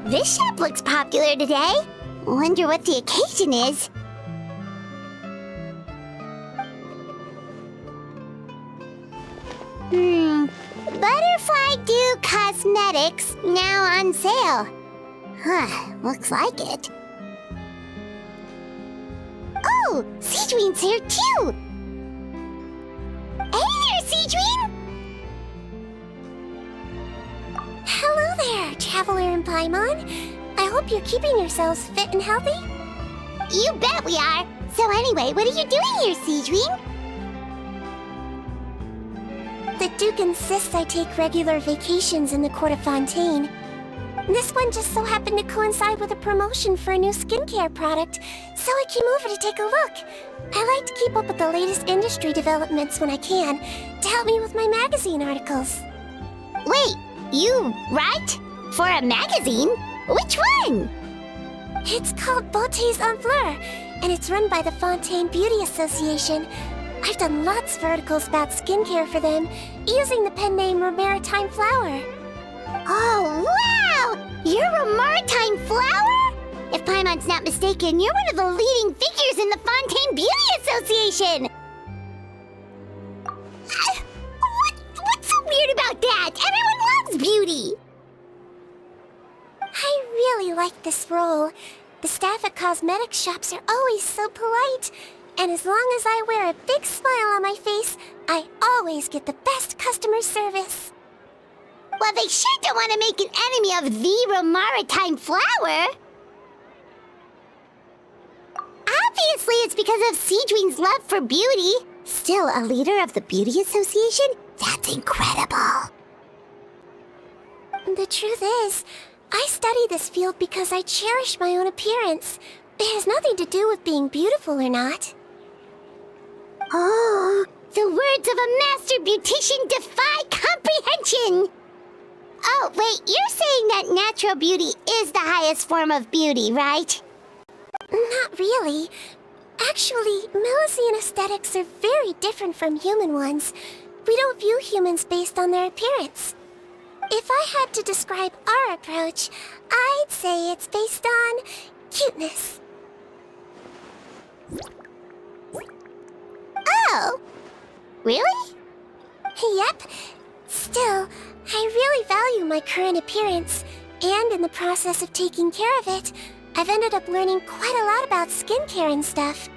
This shop looks popular today. Wonder what the occasion is. Butterfly Dew Cosmetics now on sale. Huh, looks like it. Oh, Sigewinne's here too! Hey there, Sigewinne! Hello there, Traveler and Paimon. I hope you're keeping yourselves fit and healthy. You bet we are! So anyway, what are you doing here, Sigewinne? The Duke insists I take regular vacations in the Court of Fontaine. This one just so happened to coincide with a promotion for a new skincare product, so I came over to take a look. I like to keep up with the latest industry developments when I can, to help me with my magazine articles. Wait, you write? For a magazine? Which one? It's called Beautés en Fleur, and it's run by the Fontaine Beauty Association. I've done lots of articles about skincare for them, using the pen name Maritime Flower. Oh, wow! You're a Maritime Flower? If Paimon's not mistaken, you're one of the leading figures in the Fontaine Beauty Association! What's so weird about that? Everyone loves beauty! I really like this role. The staff at cosmetics shops are always so polite. And as long as I wear a big smile on my face, I always get the best customer service. Well, they sure don't want to make an enemy of the Maritime Flower. Obviously, it's because of Sigewinne's love for beauty. Still a leader of the Beauty Association? That's incredible. The truth is, I study this field because I cherish my own appearance. It has nothing to do with being beautiful or not. Oh, the words of a master beautician defy comprehension! Oh, wait, you're saying that natural beauty is the highest form of beauty, right? Not really. Actually, Melusine aesthetics are very different from human ones. We don't view humans based on their appearance. If I had to describe our approach, I'd say it's based on cuteness. Oh, really? Yep. Still, I really value my current appearance, and in the process of taking care of it, I've ended up learning quite a lot about skincare and stuff.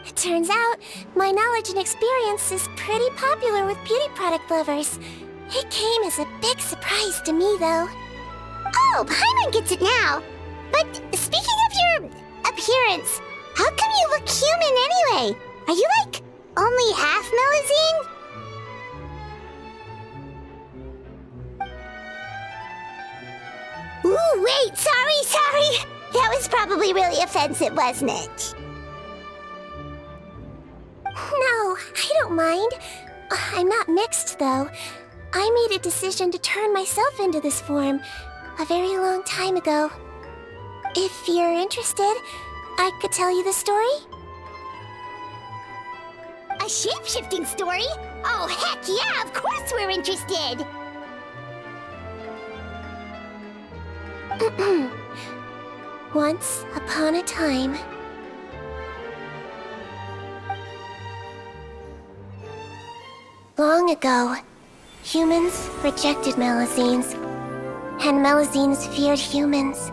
It turns out, my knowledge and experience is pretty popular with beauty product lovers. It came as a big surprise to me, though. Oh, Paimon gets it now. But speaking of your appearance, how come you look human anyway? Are you like only half Melusine? Ooh, wait, sorry. That was probably really offensive, wasn't it? No, I don't mind. I'm not mixed, though. I made a decision to turn myself into this form a very long time ago. If you're interested, I could tell you the story. A shape-shifting story? Oh, heck yeah, of course we're interested! Once upon a time. Long ago, humans rejected Melusines, and Melusines feared humans.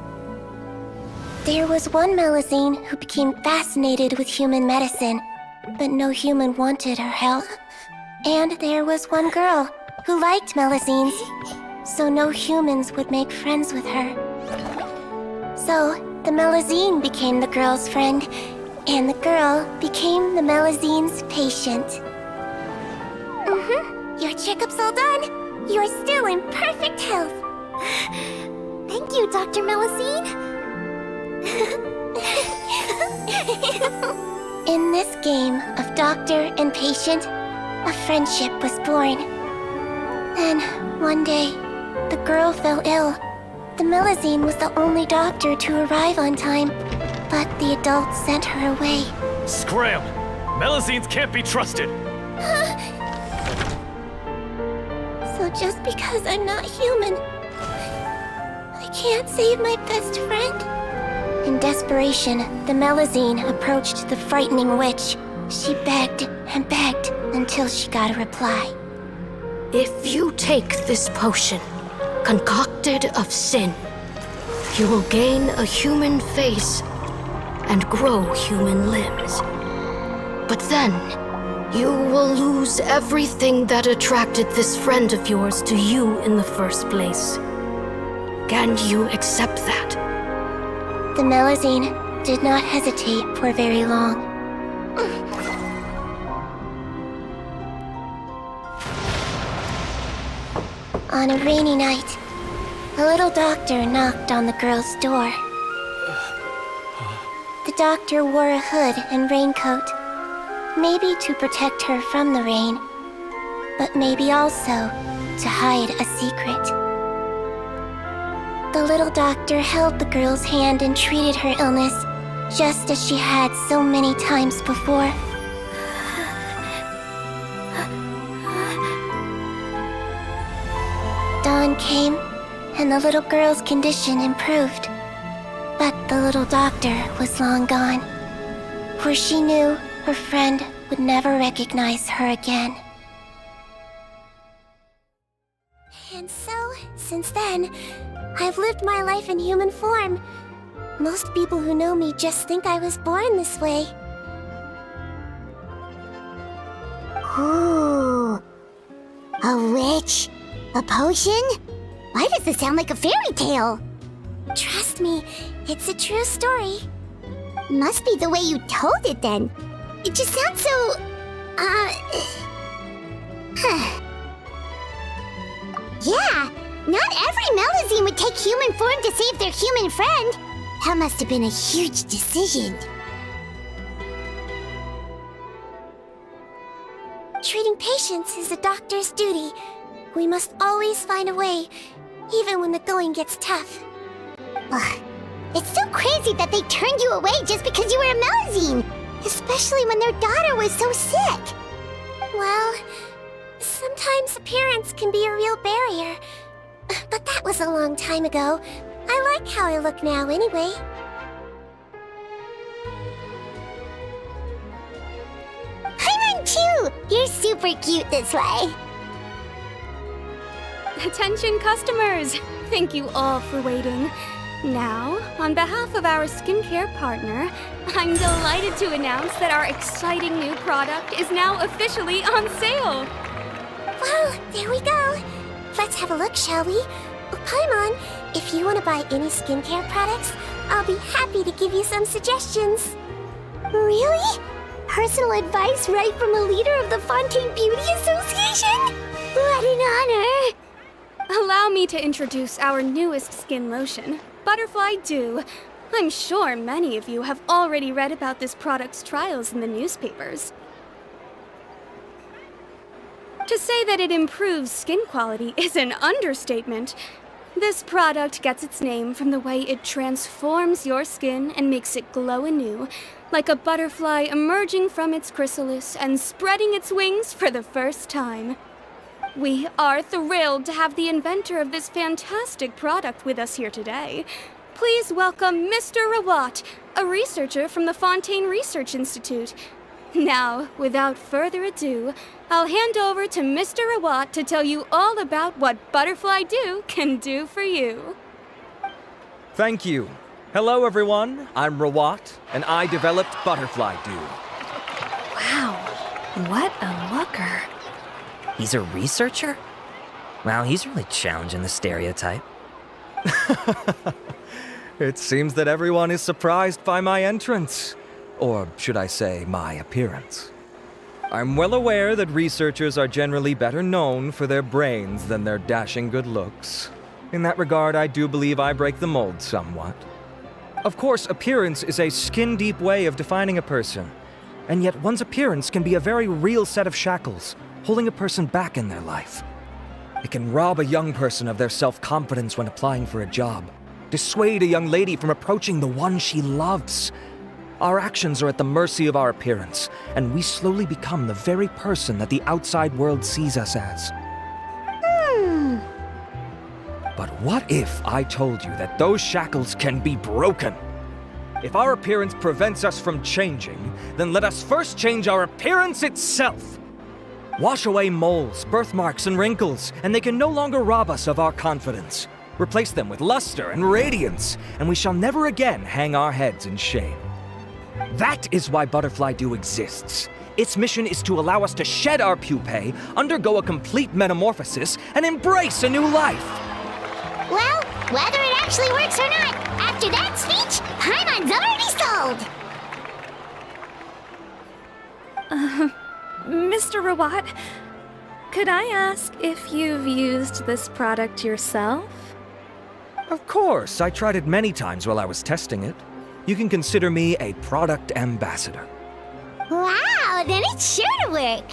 There was one Melusine who became fascinated with human medicine, but no human wanted her help. And there was one girl who liked Melusines, so no humans would make friends with her. So, the Melusine became the girl's friend, and the girl became the Melusine's patient. Your checkup's all done. You're still in perfect health. Thank you, Dr. Melusine. In this game of doctor and patient, a friendship was born. Then, one day, the girl fell ill. The Melusine was the only doctor to arrive on time, but the adults sent her away. Scram! Melusines can't be trusted! So just because I'm not human, I can't save my best friend. In desperation, the Melazine approached the frightening witch. She begged and begged until she got a reply. If you take this potion, concocted of sin, you will gain a human face and grow human limbs. But then, you will lose everything that attracted this friend of yours to you in the first place. Can you accept that? The Melazine did not hesitate for very long. On a rainy night, a little doctor knocked on the girl's door. The doctor wore a hood and raincoat, maybe to protect her from the rain, but maybe also to hide a secret. The little doctor held the girl's hand and treated her illness, just as she had so many times before. Dawn came, and the little girl's condition improved. But the little doctor was long gone, for she knew her friend would never recognize her again. And so, since then, I've lived my life in human form. Most people who know me just think I was born this way. Ooh. A witch? A potion? Why does this sound like a fairy tale? Trust me, it's a true story. Must be the way you told it then. It just sounds so... Yeah, not every Melazine would take human form to save their human friend. That must have been a huge decision. Treating patients is a doctor's duty. We must always find a way, even when the going gets tough. Ugh. It's so crazy that they turned you away just because you were a Melazine, especially when their daughter was so sick. Well, sometimes appearance can be a real barrier. But that was a long time ago. I like how I look now anyway. I'm too! You're super cute this way. Attention customers! Thank you all for waiting. Now, on behalf of our skincare partner, I'm delighted to announce that our exciting new product is now officially on sale! Well, there we go. Let's have a look, shall we? Paimon, if you want to buy any skincare products, I'll be happy to give you some suggestions. Really? Personal advice right from a leader of the Fontaine Beauty Association? What an honor! Allow me to introduce our newest skin lotion, Butterfly Dew. I'm sure many of you have already read about this product's trials in the newspapers. To say that it improves skin quality is an understatement. This product gets its name from the way it transforms your skin and makes it glow anew, like a butterfly emerging from its chrysalis and spreading its wings for the first time. We are thrilled to have the inventor of this fantastic product with us here today. Please welcome Mr. Rawat, a researcher from the Fontaine Research Institute. Now, without further ado, I'll hand over to Mr. Rawat to tell you all about what Butterfly Dew can do for you. Thank you. Hello, everyone. I'm Rawat, and I developed Butterfly Dew. Wow, what a looker. He's a researcher? Wow, he's really challenging the stereotype. It seems that everyone is surprised by my entrance. Or should I say, my appearance. I'm well aware that researchers are generally better known for their brains than their dashing good looks. In that regard, I do believe I break the mold somewhat. Of course, appearance is a skin-deep way of defining a person. And yet one's appearance can be a very real set of shackles, holding a person back in their life. It can rob a young person of their self-confidence when applying for a job, dissuade a young lady from approaching the one she loves. Our actions are at the mercy of our appearance, and we slowly become the very person that the outside world sees us as. But what if I told you that those shackles can be broken? If our appearance prevents us from changing, then let us first change our appearance itself. Wash away moles, birthmarks, and wrinkles, and they can no longer rob us of our confidence. Replace them with luster and radiance, and we shall never again hang our heads in shame. That is why Butterfly Dew exists. Its mission is to allow us to shed our pupae, undergo a complete metamorphosis, and embrace a new life. Well, whether it actually works or not, after that speech, Paimon's already sold! Mr. Rawat, could I ask if you've used this product yourself? Of course, I tried it many times while I was testing it. You can consider me a product ambassador. Wow, then it's sure to work!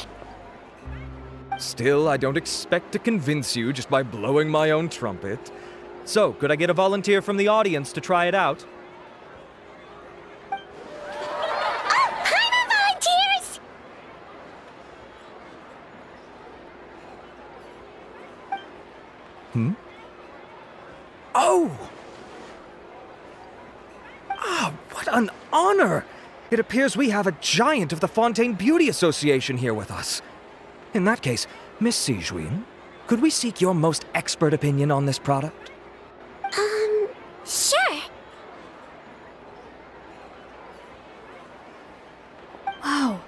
Still, I don't expect to convince you just by blowing my own trumpet. So, could I get a volunteer from the audience to try it out? Oh, Paimon volunteers! Oh! Ah, what an honor! It appears we have a giant of the Fontaine Beauty Association here with us. In that case, Miss Sigewinne, could we seek your most expert opinion on this product? Sure. Whoa,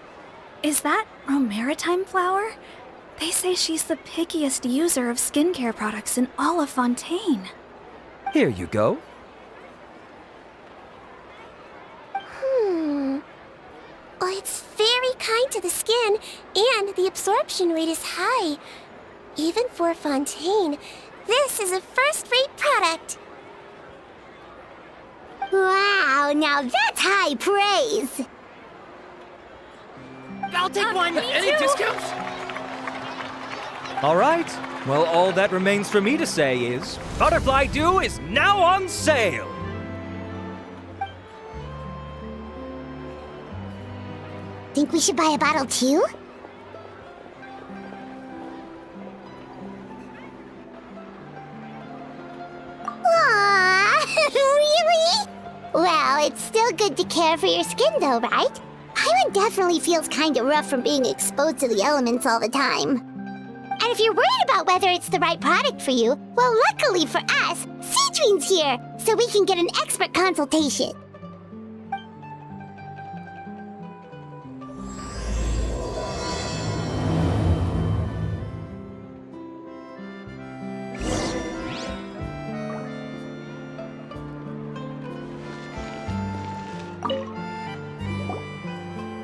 is that Romaritime flower? They say she's the pickiest user of skincare products in all of Fontaine. Here you go. Well, it's very kind to the skin, and the absorption rate is high. Even for Fontaine, this is a first-rate product. Wow, now that's high praise! I'll take one. Any discounts? All right. Well, all that remains for me to say is, Butterfly Dew is now on sale! Think we should buy a bottle too? Aww, really? Well, it's still good to care for your skin though, right? Paimon definitely feels kinda rough from being exposed to the elements all the time. And if you're worried about whether it's the right product for you, well, luckily for us, Sigewinne's here, so we can get an expert consultation.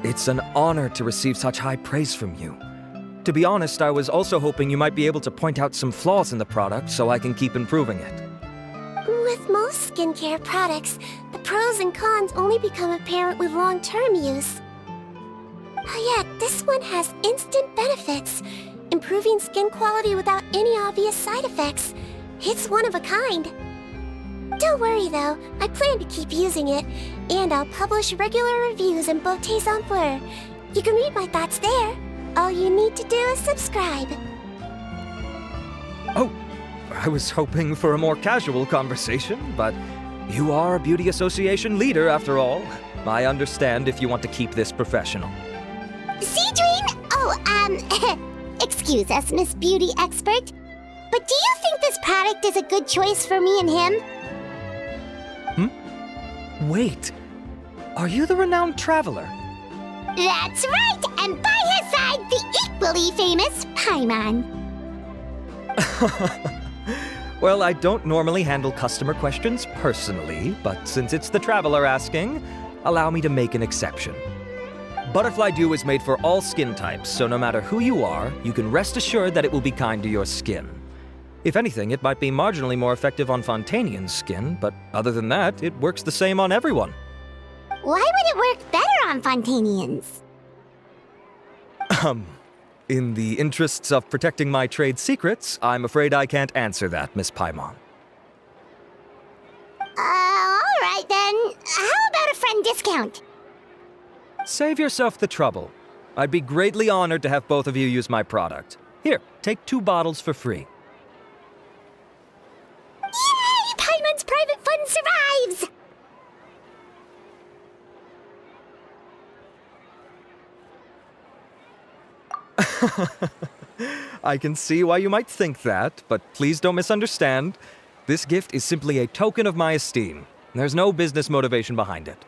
It's an honor to receive such high praise from you. To be honest, I was also hoping you might be able to point out some flaws in the product so I can keep improving it. With most skincare products, the pros and cons only become apparent with long-term use. Yet, this one has instant benefits, improving skin quality without any obvious side effects. It's one of a kind. Don't worry though, I plan to keep using it, and I'll publish regular reviews in Beautés en Fleur. You can read my thoughts there. All you need to do is subscribe. Oh, I was hoping for a more casual conversation, but you are a beauty association leader after all. I understand if you want to keep this professional. Sigewinne! Excuse us, Miss Beauty Expert. But do you think this product is a good choice for me and him? Wait, are you the renowned traveler? That's right! And by his side, the equally famous Paimon. Well, I don't normally handle customer questions personally, but since it's the traveler asking, allow me to make an exception. Butterfly Dew is made for all skin types, so no matter who you are, you can rest assured that it will be kind to your skin. If anything, it might be marginally more effective on Fontainian's skin, but other than that, it works the same on everyone. Why would it work better on Fontainians? In the interests of protecting my trade secrets, I'm afraid I can't answer that, Miss Paimon. Alright then. How about a friend discount? Save yourself the trouble. I'd be greatly honored to have both of you use my product. Here, take 2 bottles for free. Paimon's private fund survives! I can see why you might think that, but please don't misunderstand. This gift is simply a token of my esteem. There's no business motivation behind it.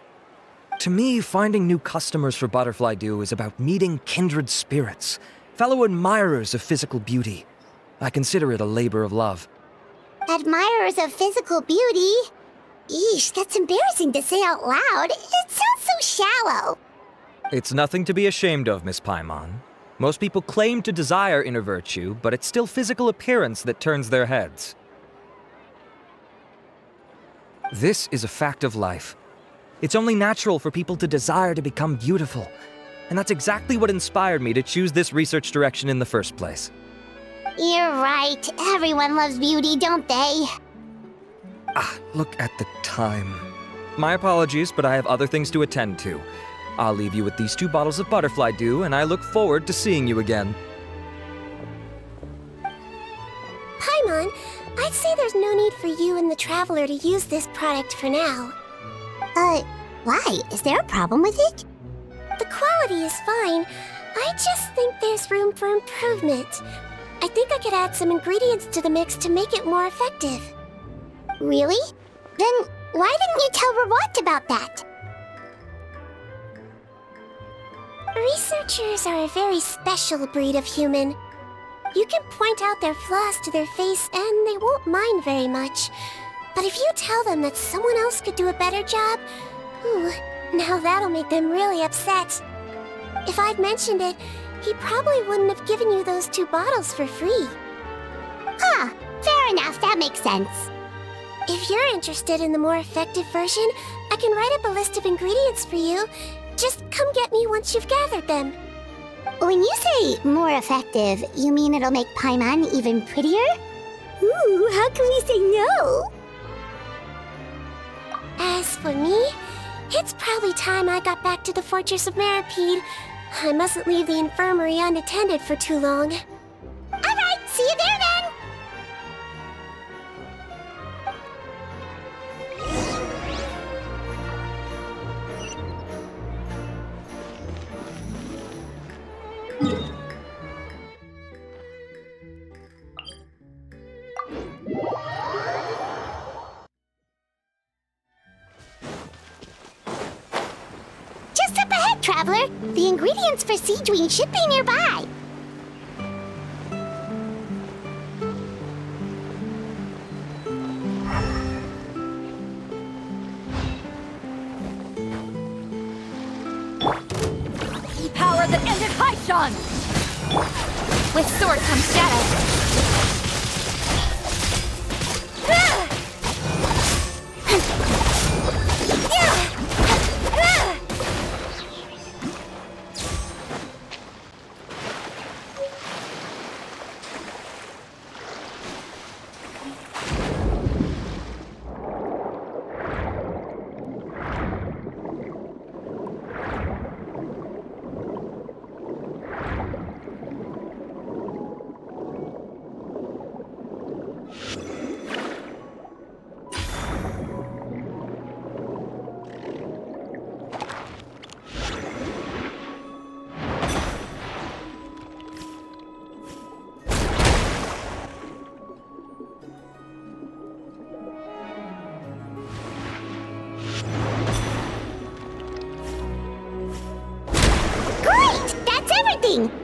To me, finding new customers for Butterfly Dew is about meeting kindred spirits, fellow admirers of physical beauty. I consider it a labor of love. Admirers of physical beauty? Eesh, that's embarrassing to say out loud. It sounds so shallow. It's nothing to be ashamed of, Miss Paimon. Most people claim to desire inner virtue, but it's still physical appearance that turns their heads. This is a fact of life. It's only natural for people to desire to become beautiful. And that's exactly what inspired me to choose this research direction in the first place. You're right. Everyone loves beauty, don't they? Look at the time. My apologies, but I have other things to attend to. I'll leave you with these 2 bottles of Butterfly Dew, and I look forward to seeing you again. Paimon, I'd say there's no need for you and the Traveler to use this product for now. Why? Is there a problem with it? The quality is fine. I just think there's room for improvement. I think I could add some ingredients to the mix to make it more effective. Really? Then why didn't you tell Rawat about that? Researchers are a very special breed of human. You can point out their flaws to their face and they won't mind very much. But if you tell them that someone else could do a better job, now that'll make them really upset. If I'd mentioned it, he probably wouldn't have given you those 2 bottles for free. Fair enough, that makes sense. If you're interested in the more effective version, I can write up a list of ingredients for you. Just come get me once you've gathered them. When you say more effective, you mean it'll make Paimon even prettier? Ooh, how can we say no? As for me, it's probably time I got back to the Fortress of Maripede. I mustn't leave the infirmary unattended for too long. Alright, see you there then! Just up ahead, Traveler! The ingredients for Sigewinne should be nearby! Power that ended Haishan! With sword comes shadow.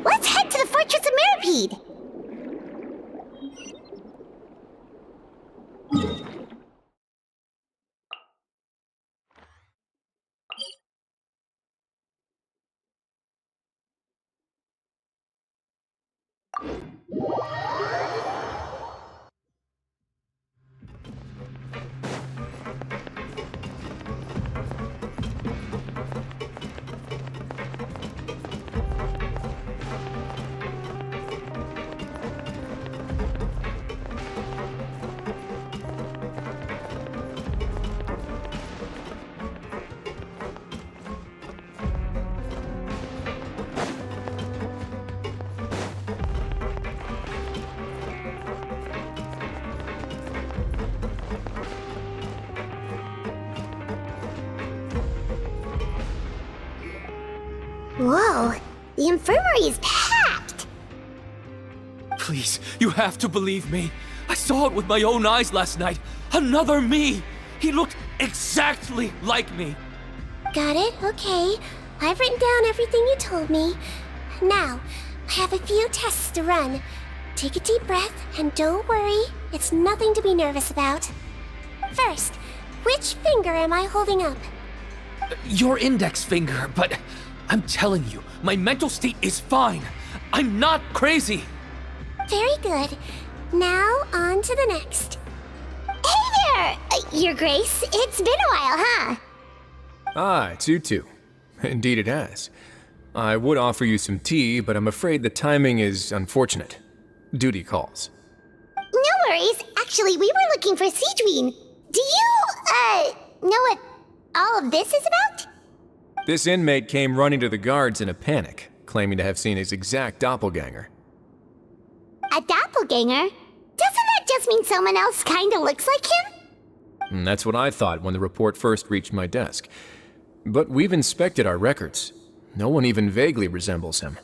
Let's head to the Fortress of Maripede! Whoa, the infirmary is packed! Please, you have to believe me. I saw it with my own eyes last night. Another me! He looked exactly like me. Got it, okay. I've written down everything you told me. Now, I have a few tests to run. Take a deep breath, and don't worry, it's nothing to be nervous about. First, which finger am I holding up? Your index finger, but I'm telling you, my mental state is fine. I'm not crazy. Very good. Now, on to the next. Hey there! Your Grace, it's been a while, huh? Ah, it's you two. Indeed it has. I would offer you some tea, but I'm afraid the timing is unfortunate. Duty calls. No worries. Actually, we were looking for Sigewinne. Do you, know what all of this is about? This inmate came running to the guards in a panic, claiming to have seen his exact doppelganger. A doppelganger? Doesn't that just mean someone else kinda looks like him? And that's what I thought when the report first reached my desk. But we've inspected our records. No one even vaguely resembles him.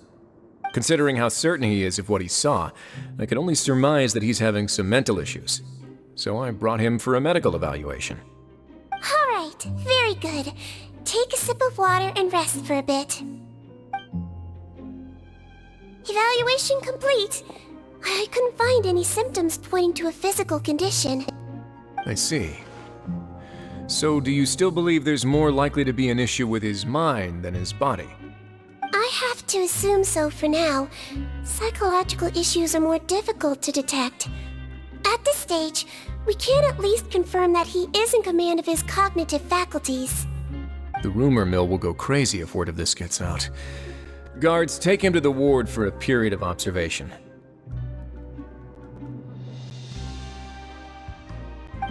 Considering how certain he is of what he saw, I can only surmise that he's having some mental issues. So I brought him for a medical evaluation. All right, very good. Take a sip of water and rest for a bit. Evaluation complete. I couldn't find any symptoms pointing to a physical condition. I see. So do you still believe there's more likely to be an issue with his mind than his body? I have to assume so for now. Psychological issues are more difficult to detect. At this stage, we can at least confirm that he is in command of his cognitive faculties. The rumor mill will go crazy if word of this gets out. Guards, take him to the ward for a period of observation.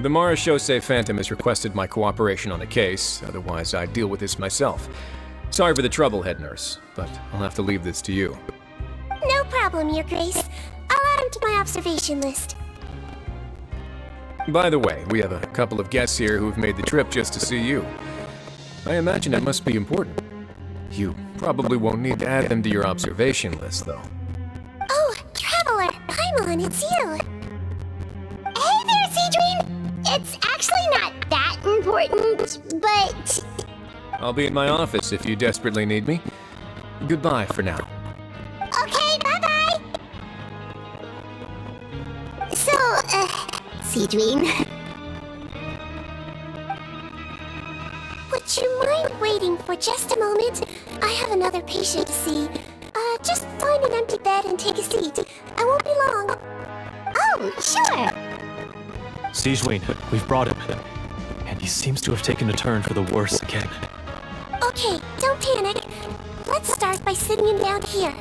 The Marechaussee Phantom has requested my cooperation on the case, otherwise I'd deal with this myself. Sorry for the trouble, head nurse, but I'll have to leave this to you. No problem, Your Grace. I'll add him to my observation list. By the way, we have a couple of guests here who've made the trip just to see you. I imagine it must be important. You probably won't need to add them to your observation list, though. Oh, Traveler! Paimon, it's you! Hey there, Sigewinne! It's actually not that important, but... I'll be in my office if you desperately need me. Goodbye for now. Okay, bye-bye! So, Sigewinne... Would you mind waiting for just a moment? I have another patient to see. Just find an empty bed and take a seat. I won't be long. Oh, sure! Sigewinne, we've brought him. And he seems to have taken a turn for the worse again. Okay, don't panic. Let's start by sitting him down here.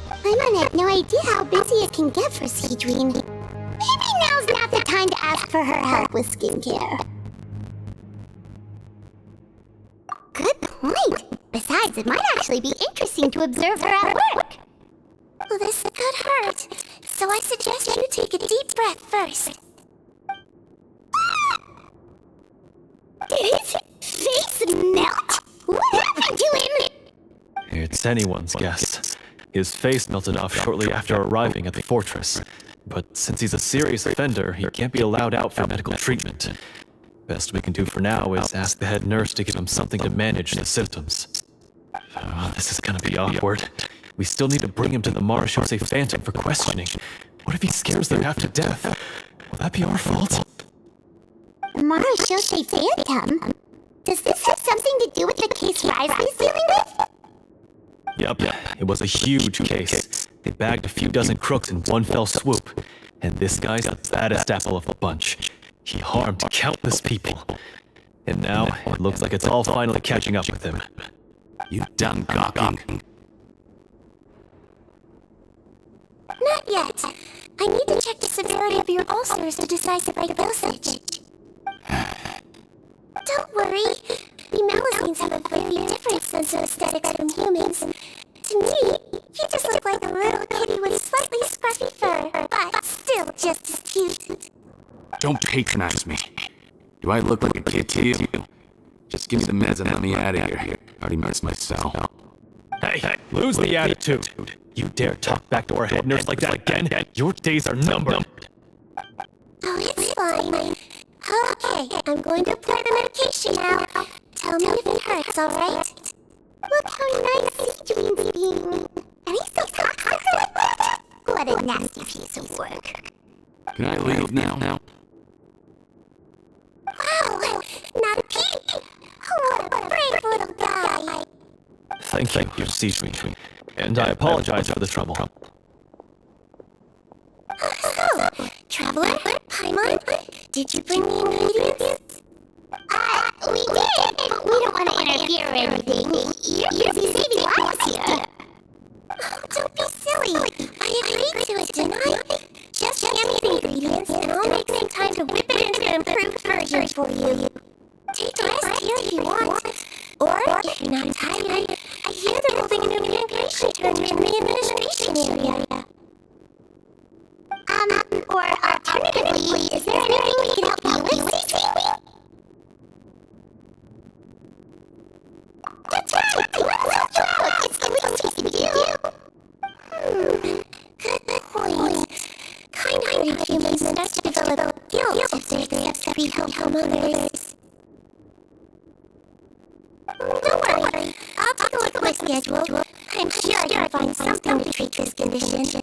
Paimon had no idea how busy it can get for Sigewinne. Maybe now's not the time to ask for her help with skincare. Good point. Besides, it might actually be interesting to observe her at work. Well, this could hurt, so I suggest you take a deep breath first. Did his face melt? What happened to him? It's anyone's guess. His face melted off shortly after arriving at the fortress. But since he's a serious offender, he can't be allowed out for medical treatment. Best we can do for now is ask the head nurse to give him something to manage the symptoms. This is gonna be awkward. We still need to bring him to the Marechaussee Phantom for questioning. What if he scares them half to death? Will that be our fault? Marechaussee Phantom? Does this have something to do with the case Risley's dealing with? Yep, it was a huge case. They bagged a few dozen crooks in one fell swoop. And this guy's the baddest apple of the bunch. He harmed countless people. And now, it looks like it's all finally catching up with him. You done gawking? Not yet. I need to check the severity of your ulcers to decide the right dosage. Don't worry. We Melazines have a very different sense of aesthetics from humans. To me, you just look like a little kitty with slightly scruffy fur, but still just as cute. Don't patronize me. Do I look like a kid to you? Just give me the meds and let me out of here. I already missed my cell. Hey, lose the attitude. You dare talk back to our head nurse like that again? Your days are numbered. Oh, it's fine. Okay, I'm going to apply the medication now. Tell me if it hurts, alright? Look how nice Sigewinne's being. And he's so toxic. What a nasty piece of work. Can I leave now? Wow, not a peep. Oh, what a brave little guy. Thank you, Sigewinne. And I apologize for the trouble. So, Traveler, Paimon, did you bring the ingredients? We did, but we don't want to interfere or anything. You're busy saving lives here. Oh, don't be silly. I agreed to it, didn't I? Just hand me the ingredients, and I'll make some time to whip it into an improved version for you. Take a rest here if you want. Or, if you're not tired, I hear they're building a new medication room in the administration area. Or alternatively, is there anything we can help you with, Sigewinne? That's right! Let's help you out! It's the least we can do! Good point. Kind-hearted humans start to develop guilt if they accept help from others. Don't worry, I'll take a look at my schedule. I'm sure I can find something to treat this condition.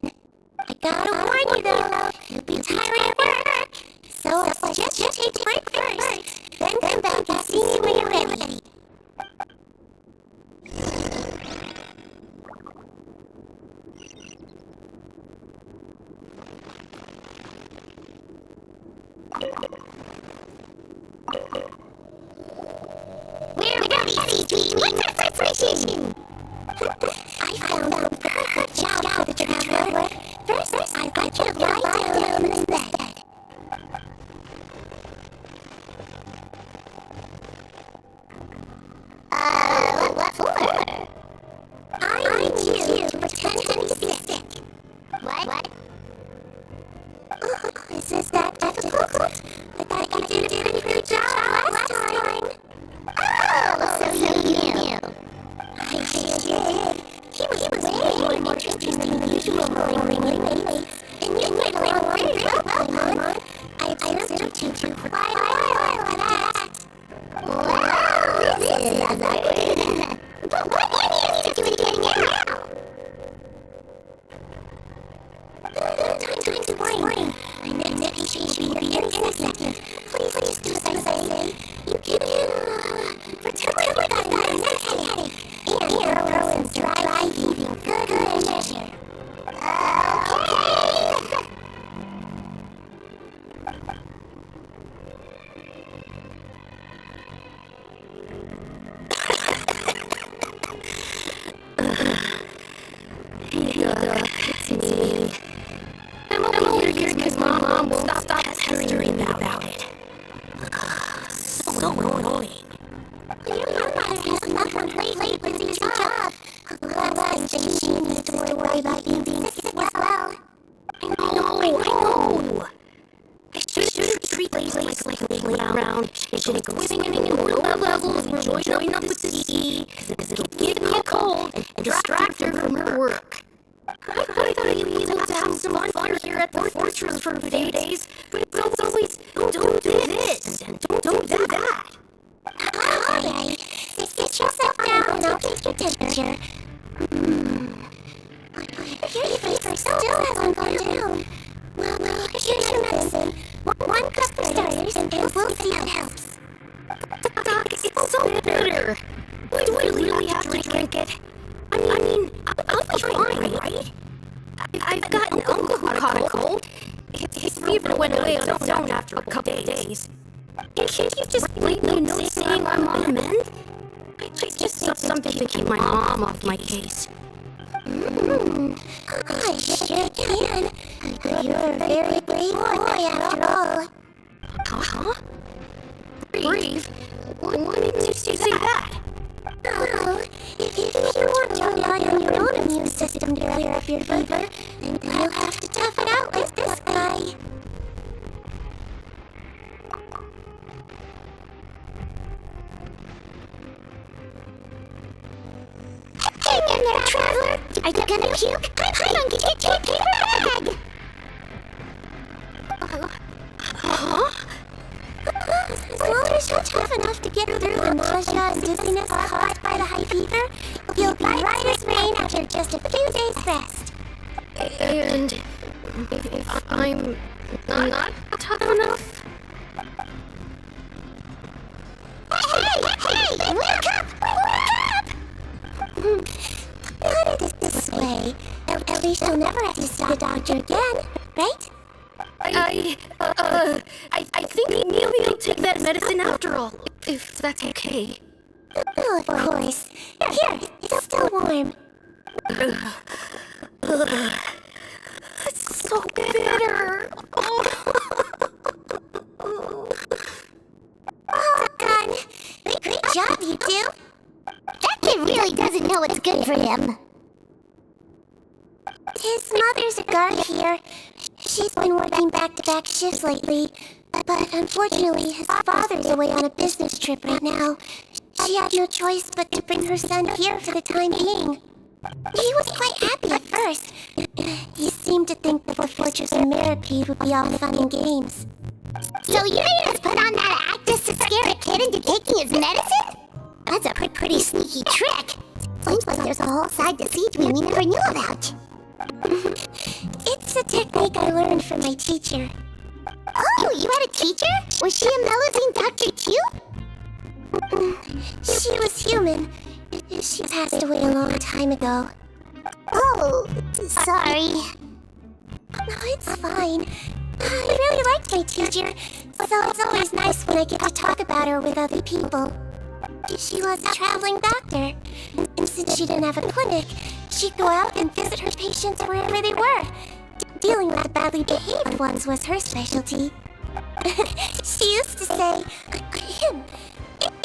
I gotta warn you though, you'll be tired at work. So just take a break first, then come back and see me when you're ready. We're ready, Sigewinne! What's our preparation? I found a perfect job for the Traveler. First, I'd like you to lie down in this bed. What for? I need you to pretend to be sick. What? Is this that difficult? I thought you did a pretty good job last time. Oh, so you knew. I sure did. He was way more interesting than usual morning inmates. And you played along very well, Paimon. I observed you two for quite a while at that. Wow, this is awkward. But what are you doing getting out? Time to warn. My next patient should be in a second. Please do as I say. You can pretend like I've got a headache. And throw in dry heaving good measure. Okay. I'm over here because my mom won't stop pestering about it. So annoying. Your mother has enough on her plate with your job. Otherwise, she needs to worry about you being sick as well. I know. I shouldn't treat things like a playground. I shouldn't go singing in low levels and join up with the ski, because it'll give me a cold and distract her from her work. I thought you'd be able to have some fun here at the fortress for a few days, but it's always, don't do this, and don't do that. Alright, sit yourself down and I'll take your temperature. Your fever still hasn't gone down. Well, here's your medicine. One cup for starters, and we'll see how it helps. Doc, it's so bitter. Do I really have to drink it? I mean, I'll be fine, right? I've got an uncle who caught a cold. His fever went away on its own after a couple of days. Can't you just leave me a note saying I'm on the mend? It's just something to keep my mom off my case. I sure can. You're a very brave boy after all. Huh? Brave? Why didn't you say that? Oh, if you want to rely on your own immune system to clear up your fever, then you'll have to tough it out with this guy. Traveler, are you gonna puke? I don't get your paper bag! As long as you're tough enough to get through the nausea and dizziness caused by the high fever, you'll be right as rain after just a few days rest. And if I'm not tough enough? Hey! Wake up! Put it this way, at least you'll never have to see the doctor again, right? I think maybe I'll take that medicine after all, if that's okay. Oh, of course. Here, it's still warm. It's so bitter. Oh, done. Great job, you two. That kid really doesn't know what's good for him. His mother's a guard here. She's been working back-to-back shifts lately, but unfortunately his father's away on a business trip right now. She had no choice but to bring her son here for the time being. He was quite happy at first. He seemed to think that the Fortress of Mirapede would be all fun and games. So you made us put on that act just to scare a kid into taking his medicine? That's a pretty sneaky trick. Seems like there's a whole side to Sigewinne we never knew about. It's a technique I learned from my teacher. Oh, you had a teacher? Was she a Melazine doctor too? She was human. She passed away a long time ago. Oh, sorry. No, it's fine. I really liked my teacher, so it's always nice when I get to talk about her with other people. She was a traveling doctor, and since she didn't have a clinic, she'd go out and visit her patients wherever they were. Dealing with the badly behaved ones was her specialty. She used to say,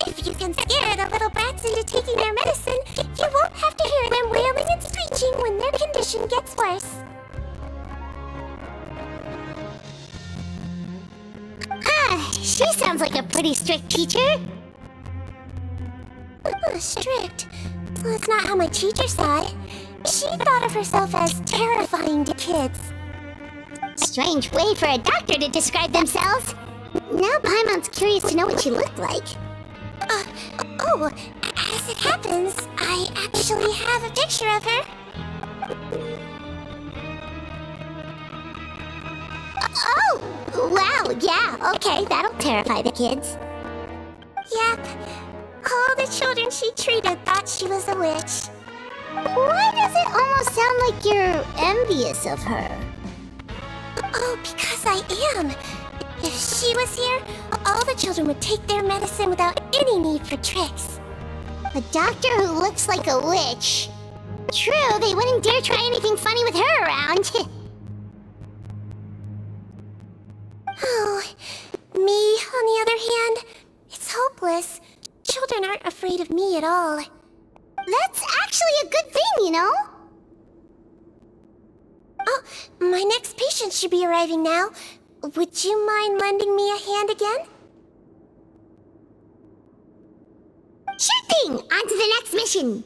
if you can scare the little brats into taking their medicine, you won't have to hear them wailing and screeching when their condition gets worse. She sounds like a pretty strict teacher. Strict? Well, that's not how my teacher saw it. She thought of herself as terrifying to kids. Strange way for a doctor to describe themselves. Now Paimon's curious to know what she looked like. As it happens, I actually have a picture of her. Oh! Wow, yeah, okay, that'll terrify the kids. Yep. All the children she treated thought she was a witch. Why does it almost sound like you're envious of her? Oh, because I am. If she was here, all the children would take their medicine without any need for tricks. A doctor who looks like a witch. True, they wouldn't dare try anything funny with her around. Oh, me, on the other hand, it's hopeless. Children aren't afraid of me at all. That's actually a good thing, you know? Oh, my next patient should be arriving now. Would you mind lending me a hand again? Sure thing! On to the next mission!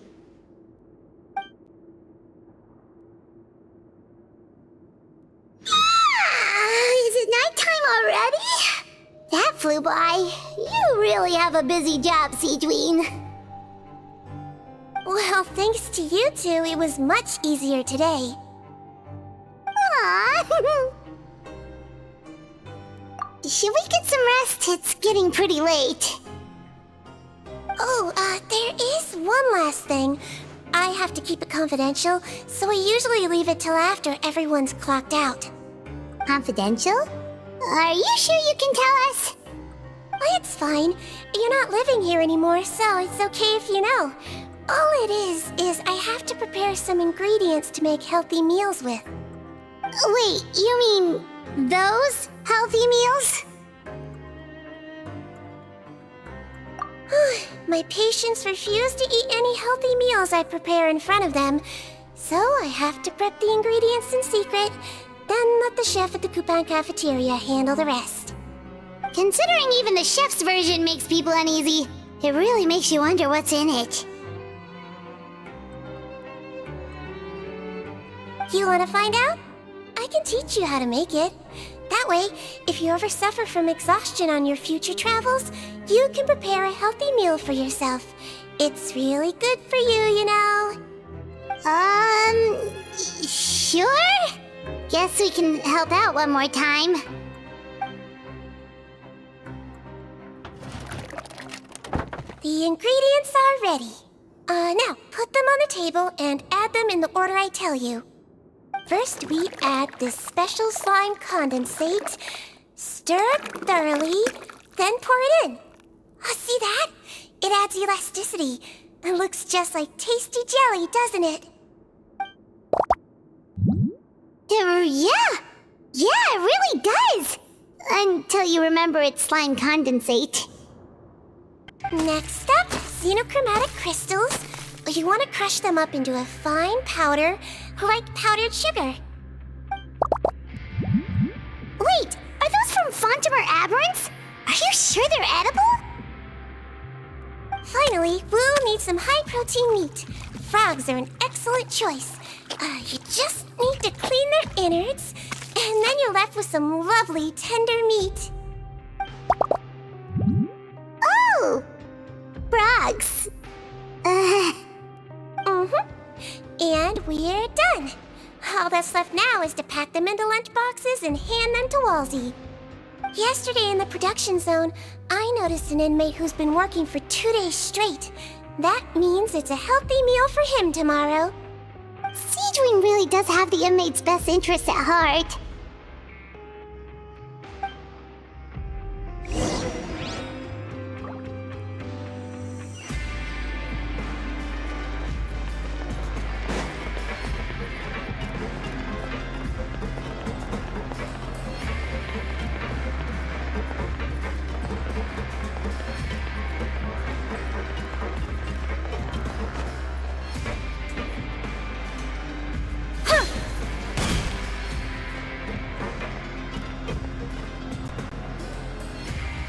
Is it nighttime already? That flew by. You really have a busy job, Sigewinne. Well, thanks to you two, it was much easier today. Aww. Should we get some rest? It's getting pretty late. Oh, there is one last thing. I have to keep it confidential, so I usually leave it till after everyone's clocked out. Confidential? Are you sure you can tell us? Well, it's fine. You're not living here anymore, so it's okay if you know. All it is I have to prepare some ingredients to make healthy meals with. Wait, you mean those healthy meals? My patients refuse to eat any healthy meals I prepare in front of them, so I have to prep the ingredients in secret, then let the chef at the Coupon cafeteria handle the rest. Considering even the chef's version makes people uneasy, it really makes you wonder what's in it. You want to find out? I can teach you how to make it. That way, if you ever suffer from exhaustion on your future travels, you can prepare a healthy meal for yourself. It's really good for you, you know. Sure? Guess we can help out one more time. The ingredients are ready. Now, put them on the table and add them in the order I tell you. First, we add this special slime condensate, stir it thoroughly, then pour it in. See that? It adds elasticity and looks just like tasty jelly, doesn't it? Yeah, it really does. Until you remember it's slime condensate. Next up, xenochromatic crystals. You want to crush them up into a fine powder, like powdered sugar. Wait, are those from Fontimer Aberrants? Are you sure they're edible? Finally, we'll need some high-protein meat. Frogs are an excellent choice. You just need to clean their innards, and then you're left with some lovely, tender meat. Oh! Frogs. And we're done. All that's left now is to pack them into lunch boxes and hand them to Walsey. Yesterday in the production zone, I noticed an inmate who's been working for 2 days straight. That means it's a healthy meal for him tomorrow. Sigewinne really does have the inmate's best interests at heart.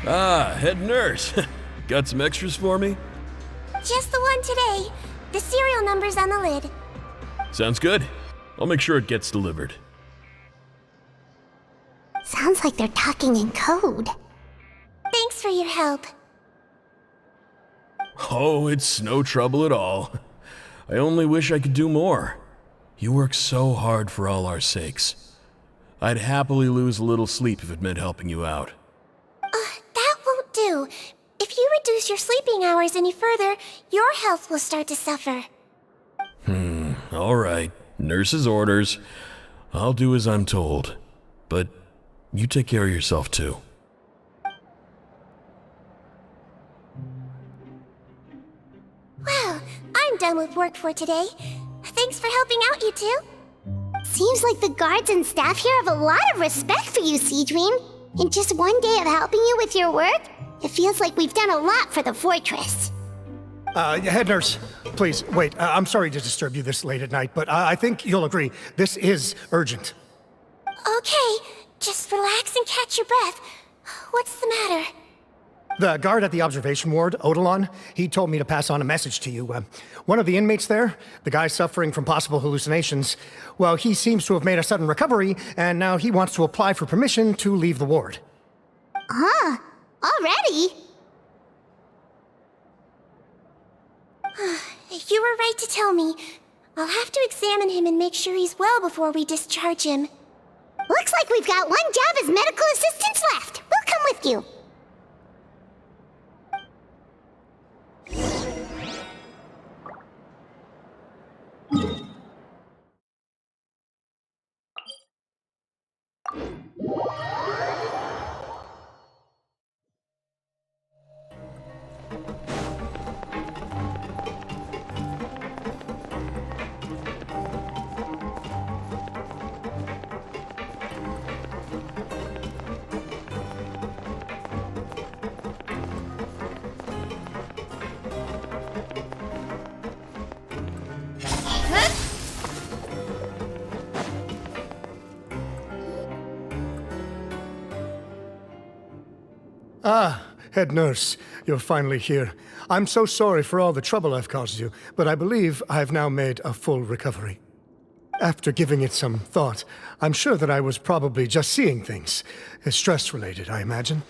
Ah, head nurse. Got some extras for me? Just the one today. The serial number's on the lid. Sounds good. I'll make sure it gets delivered. Sounds like they're talking in code. Thanks for your help. Oh, it's no trouble at all. I only wish I could do more. You work so hard for all our sakes. I'd happily lose a little sleep if it meant helping you out. That won't do. If you reduce your sleeping hours any further, your health will start to suffer. All right. Nurse's orders. I'll do as I'm told. But you take care of yourself too. Well, I'm done with work for today. Thanks for helping out, you two. Seems like the guards and staff here have a lot of respect for you, Sigewinne. In just one day of helping you with your work, it feels like we've done a lot for the fortress. Head nurse, please, wait. I'm sorry to disturb you this late at night, but I think you'll agree, this is urgent. Okay, just relax and catch your breath. What's the matter? The guard at the observation ward, Odilon, he told me to pass on a message to you. One of the inmates there, the guy suffering from possible hallucinations, well, he seems to have made a sudden recovery, and now he wants to apply for permission to leave the ward. Huh? Already? You were right to tell me. I'll have to examine him and make sure he's well before we discharge him. Looks like we've got one job as medical assistants left. We'll come with you. Ah, head nurse, you're finally here. I'm so sorry for all the trouble I've caused you, but I believe I've now made a full recovery. After giving it some thought, I'm sure that I was probably just seeing things. Stress-related, I imagine.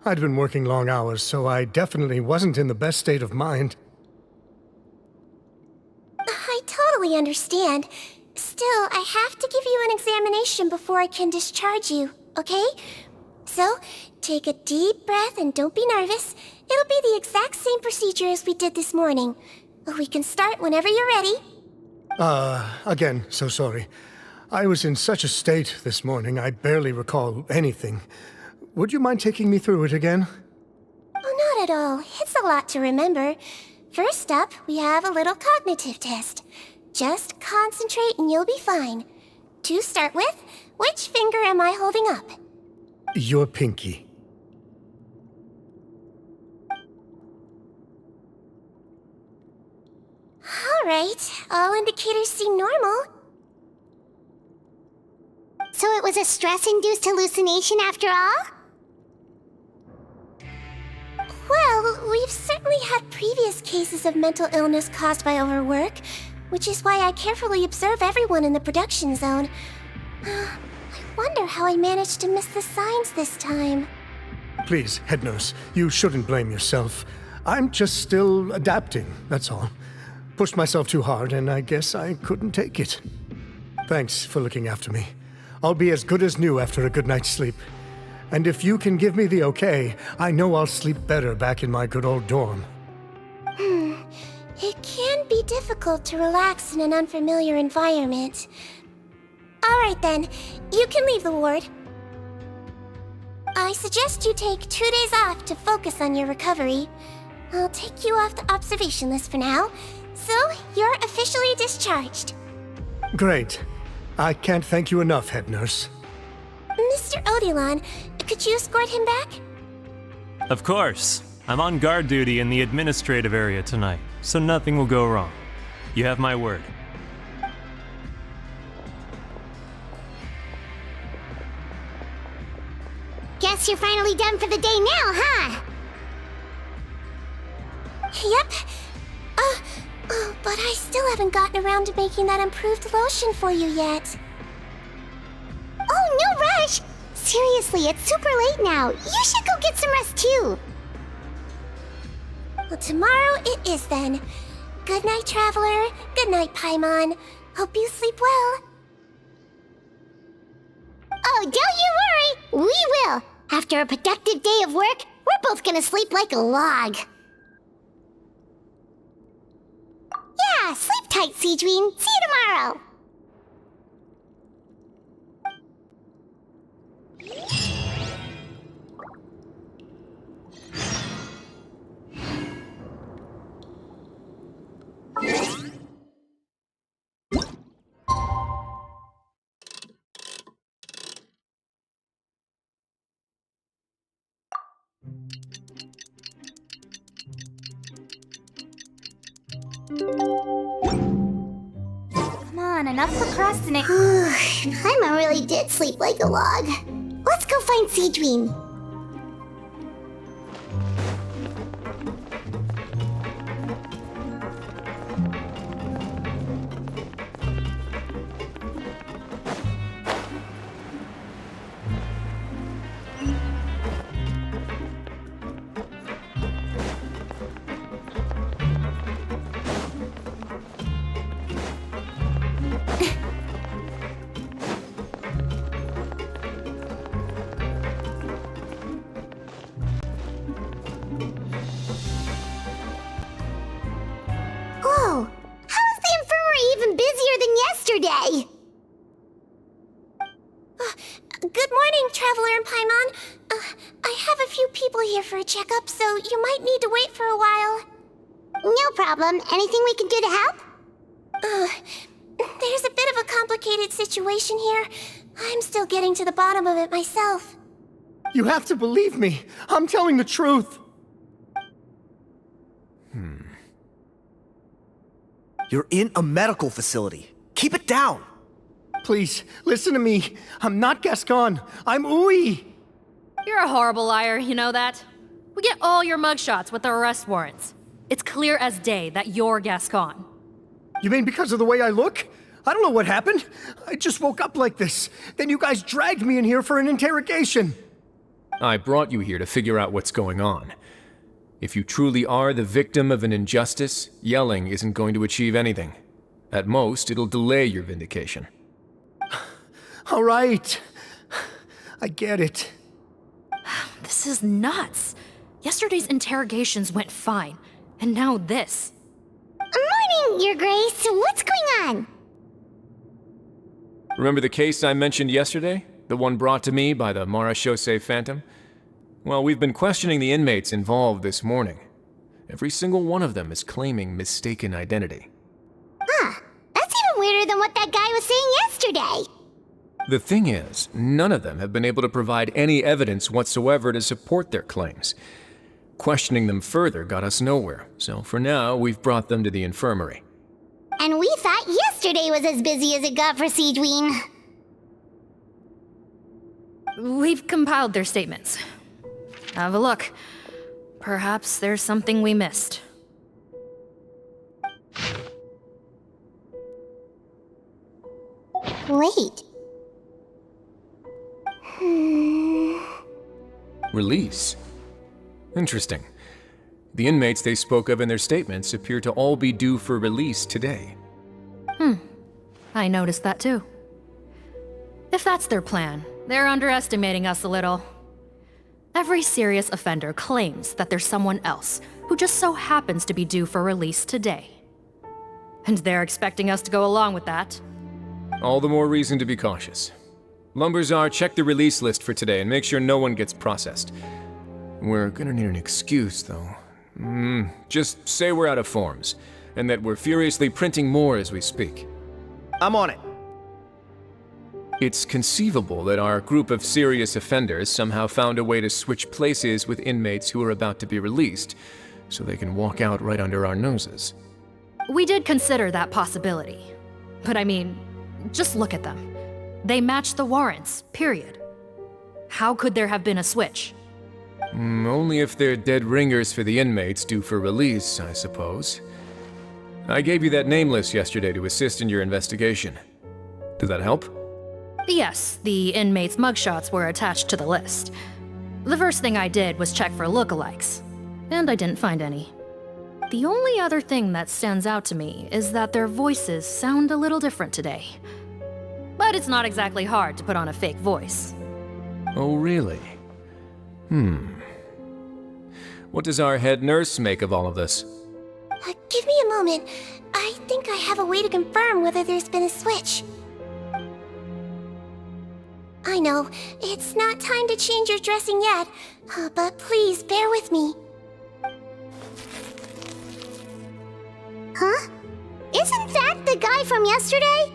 I'd been working long hours, so I definitely wasn't in the best state of mind. I totally understand. Still, I have to give you an examination before I can discharge you, okay? So, take a deep breath and don't be nervous. It'll be the exact same procedure as we did this morning. We can start whenever you're ready. Again, so sorry. I was in such a state this morning, I barely recall anything. Would you mind taking me through it again? Oh, not at all. It's a lot to remember. First up, we have a little cognitive test. Just concentrate and you'll be fine. To start with, which finger am I holding up? Your pinky. Alright, all indicators seem normal. So it was a stress-induced hallucination after all? Well, we've certainly had previous cases of mental illness caused by overwork, which is why I carefully observe everyone in the production zone. I wonder how I managed to miss the signs this time. Please, head nurse, you shouldn't blame yourself. I'm just still adapting, that's all. Pushed myself too hard, and I guess I couldn't take it. Thanks for looking after me. I'll be as good as new after a good night's sleep. And if you can give me the okay, I know I'll sleep better back in my good old dorm. It can be difficult to relax in an unfamiliar environment. Alright then, you can leave the ward. I suggest you take 2 days off to focus on your recovery. I'll take you off the observation list for now, so you're officially discharged. Great. I can't thank you enough, head nurse. Mr. Odilon, could you escort him back? Of course. I'm on guard duty in the administrative area tonight, so nothing will go wrong. You have my word. Guess you're finally done for the day now, huh? Yep. But I still haven't gotten around to making that improved lotion for you yet. Oh, no rush! Seriously, it's super late now. You should go get some rest too. Well, tomorrow it is then. Good night, Traveler. Good night, Paimon. Hope you sleep well. Oh, don't you worry! We will! After a productive day of work, we're both gonna sleep like a log. Yeah, sleep tight, Sigewinne. See you tomorrow! Come on, enough procrastinating. Paimon really did sleep like a log. Let's go find Sigewinne. Whoa! How is the infirmary even busier than yesterday? Good morning, Traveler and Paimon. I have a few people here for a checkup, so you might need to wait for a while. No problem. Anything we can do to help? There's a bit of a complicated situation here. I'm still getting to the bottom of it myself. You have to believe me. I'm telling the truth. You're in a medical facility. Keep it down. Please, listen to me. I'm not Gascon. I'm Uppy. You're a horrible liar, you know that? We get all your mugshots with the arrest warrants. It's clear as day that you're Gascon. You mean because of the way I look? I don't know what happened. I just woke up like this. Then you guys dragged me in here for an interrogation. I brought you here to figure out what's going on. If you truly are the victim of an injustice, yelling isn't going to achieve anything. At most, it'll delay your vindication. All right. I get it. This is nuts. Yesterday's interrogations went fine, and now this. Morning, Your Grace. What's going on? Remember the case I mentioned yesterday? The one brought to me by the Marechaussee Phantom? Well, we've been questioning the inmates involved this morning. Every single one of them is claiming mistaken identity. Huh. That's even weirder than what that guy was saying yesterday. The thing is, none of them have been able to provide any evidence whatsoever to support their claims. Questioning them further got us nowhere, so for now, we've brought them to the infirmary. And we thought yesterday was as busy as it got for Sigewinne. We've compiled their statements. Have a look. Perhaps there's something we missed. Wait. Release? Interesting. The inmates they spoke of in their statements appear to all be due for release today. I noticed that too. If that's their plan, they're underestimating us a little. Every serious offender claims that there's someone else who just so happens to be due for release today. And they're expecting us to go along with that. All the more reason to be cautious. Lumberzar, check the release list for today and make sure no one gets processed. We're gonna need an excuse, though. Just say we're out of forms, and that we're furiously printing more as we speak. I'm on it. It's conceivable that our group of serious offenders somehow found a way to switch places with inmates who are about to be released, so they can walk out right under our noses. We did consider that possibility. But I mean, just look at them. They match the warrants, period. How could there have been a switch? Only if they're dead ringers for the inmates due for release, I suppose. I gave you that name list yesterday to assist in your investigation. Did that help? Yes, the inmates' mugshots were attached to the list. The first thing I did was check for lookalikes, and I didn't find any. The only other thing that stands out to me is that their voices sound a little different today. But it's not exactly hard to put on a fake voice. Oh, really? What does our head nurse make of all of this? Give me a moment. I think I have a way to confirm whether there's been a switch. I know, it's not time to change your dressing yet, but please bear with me. Huh? Isn't that the guy from yesterday?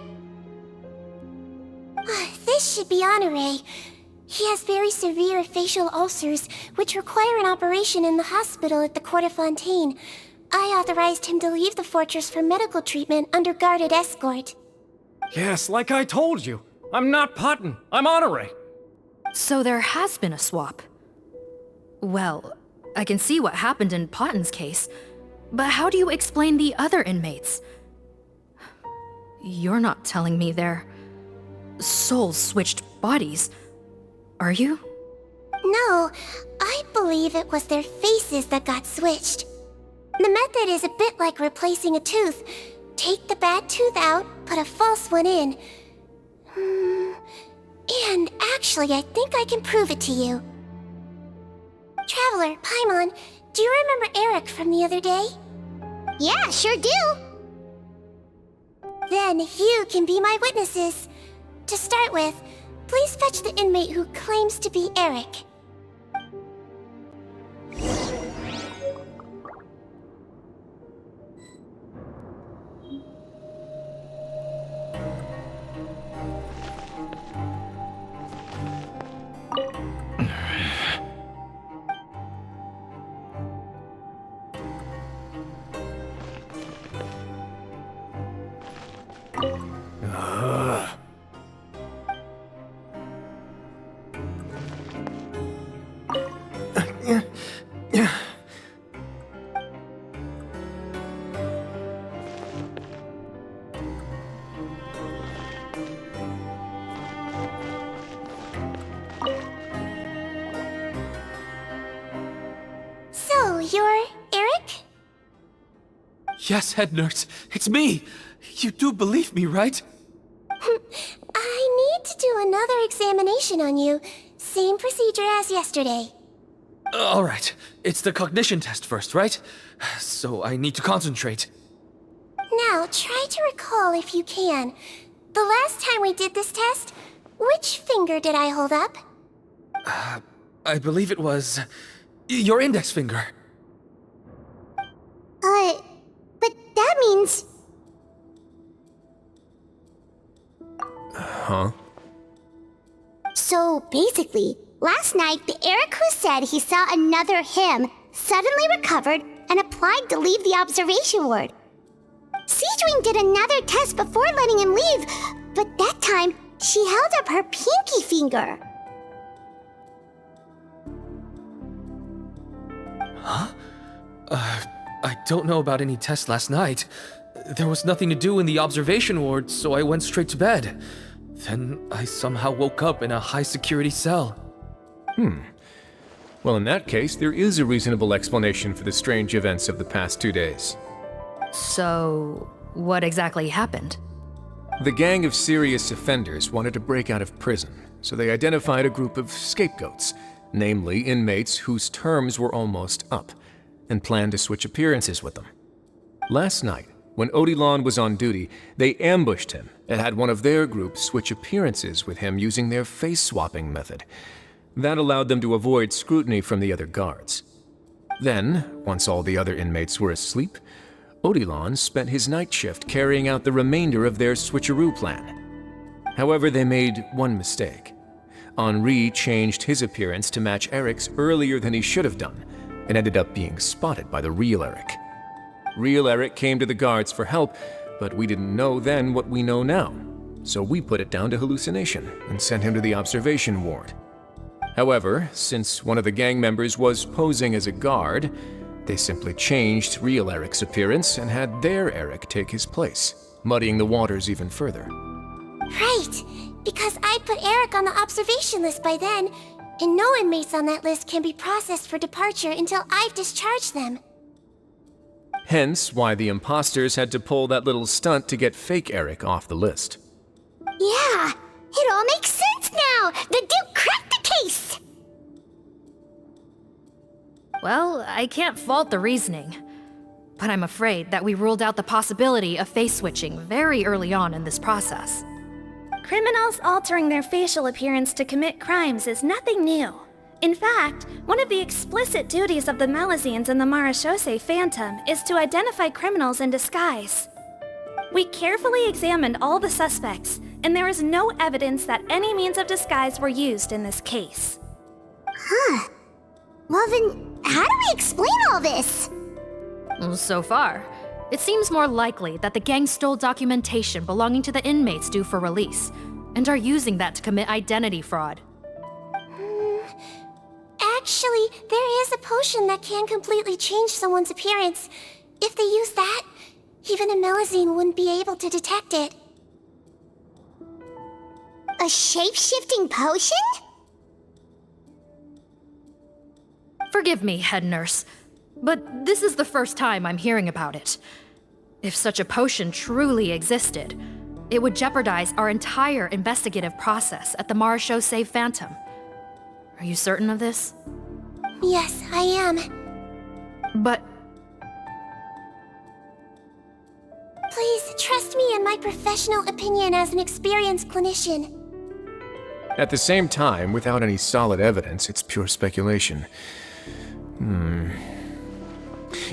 This should be Honore. He has very severe facial ulcers, which require an operation in the hospital at the Court of Fontaine. I authorized him to leave the fortress for medical treatment under guarded escort. Yes, like I told you. I'm not Putton. I'm Honore. So there has been a swap. Well, I can see what happened in Potton's case, but how do you explain the other inmates? You're not telling me their souls switched bodies, are you? No, I believe it was their faces that got switched. The method is a bit like replacing a tooth. Take the bad tooth out, put a false one in. And actually, I think I can prove it to you. Traveler, Paimon, do you remember Eric from the other day? Yeah, sure do. Then you can be my witnesses. To start with, please fetch the inmate who claims to be Eric. You're Eric? Yes, head nurse. It's me. You do believe me, right? I need to do another examination on you. Same procedure as yesterday. All right. It's the cognition test first, right? So I need to concentrate. Now, try to recall if you can. The last time we did this test, which finger did I hold up? I believe it was your index finger. But that means... Huh? So basically, last night the Eric who said he saw another him suddenly recovered and applied to leave the observation ward. Sigewinne did another test before letting him leave, but that time she held up her pinky finger. Huh? I don't know about any tests last night. There was nothing to do in the observation ward, so I went straight to bed. Then I somehow woke up in a high-security cell. Well, in that case, there is a reasonable explanation for the strange events of the past 2 days. So, what exactly happened? The gang of serious offenders wanted to break out of prison, so they identified a group of scapegoats, namely inmates whose terms were almost up, and planned to switch appearances with them. Last night, when Odilon was on duty, they ambushed him and had one of their group switch appearances with him using their face-swapping method. That allowed them to avoid scrutiny from the other guards. Then, once all the other inmates were asleep, Odilon spent his night shift carrying out the remainder of their switcheroo plan. However, they made one mistake. Henri changed his appearance to match Eric's earlier than he should have done, and ended up being spotted by the real Eric. Real Eric came to the guards for help, but we didn't know then what we know now, so we put it down to hallucination and sent him to the observation ward. However, since one of the gang members was posing as a guard, they simply changed real Eric's appearance and had their Eric take his place, muddying the waters even further. Right, because I put Eric on the observation list by then, and no inmates on that list can be processed for departure until I've discharged them. Hence why the imposters had to pull that little stunt to get fake Eric off the list. Yeah, it all makes sense now! The Duke cracked the case! Well, I can't fault the reasoning. But I'm afraid that we ruled out the possibility of face switching very early on in this process. Criminals altering their facial appearance to commit crimes is nothing new. In fact, one of the explicit duties of the Malazines in the Marechaussee Phantom is to identify criminals in disguise. We carefully examined all the suspects, and there is no evidence that any means of disguise were used in this case. Huh. Well then, how do we explain all this? So far, it seems more likely that the gang stole documentation belonging to the inmates due for release, and are using that to commit identity fraud. Actually, there is a potion that can completely change someone's appearance. If they use that, even a Malazine wouldn't be able to detect it. A shape-shifting potion? Forgive me, head nurse, but this is the first time I'm hearing about it. If such a potion truly existed, it would jeopardize our entire investigative process at the Marechaussee Phantom. Are you certain of this? Yes, I am. But... Please, trust me in my professional opinion as an experienced clinician. At the same time, without any solid evidence, it's pure speculation.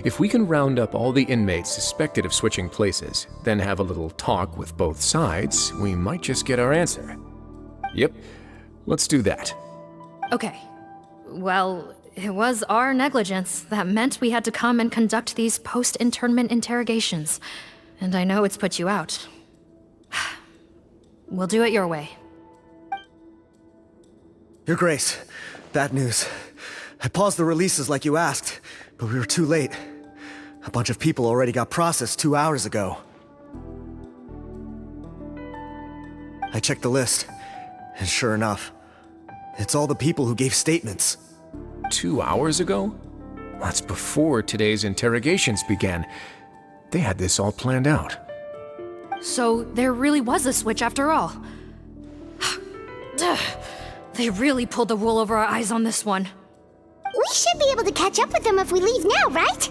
If we can round up all the inmates suspected of switching places, then have a little talk with both sides, we might just get our answer. Yep, let's do that. Okay. Well, it was our negligence that meant we had to come and conduct these post-internment interrogations. And I know it's put you out. We'll do it your way. Your Grace, bad news. I paused the releases like you asked, but we were too late. A bunch of people already got processed 2 hours ago. I checked the list, and sure enough, it's all the people who gave statements. 2 hours ago? That's before today's interrogations began. They had this all planned out. So there really was a switch after all. They really pulled the wool over our eyes on this one. We should be able to catch up with them if we leave now, right?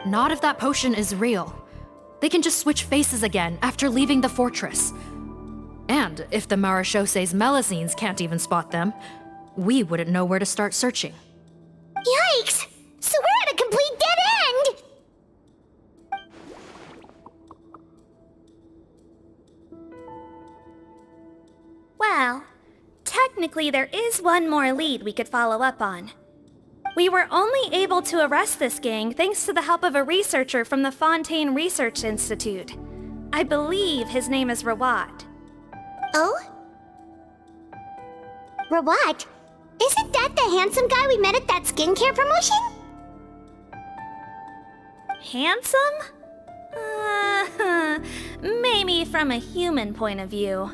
Not if that potion is real. They can just switch faces again after leaving the fortress. And if the Maréchaussee's Melusines can't even spot them, we wouldn't know where to start searching. Yikes! So we're at a complete dead end! Well, technically there is one more lead we could follow up on. We were only able to arrest this gang thanks to the help of a researcher from the Fontaine Research Institute. I believe his name is Rawat. Oh? Rawat? Isn't that the handsome guy we met at that skincare promotion? Handsome? Maybe from a human point of view.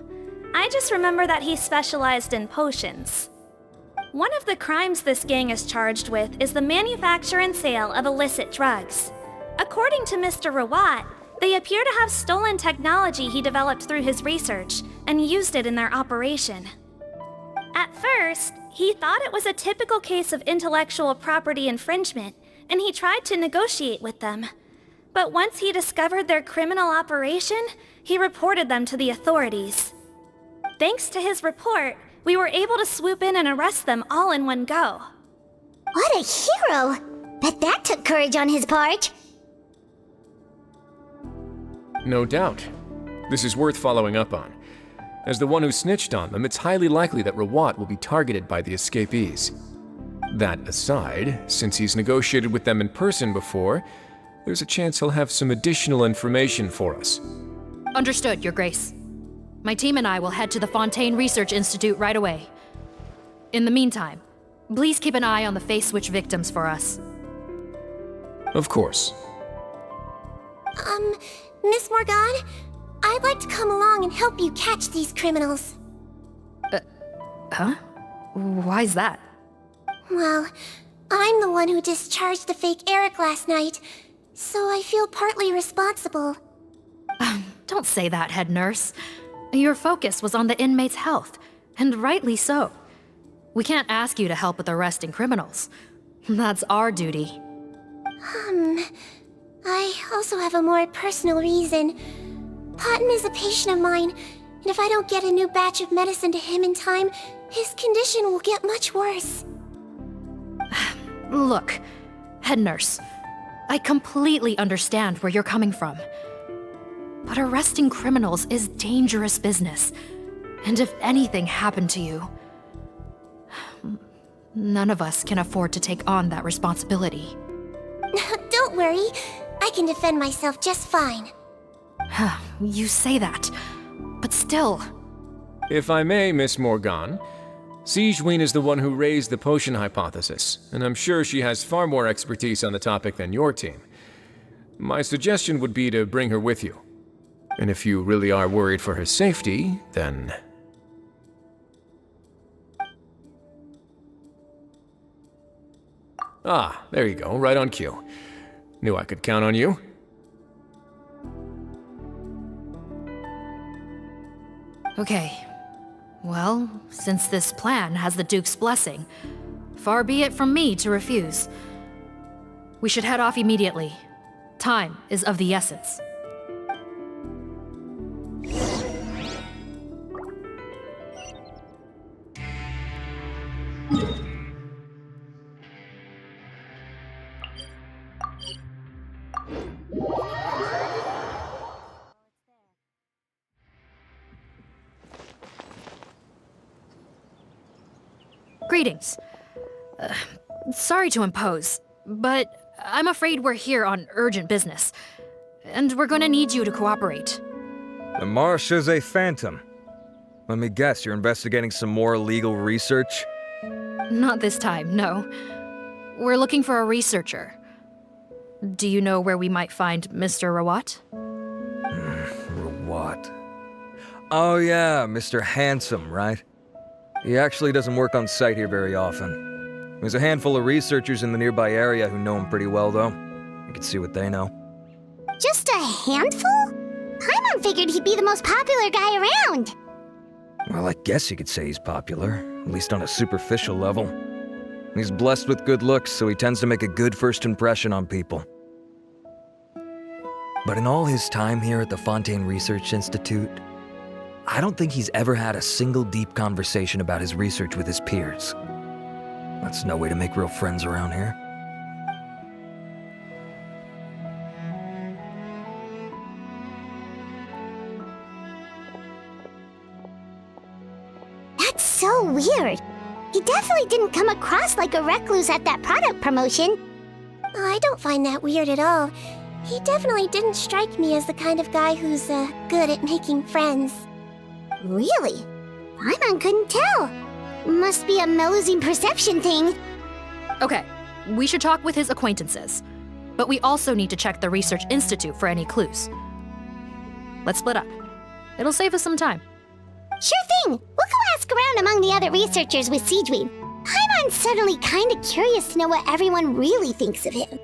I just remember that he specialized in potions. One of the crimes this gang is charged with is the manufacture and sale of illicit drugs. According to Mr. Rawat, they appear to have stolen technology he developed through his research and used it in their operation. At first, he thought it was a typical case of intellectual property infringement, and he tried to negotiate with them. But once he discovered their criminal operation, he reported them to the authorities. Thanks to his report, we were able to swoop in and arrest them all in one go. What a hero! Bet that took courage on his part. No doubt. This is worth following up on. As the one who snitched on them, it's highly likely that Rawat will be targeted by the escapees. That aside, since he's negotiated with them in person before, there's a chance he'll have some additional information for us. Understood, Your Grace. My team and I will head to the Fontaine Research Institute right away. In the meantime, please keep an eye on the face switch victims for us. Of course. Miss Morgan, I'd like to come along and help you catch these criminals. Huh? Why's that? Well, I'm the one who discharged the fake Eric last night, so I feel partly responsible. Don't say that, head nurse. Your focus was on the inmates' health, and rightly so. We can't ask you to help with arresting criminals. That's our duty. I also have a more personal reason. Potton is a patient of mine, and if I don't get a new batch of medicine to him in time, his condition will get much worse. Look, head nurse, I completely understand where you're coming from. But arresting criminals is dangerous business. And if anything happened to you, none of us can afford to take on that responsibility. Don't worry, I can defend myself just fine. You say that, but still. If I may, Miss Morgan, Sigewinne is the one who raised the potion hypothesis, and I'm sure she has far more expertise on the topic than your team. My suggestion would be to bring her with you. And if you really are worried for her safety, then... Ah, there you go, right on cue. Knew I could count on you. Okay. Well, since this plan has the Duke's blessing, far be it from me to refuse. We should head off immediately. Time is of the essence. Greetings. Sorry to impose, but I'm afraid we're here on urgent business, and we're gonna need you to cooperate. The Maréchaussee Phantom. Let me guess, you're investigating some more legal research? Not this time, no. We're looking for a researcher. Do you know where we might find Mr. Rawat? Rawat. Oh yeah, Mr. Handsome, right? He actually doesn't work on site here very often. There's a handful of researchers in the nearby area who know him pretty well, though. You can see what they know. Just a handful? Paimon figured he'd be the most popular guy around. Well, I guess you could say he's popular, at least on a superficial level. He's blessed with good looks, so he tends to make a good first impression on people. But in all his time here at the Fontaine Research Institute, I don't think he's ever had a single deep conversation about his research with his peers. That's no way to make real friends around here. That's so weird. He definitely didn't come across like a recluse at that product promotion. I don't find that weird at all. He definitely didn't strike me as the kind of guy who's good at making friends. Really? Paimon couldn't tell. Must be a Melusine perception thing. Okay, we should talk with his acquaintances. But we also need to check the Research Institute for any clues. Let's split up. It'll save us some time. Sure thing! We'll go ask around among the other researchers with Sigewinne. Paimon's suddenly kinda curious to know what everyone really thinks of him.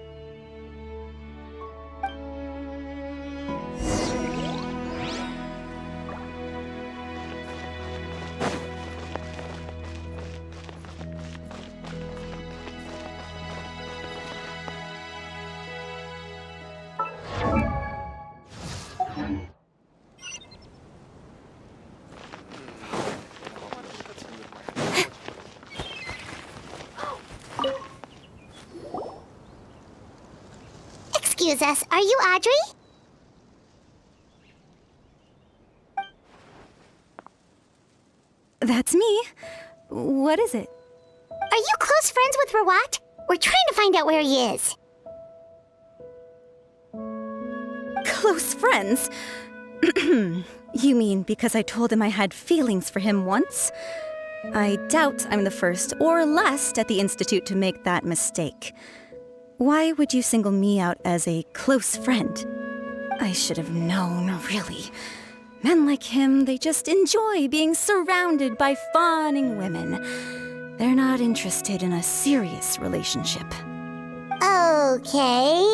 Excuse us, are you Audrey? That's me. What is it? Are you close friends with Rawat? We're trying to find out where he is. Close friends? You mean because I told him I had feelings for him once? I doubt I'm the first or last at the Institute to make that mistake. Why would you single me out as a close friend? I should have known, really. Men like him, they just enjoy being surrounded by fawning women. They're not interested in a serious relationship. Okay.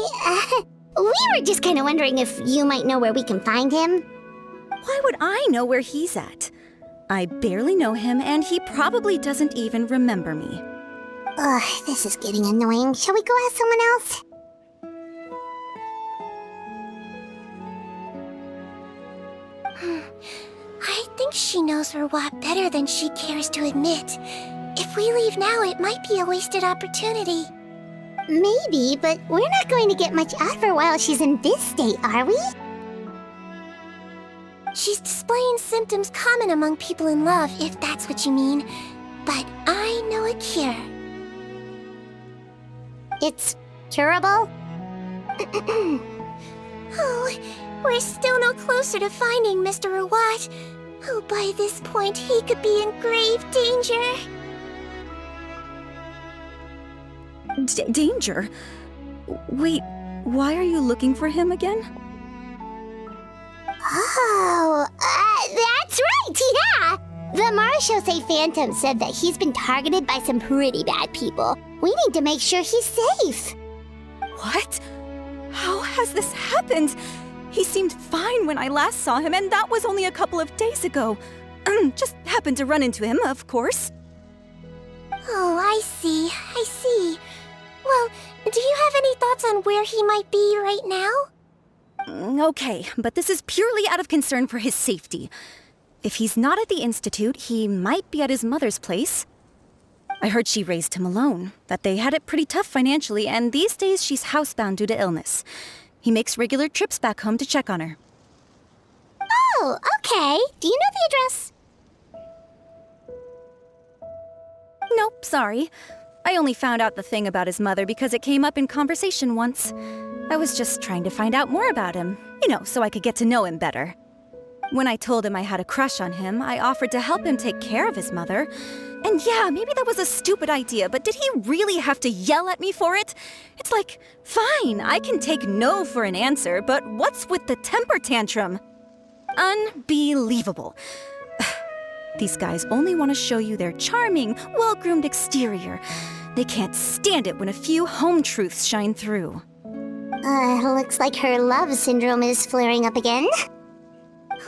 We were just kind of wondering if you might know where we can find him. Why would I know where he's at? I barely know him, and he probably doesn't even remember me. Ugh, this is getting annoying. Shall we go ask someone else? I think she knows Rawat better than she cares to admit. If we leave now, it might be a wasted opportunity. Maybe, but we're not going to get much out of her while she's in this state, are we? She's displaying symptoms common among people in love, if that's what you mean. But I know a cure. It's curable? Oh, we're still no closer to finding Mr. Rawat. Oh, by this point, he could be in grave danger. Danger? Wait, why are you looking for him again? Oh, that's right, yeah! The Marechaussee Phantom said that he's been targeted by some pretty bad people. We need to make sure he's safe. What? How has this happened? He seemed fine when I last saw him, and that was only a couple of days ago. Just happened to run into him, of course. Oh, I see. Well, do you have any thoughts on where he might be right now? Okay, but this is purely out of concern for his safety. If he's not at the Institute, he might be at his mother's place. I heard she raised him alone, that they had it pretty tough financially, and these days she's housebound due to illness. He makes regular trips back home to check on her. Oh, okay. Do you know the address? Nope, sorry. I only found out the thing about his mother because it came up in conversation once. I was just trying to find out more about him, so I could get to know him better. When I told him I had a crush on him, I offered to help him take care of his mother. And yeah, maybe that was a stupid idea, but did he really have to yell at me for it? It's like, fine, I can take no for an answer, but what's with the temper tantrum? Unbelievable. These guys only want to show you their charming, well-groomed exterior. They can't stand it when a few home truths shine through. Looks like her love syndrome is flaring up again.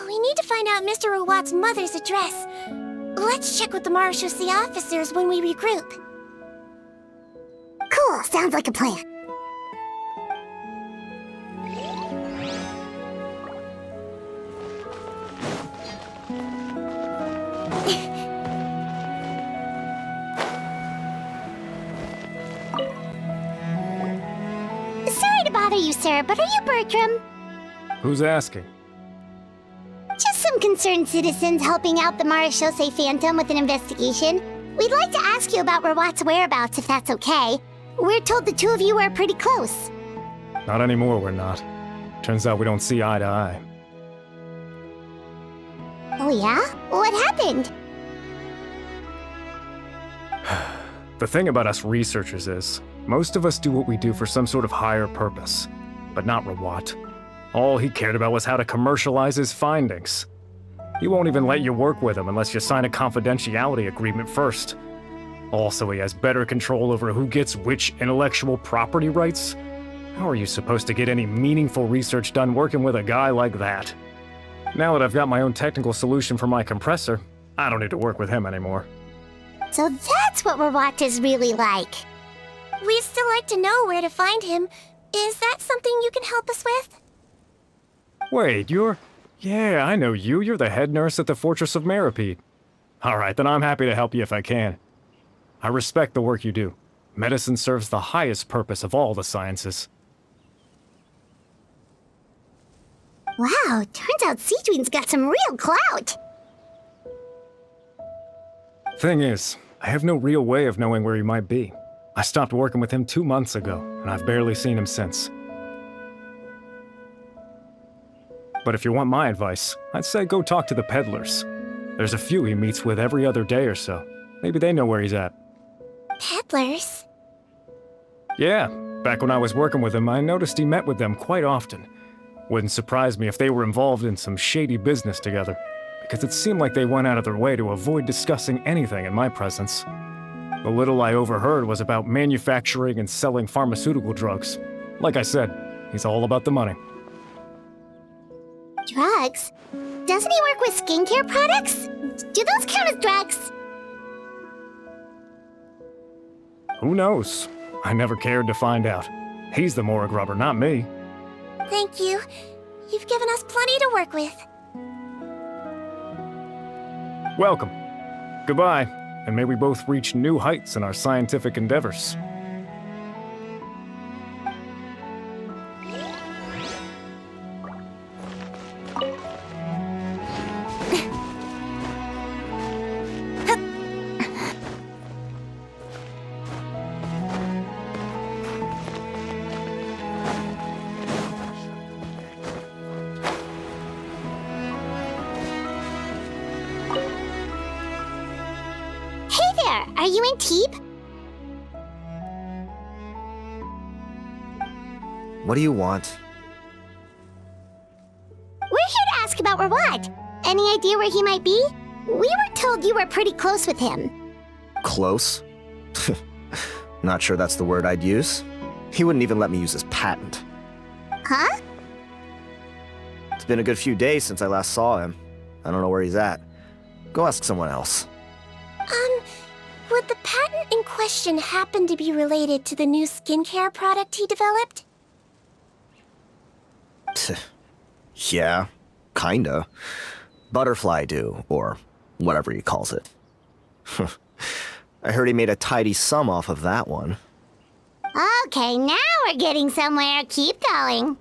We need to find out Mr. Rawat's mother's address. Let's check with the Marechaussee officers when we regroup. Cool, sounds like a plan. Sorry to bother you, sir, but are you Bertram? Who's asking? Just some concerned citizens helping out the Marechaussee Phantom with an investigation. We'd like to ask you about Rawat's whereabouts, if that's okay. We're told the two of you are pretty close. Not anymore, we're not. Turns out we don't see eye to eye. Oh yeah? What happened? The thing about us researchers is, most of us do what we do for some sort of higher purpose. But not Rawat. All he cared about was how to commercialize his findings. He won't even let you work with him unless you sign a confidentiality agreement first. Also, he has better control over who gets which intellectual property rights. How are you supposed to get any meaningful research done working with a guy like that? Now that I've got my own technical solution for my compressor, I don't need to work with him anymore. So that's what Rawat is really like. We'd still like to know where to find him. Is that something you can help us with? Wait, you're... Yeah, I know you. You're the head nurse at the Fortress of Meripede. Alright, then I'm happy to help you if I can. I respect the work you do. Medicine serves the highest purpose of all the sciences. Wow, turns out Sigewinne's got some real clout. Thing is, I have no real way of knowing where he might be. I stopped working with him 2 months ago, and I've barely seen him since. But if you want my advice, I'd say go talk to the peddlers. There's a few he meets with every other day or so. Maybe they know where he's at. Peddlers? Yeah, back when I was working with him, I noticed he met with them quite often. Wouldn't surprise me if they were involved in some shady business together, because it seemed like they went out of their way to avoid discussing anything in my presence. The little I overheard was about manufacturing and selling pharmaceutical drugs. Like I said, he's all about the money. Drugs? Doesn't he work with skincare products? Do those count as drugs? Who knows? I never cared to find out. He's the morgue rubber, not me. Thank you. You've given us plenty to work with. Welcome. Goodbye, and may we both reach new heights in our scientific endeavors. Are you in Teep? What do you want? We're here to ask about Rawat. Any idea where he might be? We were told you were pretty close with him. Close? Not sure that's the word I'd use. He wouldn't even let me use his patent. Huh? It's been a good few days since I last saw him. I don't know where he's at. Go ask someone else. Would the patent in question happen to be related to the new skincare product he developed? Yeah, kinda. Butterfly dew, or whatever he calls it. I heard he made a tidy sum off of that one. Okay, now we're getting somewhere. Keep going.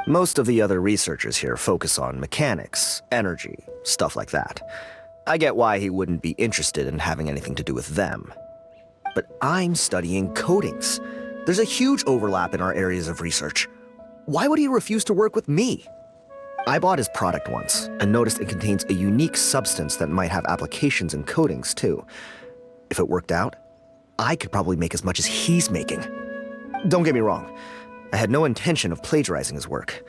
Most of the other researchers here focus on mechanics, energy, stuff like that. I get why he wouldn't be interested in having anything to do with them. But I'm studying coatings. There's a huge overlap in our areas of research. Why would he refuse to work with me? I bought his product once and noticed it contains a unique substance that might have applications in coatings too. If it worked out, I could probably make as much as he's making. Don't get me wrong, I had no intention of plagiarizing his work.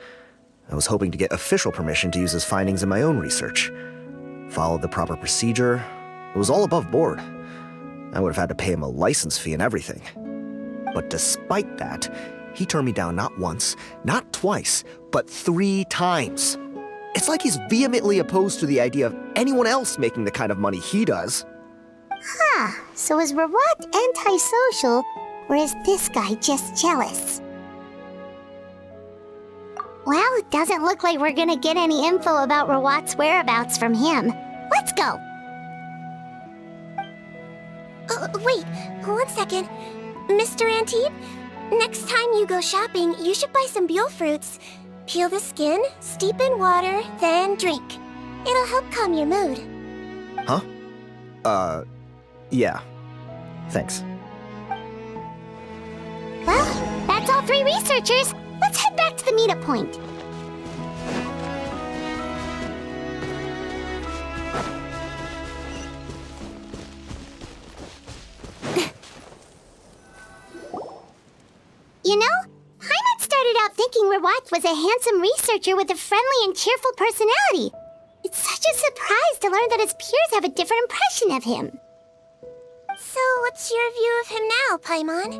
I was hoping to get official permission to use his findings in my own research. Followed the proper procedure. It was all above board. I would have had to pay him a license fee and everything. But despite that, he turned me down not once, not twice, but 3 times. It's like he's vehemently opposed to the idea of anyone else making the kind of money he does. Huh, so is Rawat antisocial, or is this guy just jealous? Well, it doesn't look like we're gonna get any info about Rawat's whereabouts from him. Let's go! Wait, 1 second. Mr. Antib, next time you go shopping, you should buy some Buell fruits. Peel the skin, steep in water, then drink. It'll help calm your mood. Huh? Yeah. Thanks. Well, that's all 3 researchers. Let's head back to the meetup point. You know, Paimon started out thinking Rawat was a handsome researcher with a friendly and cheerful personality. It's such a surprise to learn that his peers have a different impression of him. So, what's your view of him now, Paimon?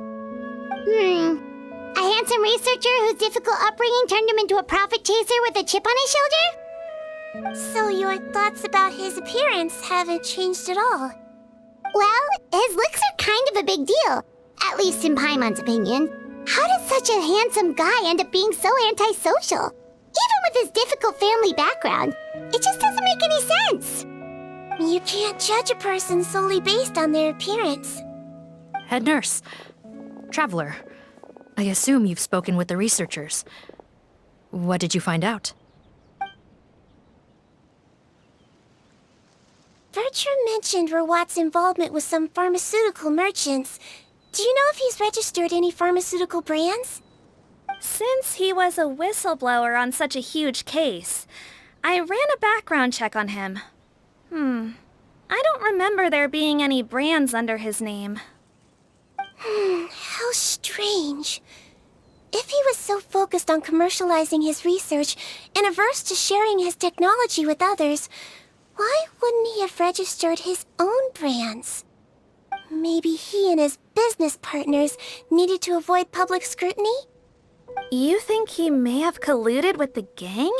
A handsome researcher whose difficult upbringing turned him into a profit chaser with a chip on his shoulder? So your thoughts about his appearance haven't changed at all? Well, his looks are kind of a big deal, at least in Paimon's opinion. How does such a handsome guy end up being so antisocial? Even with his difficult family background, it just doesn't make any sense. You can't judge a person solely based on their appearance. Head nurse. Traveler. I assume you've spoken with the researchers. What did you find out? Bertram mentioned Rawat's involvement with some pharmaceutical merchants. Do you know if he's registered any pharmaceutical brands? Since he was a whistleblower on such a huge case, I ran a background check on him. I don't remember there being any brands under his name. How strange. If he was so focused on commercializing his research and averse to sharing his technology with others, why wouldn't he have registered his own brands? Maybe he and his business partners needed to avoid public scrutiny? You think he may have colluded with the gang?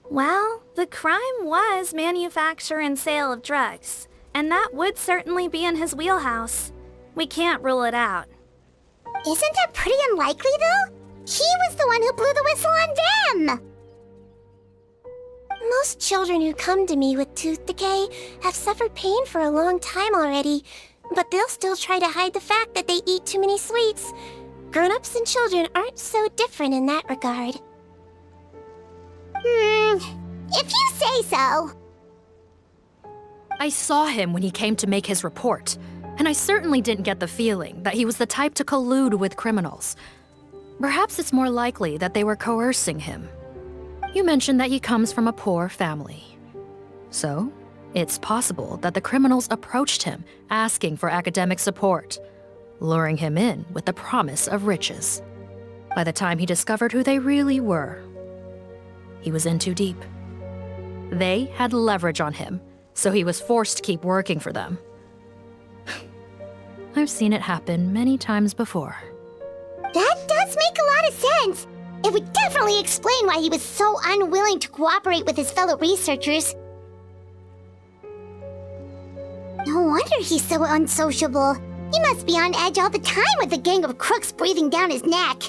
Well, the crime was manufacture and sale of drugs, and that would certainly be in his wheelhouse. We can't rule it out. Isn't that pretty unlikely, though? He was the one who blew the whistle on them! Most children who come to me with tooth decay have suffered pain for a long time already, but they'll still try to hide the fact that they eat too many sweets. Grown-ups and children aren't so different in that regard. If you say so. I saw him when he came to make his report, and I certainly didn't get the feeling that he was the type to collude with criminals. Perhaps it's more likely that they were coercing him. You mentioned that he comes from a poor family. So, it's possible that the criminals approached him asking for academic support, luring him in with the promise of riches. By the time he discovered who they really were, he was in too deep. They had leverage on him, so he was forced to keep working for them. I've seen it happen many times before. That does make a lot of sense. It would definitely explain why he was so unwilling to cooperate with his fellow researchers. No wonder he's so unsociable. He must be on edge all the time with a gang of crooks breathing down his neck.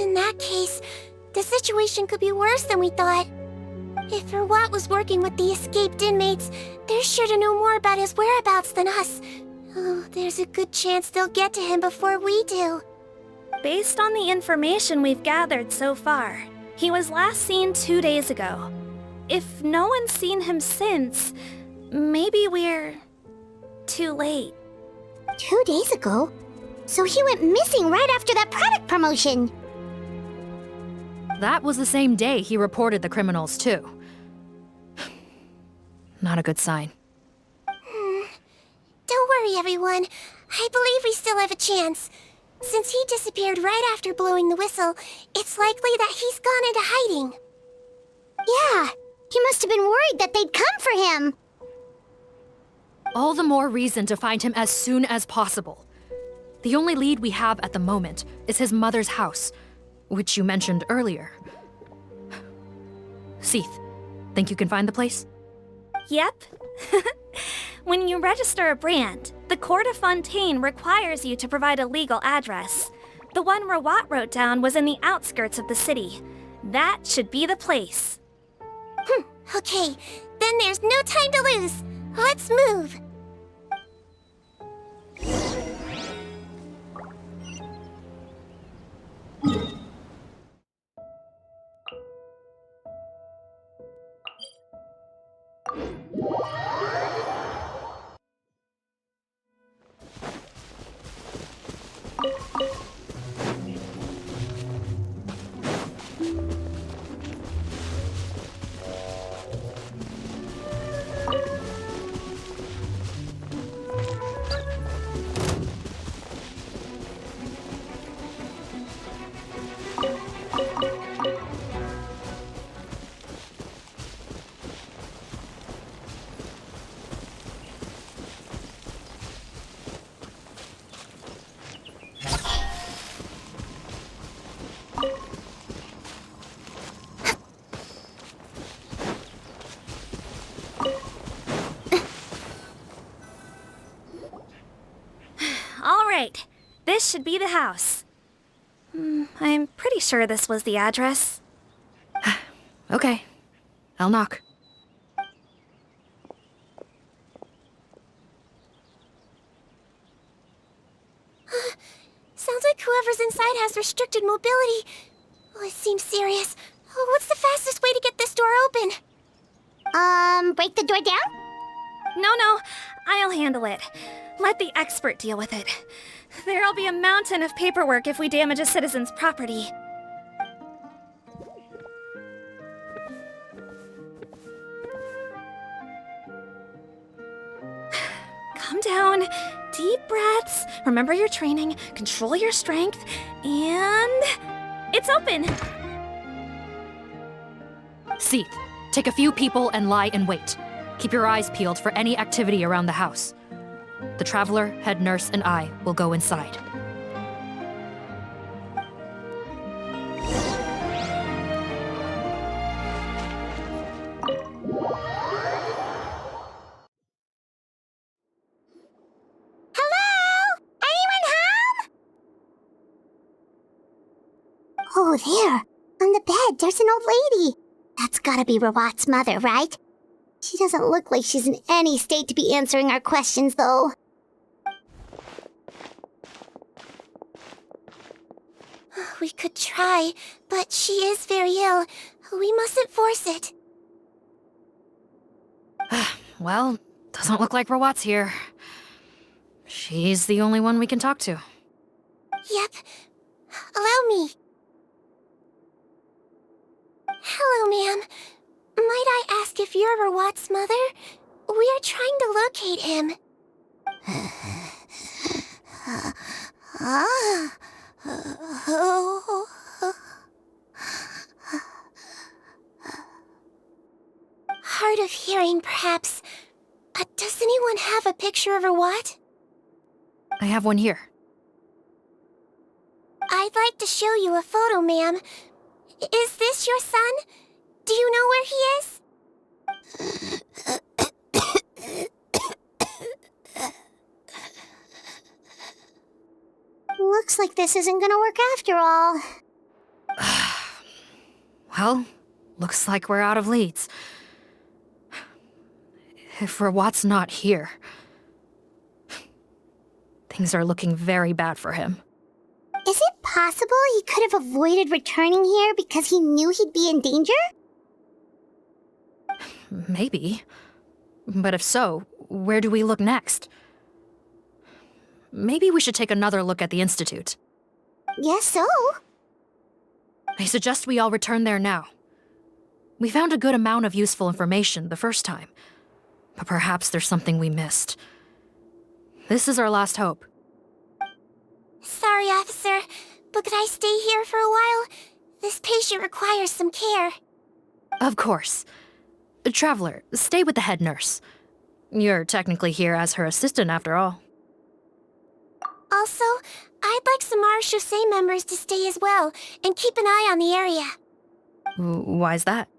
In that case, the situation could be worse than we thought. If Rawat was working with the escaped inmates, they're sure to know more about his whereabouts than us. Oh, there's a good chance they'll get to him before we do. Based on the information we've gathered so far, he was last seen 2 days ago. If no one's seen him since, maybe we're too late. 2 days ago? So he went missing right after that product promotion. That was the same day he reported the criminals, too. Not a good sign. Don't worry, everyone. I believe we still have a chance. Since he disappeared right after blowing the whistle, it's likely that he's gone into hiding. Yeah, He must have been worried that they'd come for him. All the more reason to find him as soon as possible. The only lead we have at the moment is his mother's house, which you mentioned earlier. Seath, think you can find the place? Yep. When you register a brand, the Court of Fontaine requires you to provide a legal address. The one Rawat wrote down was in the outskirts of the city. That should be the place. Okay, then there's no time to lose. Let's move. Right. This should be the house. I'm pretty sure this was the address. Okay. I'll knock. Sounds like whoever's inside has restricted mobility. Oh, it seems serious. Oh, what's the fastest way to get this door open? Break the door down? No, I'll handle it. Let the expert deal with it. There'll be a mountain of paperwork if we damage a citizen's property. Calm down. Deep breaths. Remember your training. Control your strength. And... it's open! Seath, take a few people and lie in wait. Keep your eyes peeled for any activity around the house. The Traveler, head nurse, and I will go inside. Oh, there. On the bed, there's an old lady. That's gotta be Rawat's mother, right? She doesn't look like she's in any state to be answering our questions, though. We could try, but she is very ill. We mustn't force it. Well, doesn't look like Rawat's here. She's the only one we can talk to. Yep. Allow me. Hello, ma'am. Might I ask if you're Rawat's mother? We are trying to locate him. Hard of hearing, perhaps. Does anyone have a picture of Rawat? I have one here. I'd like to show you a photo, ma'am. Is this your son? Do you know where he is? Looks like this isn't gonna work after all. Well, looks like we're out of leads. If Rawat's not here, things are looking very bad for him. Is it possible he could have avoided returning here because he knew he'd be in danger? Maybe. But if so, where do we look next? Maybe we should take another look at the Institute. Guess so. I suggest we all return there now. We found a good amount of useful information the first time, but perhaps there's something we missed. This is our last hope. Sorry, officer, but could I stay here for a while? This patient requires some care. Of course. Traveler, stay with the head nurse. You're technically here as her assistant after all. Also, I'd like some Marechaussee members to stay as well, and keep an eye on the area. Why's that?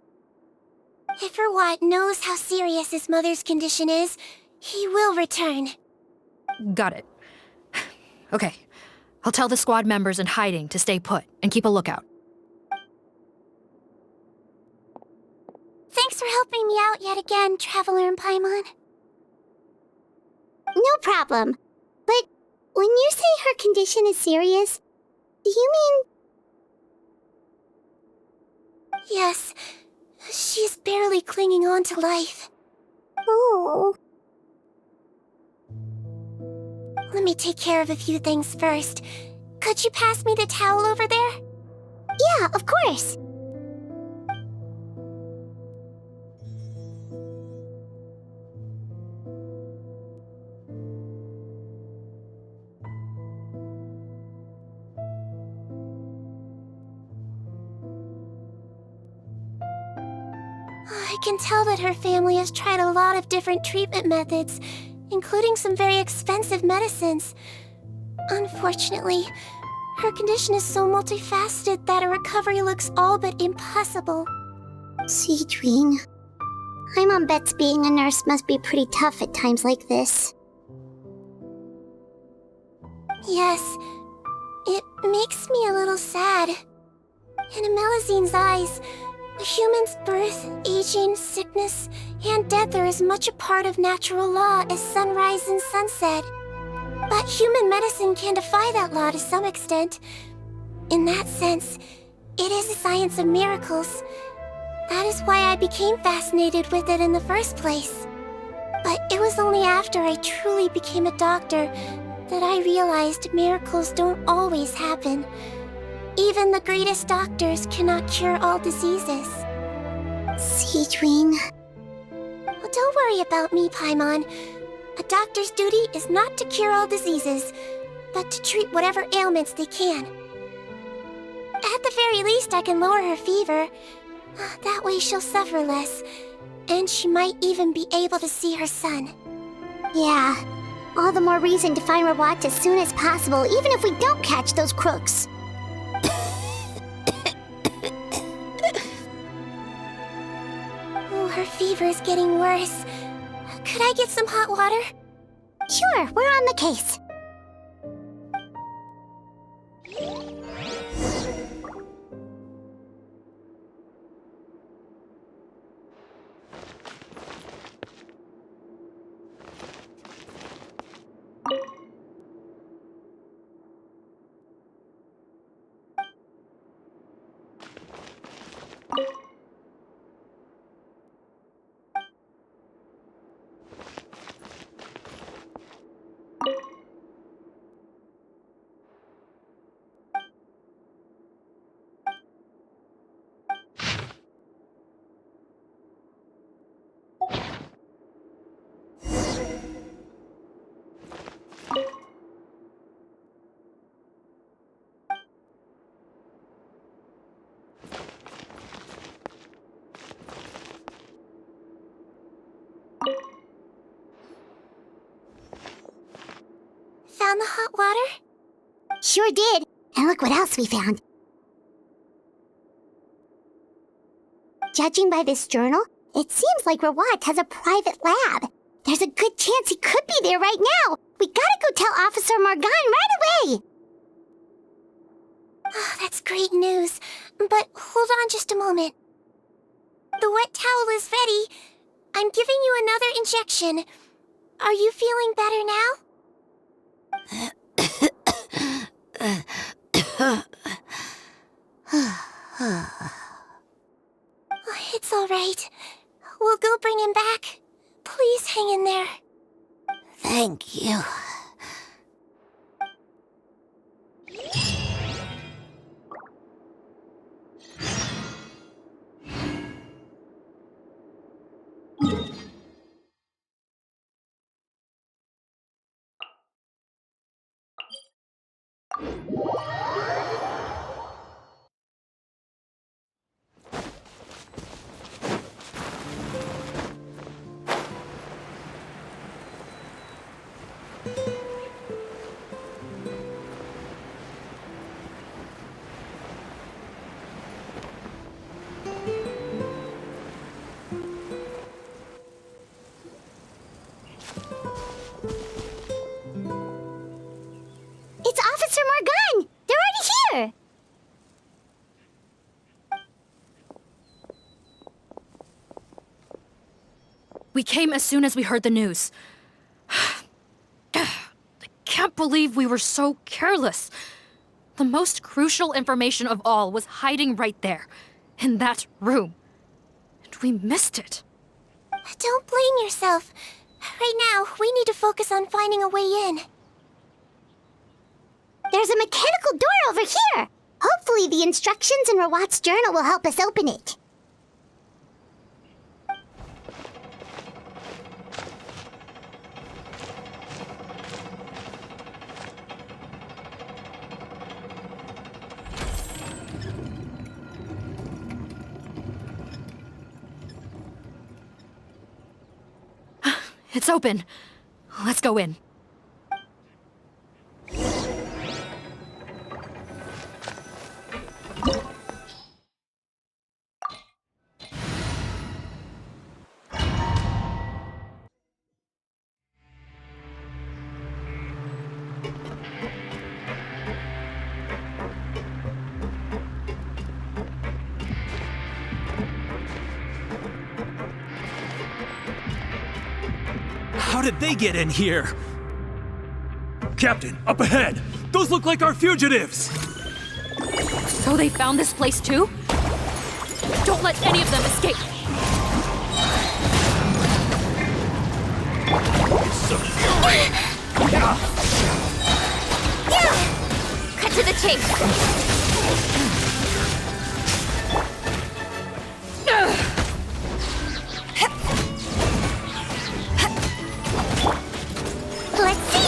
If Rawat knows how serious his mother's condition is, he will return. Got it. Okay. I'll tell the squad members in hiding to stay put and keep a lookout. Thanks for helping me out yet again, Traveler and Paimon. No problem. But when you say her condition is serious, do you mean... Yes. She's barely clinging on to life. Oh. Let me take care of a few things first. Could you pass me the towel over there? Yeah, of course. I can tell that her family has tried a lot of different treatment methods, including some very expensive medicines. Unfortunately, her condition is so multifaceted that a recovery looks all but impossible. Sigewinne, Paimon bets being a nurse must be pretty tough at times like this. Yes, it makes me a little sad. In Melizine's eyes, a human's birth, aging, sickness, and death are as much a part of natural law as sunrise and sunset. But human medicine can defy that law to some extent. In that sense, it is a science of miracles. That is why I became fascinated with it in the first place. But it was only after I truly became a doctor that I realized miracles don't always happen. Even the greatest doctors cannot cure all diseases. Sigewinne. Well, don't worry about me, Paimon. A doctor's duty is not to cure all diseases, but to treat whatever ailments they can. At the very least, I can lower her fever. That way she'll suffer less, and she might even be able to see her son. Yeah, all the more reason to find Rawat as soon as possible, even if we don't catch those crooks. Oh, her fever is getting worse. Could I get some hot water? Sure, we're on the case. Found the hot water? Sure did. And look what else we found. Judging by this journal, it seems like Rawat has a private lab. There's a good chance he could be there right now. We gotta go tell Officer Morgan right away. Oh, that's great news. But hold on just a moment. The wet towel is ready. I'm giving you another injection. Are you feeling better now? It's all right. We'll go bring him back. Please hang in there. Thank you. It's Officer Morgan! They're already here! We came as soon as we heard the news. I can't believe we were so careless. The most crucial information of all was hiding right there, in that room. And we missed it. Don't blame yourself. Right now, we need to focus on finding a way in. There's a mechanical door over here! Hopefully the instructions in Rawat's journal will help us open it. It's open. Let's go in. How did they get in here? Captain, up ahead! Those look like our fugitives! So they found this place too? Don't let any of them escape! Cut to the chase! Let's see!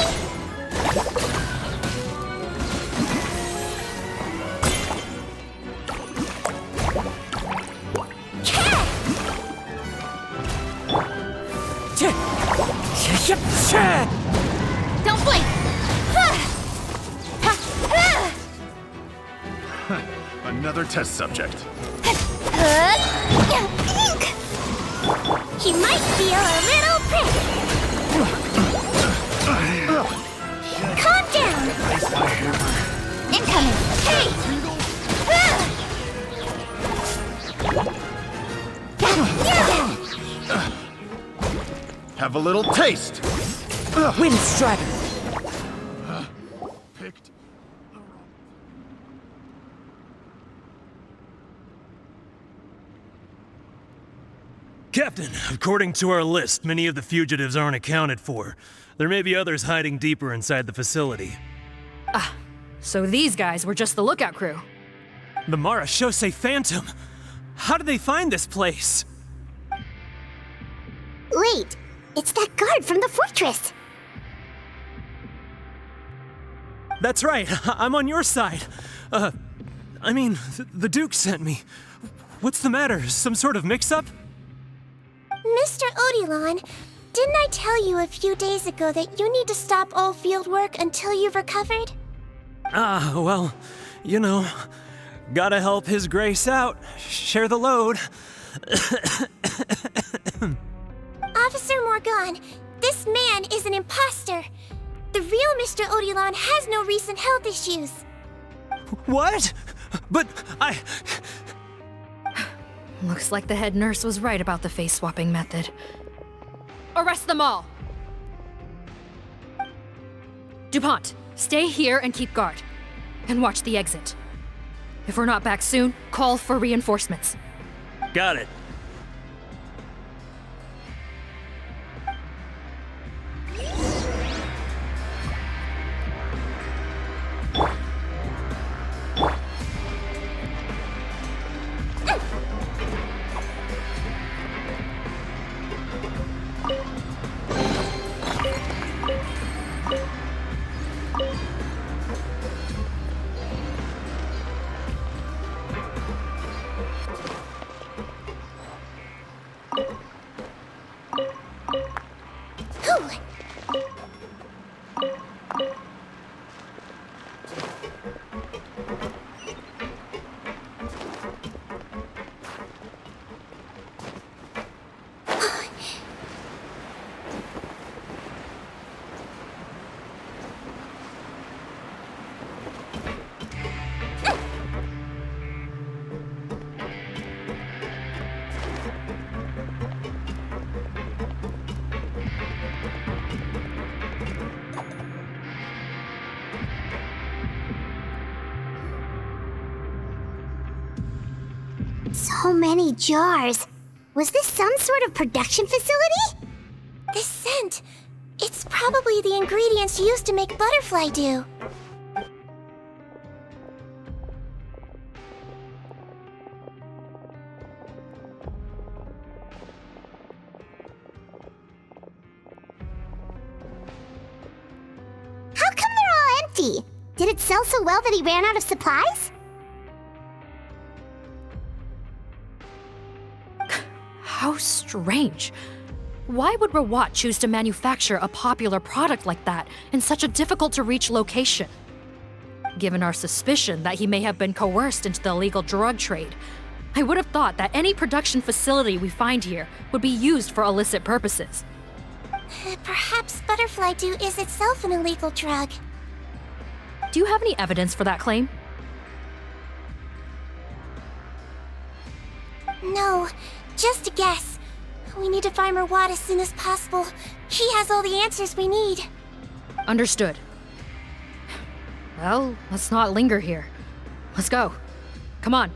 Don't blink! Another test subject. He might feel a little prick. Calm down! Incoming! Hey! Have a little taste. Wind Strider. Picked. Captain, according to our list, many of the fugitives aren't accounted for. There may be others hiding deeper inside the facility. Ah, so these guys were just the lookout crew. The Marashose Phantom! How did they find this place? Wait, it's that guard from the fortress! That's right, I'm on your side. The Duke sent me. What's the matter? Some sort of mix-up? Mr. Odilon, didn't I tell you a few days ago that you need to stop all field work until you've recovered? Well, you know, gotta help His Grace out. Share the load. Officer Morgan, this man is an imposter. The real Mr. Odilon has no recent health issues. What? But I... Looks like the head nurse was right about the face-swapping method. Arrest them all! DuPont, stay here and keep guard. And watch the exit. If we're not back soon, call for reinforcements. Got it. So many jars. Was this some sort of production facility? This scent, it's probably the ingredients used to make butterfly dew. How come they're all empty? Did it sell so well that he ran out of supplies? How strange. Why would Rawat choose to manufacture a popular product like that in such a difficult-to-reach location? Given our suspicion that he may have been coerced into the illegal drug trade, I would have thought that any production facility we find here would be used for illicit purposes. Perhaps butterfly dew is itself an illegal drug. Do you have any evidence for that claim? No, just a guess. We need to find Rawat as soon as possible. He has all the answers we need. Understood. Well, let's not linger here. Let's go. Come on.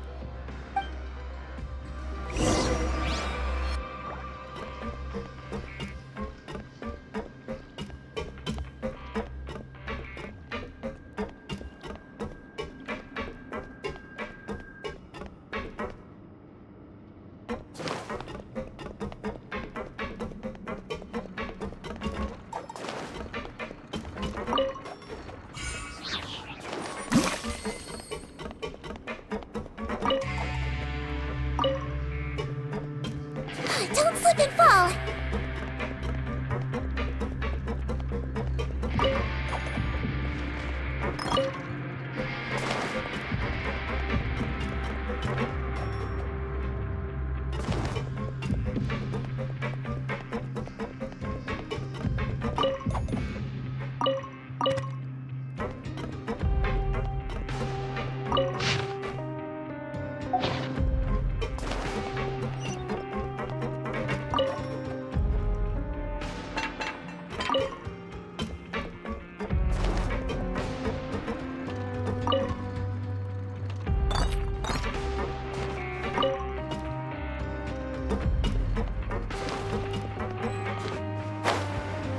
Don't slip and fall!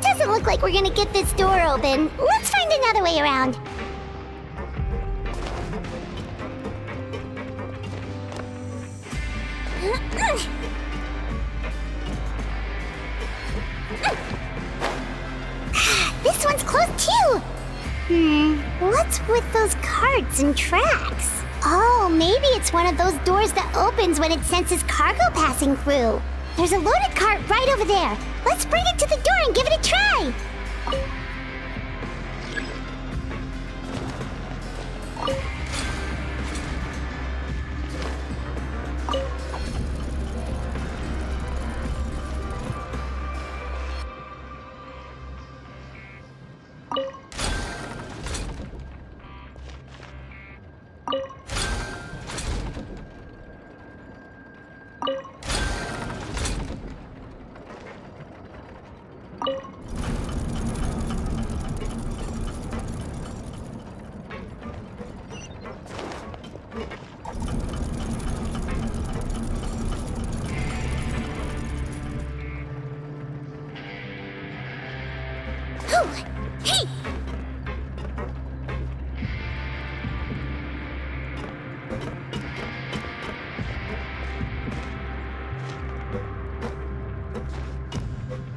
Doesn't look like we're gonna get this door open. Let's find another way around. This one's closed too. What's with those carts and tracks? Oh, maybe it's one of those doors that opens when it senses cargo passing through. There's a loaded cart right over there. Let's bring it to the door and give it a try.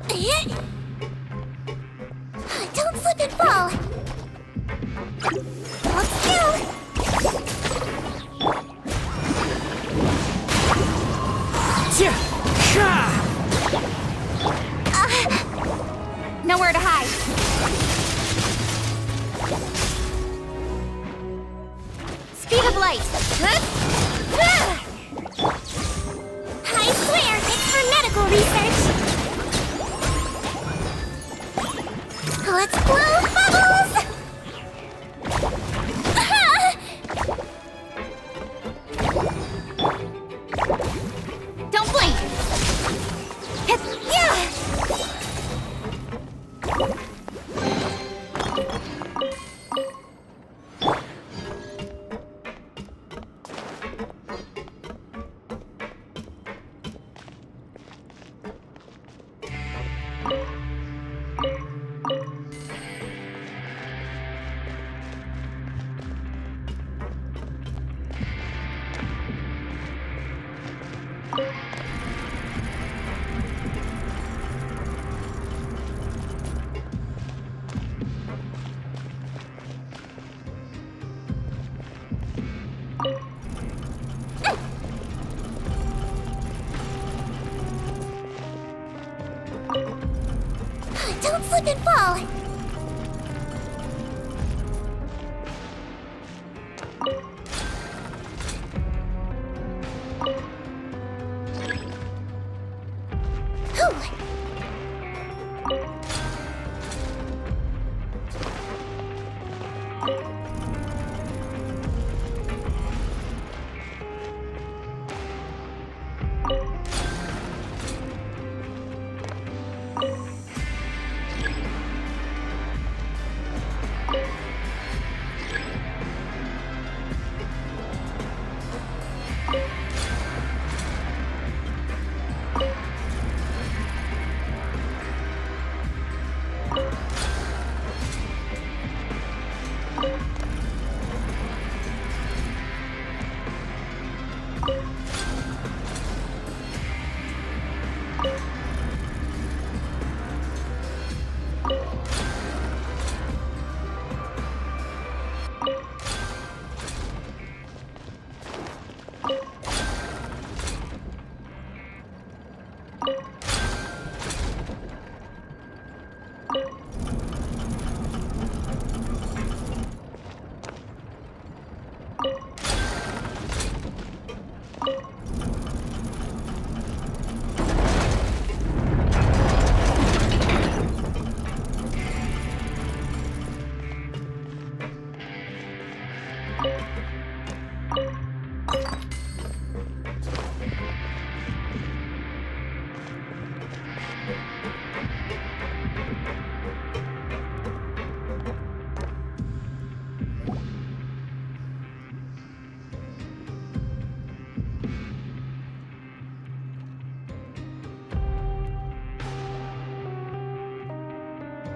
Hey! Don't slip and fall! Hold still! Nowhere to hide. Speed of light. I swear, it's for medical research! Let's blow bubbles! Don't blink. slip and fall.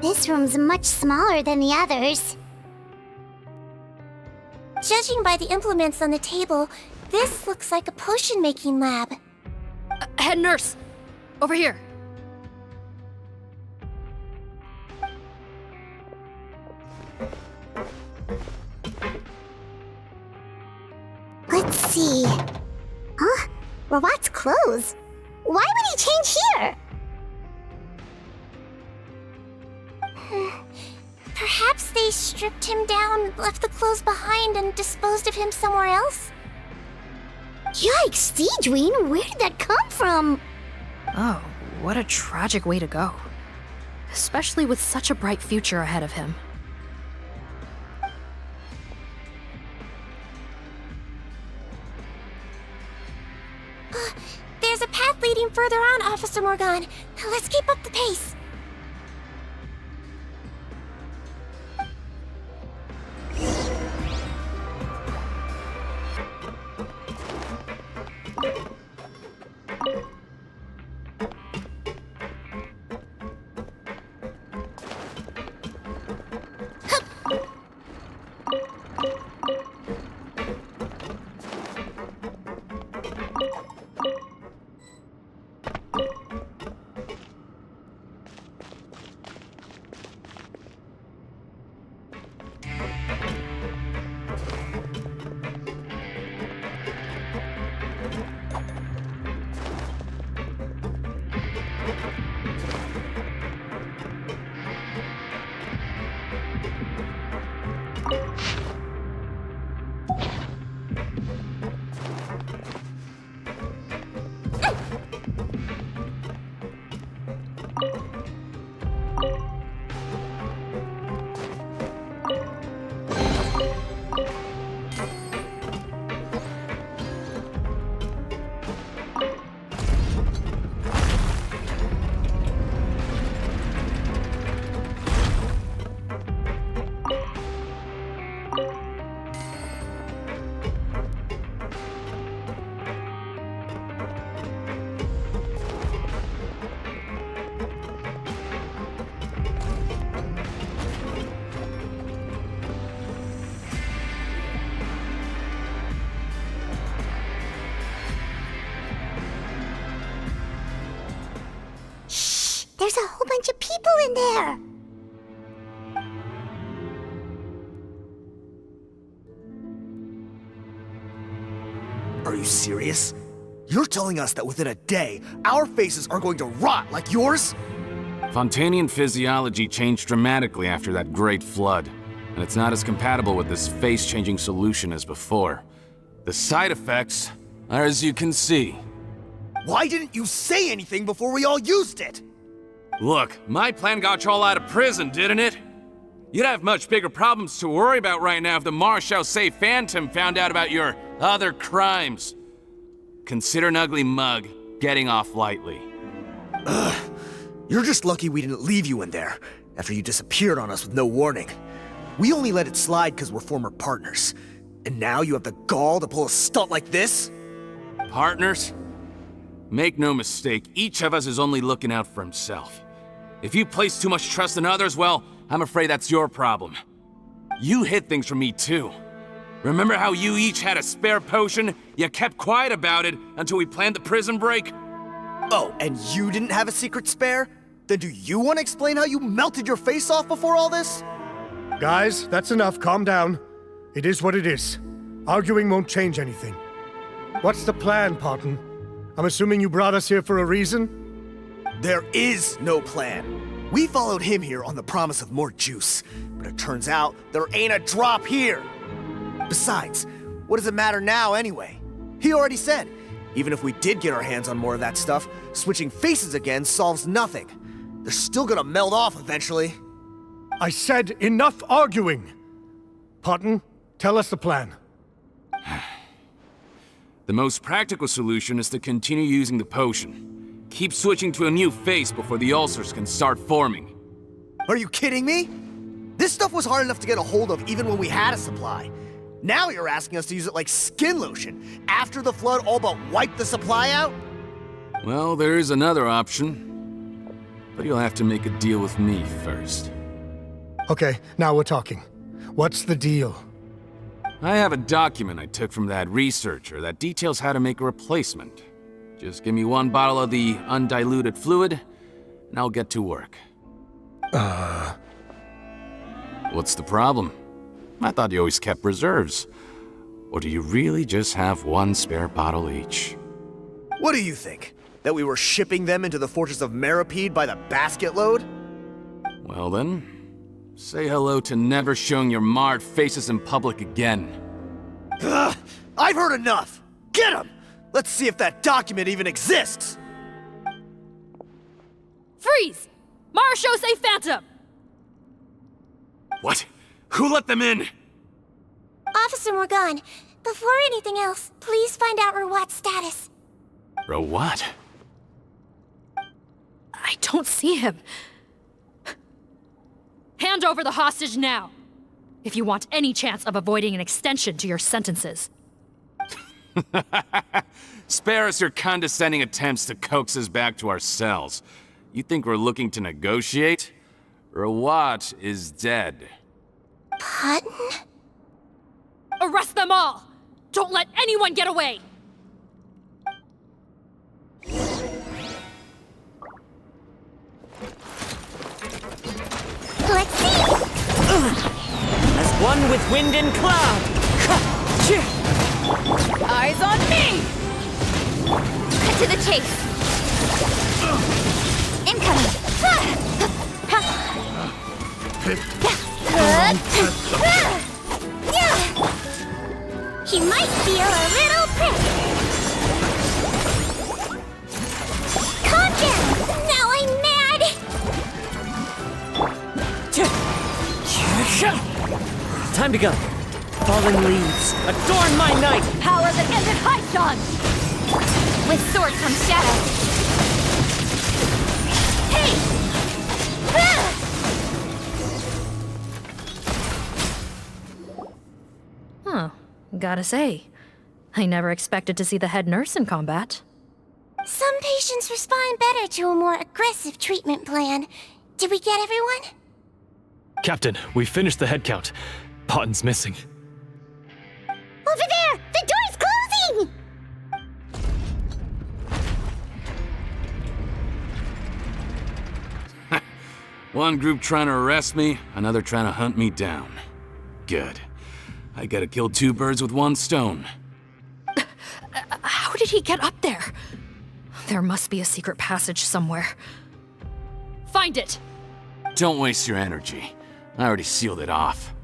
This room's much smaller than the others. Judging by the implements on the table, this looks like a potion-making lab. Head nurse! Over here. Let's see. Huh? Robot's clothes? Why would he change here? Perhaps they stripped him down, left the clothes behind, and disposed of him somewhere else? Yikes, Sigewinne, where did that come from? Oh, what a tragic way to go. Especially with such a bright future ahead of him. There's a path leading further on, Officer Morgan. Let's keep up the pace. There's a whole bunch of people in there! Are you serious? You're telling us that within a day, our faces are going to rot like yours? Fontanian physiology changed dramatically after that great flood, and it's not as compatible with this face-changing solution as before. The side effects are as you can see. Why didn't you say anything before we all used it? Look, my plan got you all out of prison, didn't it? You'd have much bigger problems to worry about right now if the Marshall-Say Phantom found out about your other crimes. Consider an ugly mug getting off lightly. Ugh. You're just lucky we didn't leave you in there after you disappeared on us with no warning. We only let it slide because we're former partners. And now you have the gall to pull a stunt like this? Partners? Make no mistake, each of us is only looking out for himself. If you place too much trust in others, well, I'm afraid that's your problem. You hid things from me too. Remember how you each had a spare potion? You kept quiet about it until we planned the prison break? Oh, and you didn't have a secret spare? Then do you want to explain how you melted your face off before all this? Guys, that's enough. Calm down. It is what it is. Arguing won't change anything. What's the plan, Parton? I'm assuming you brought us here for a reason? There is no plan. We followed him here on the promise of more juice, but it turns out there ain't a drop here. Besides, what does it matter now anyway? He already said, even if we did get our hands on more of that stuff, switching faces again solves nothing. They're still gonna meld off eventually. I said enough arguing! Parton, tell us the plan. The most practical solution is to continue using the potion. Keep switching to a new face before the ulcers can start forming. Are you kidding me? This stuff was hard enough to get a hold of even when we had a supply. Now you're asking us to use it like skin lotion, after the flood all but wiped the supply out? Well, there is another option. But you'll have to make a deal with me first. Okay, now we're talking. What's the deal? I have a document I took from that researcher that details how to make a replacement. Just give me one bottle of the undiluted fluid, and I'll get to work. What's the problem? I thought you always kept reserves. Or do you really just have one spare bottle each? What do you think? That we were shipping them into the fortress of Meripede by the basket load? Well then, say hello to never showing your marred faces in public again. Ugh, I've heard enough! Get him! Let's see if that document even exists! Freeze! Marshall-Say Phantom! What? Who let them in? Officer Morgan, before anything else, please find out Rawat's status. Rawat? I don't see him. Hand over the hostage now, if you want any chance of avoiding an extension to your sentences. Spare us your condescending attempts to coax us back to our cells. You think we're looking to negotiate? Rawat is dead. Parton? Arrest them all! Don't let anyone get away! Let's see! As one with wind and cloud! Eyes on me! Cut to the chase! Incoming! He might feel a little prick! Calm down! Now I'm mad! Time to go. Fallen leaves, adorn my night! Power that ended Haishan! With sword comes shadow! Hey! Huh. Gotta say, I never expected to see the head nurse in combat. Some patients respond better to a more aggressive treatment plan. Did we get everyone? Captain, we finished the head count. Potten's missing. Over there! The door's closing! One group trying to arrest me, another trying to hunt me down. Good. I gotta kill two birds with one stone. How did he get up there? There must be a secret passage somewhere. find it! Don't waste your energy. I already sealed it off.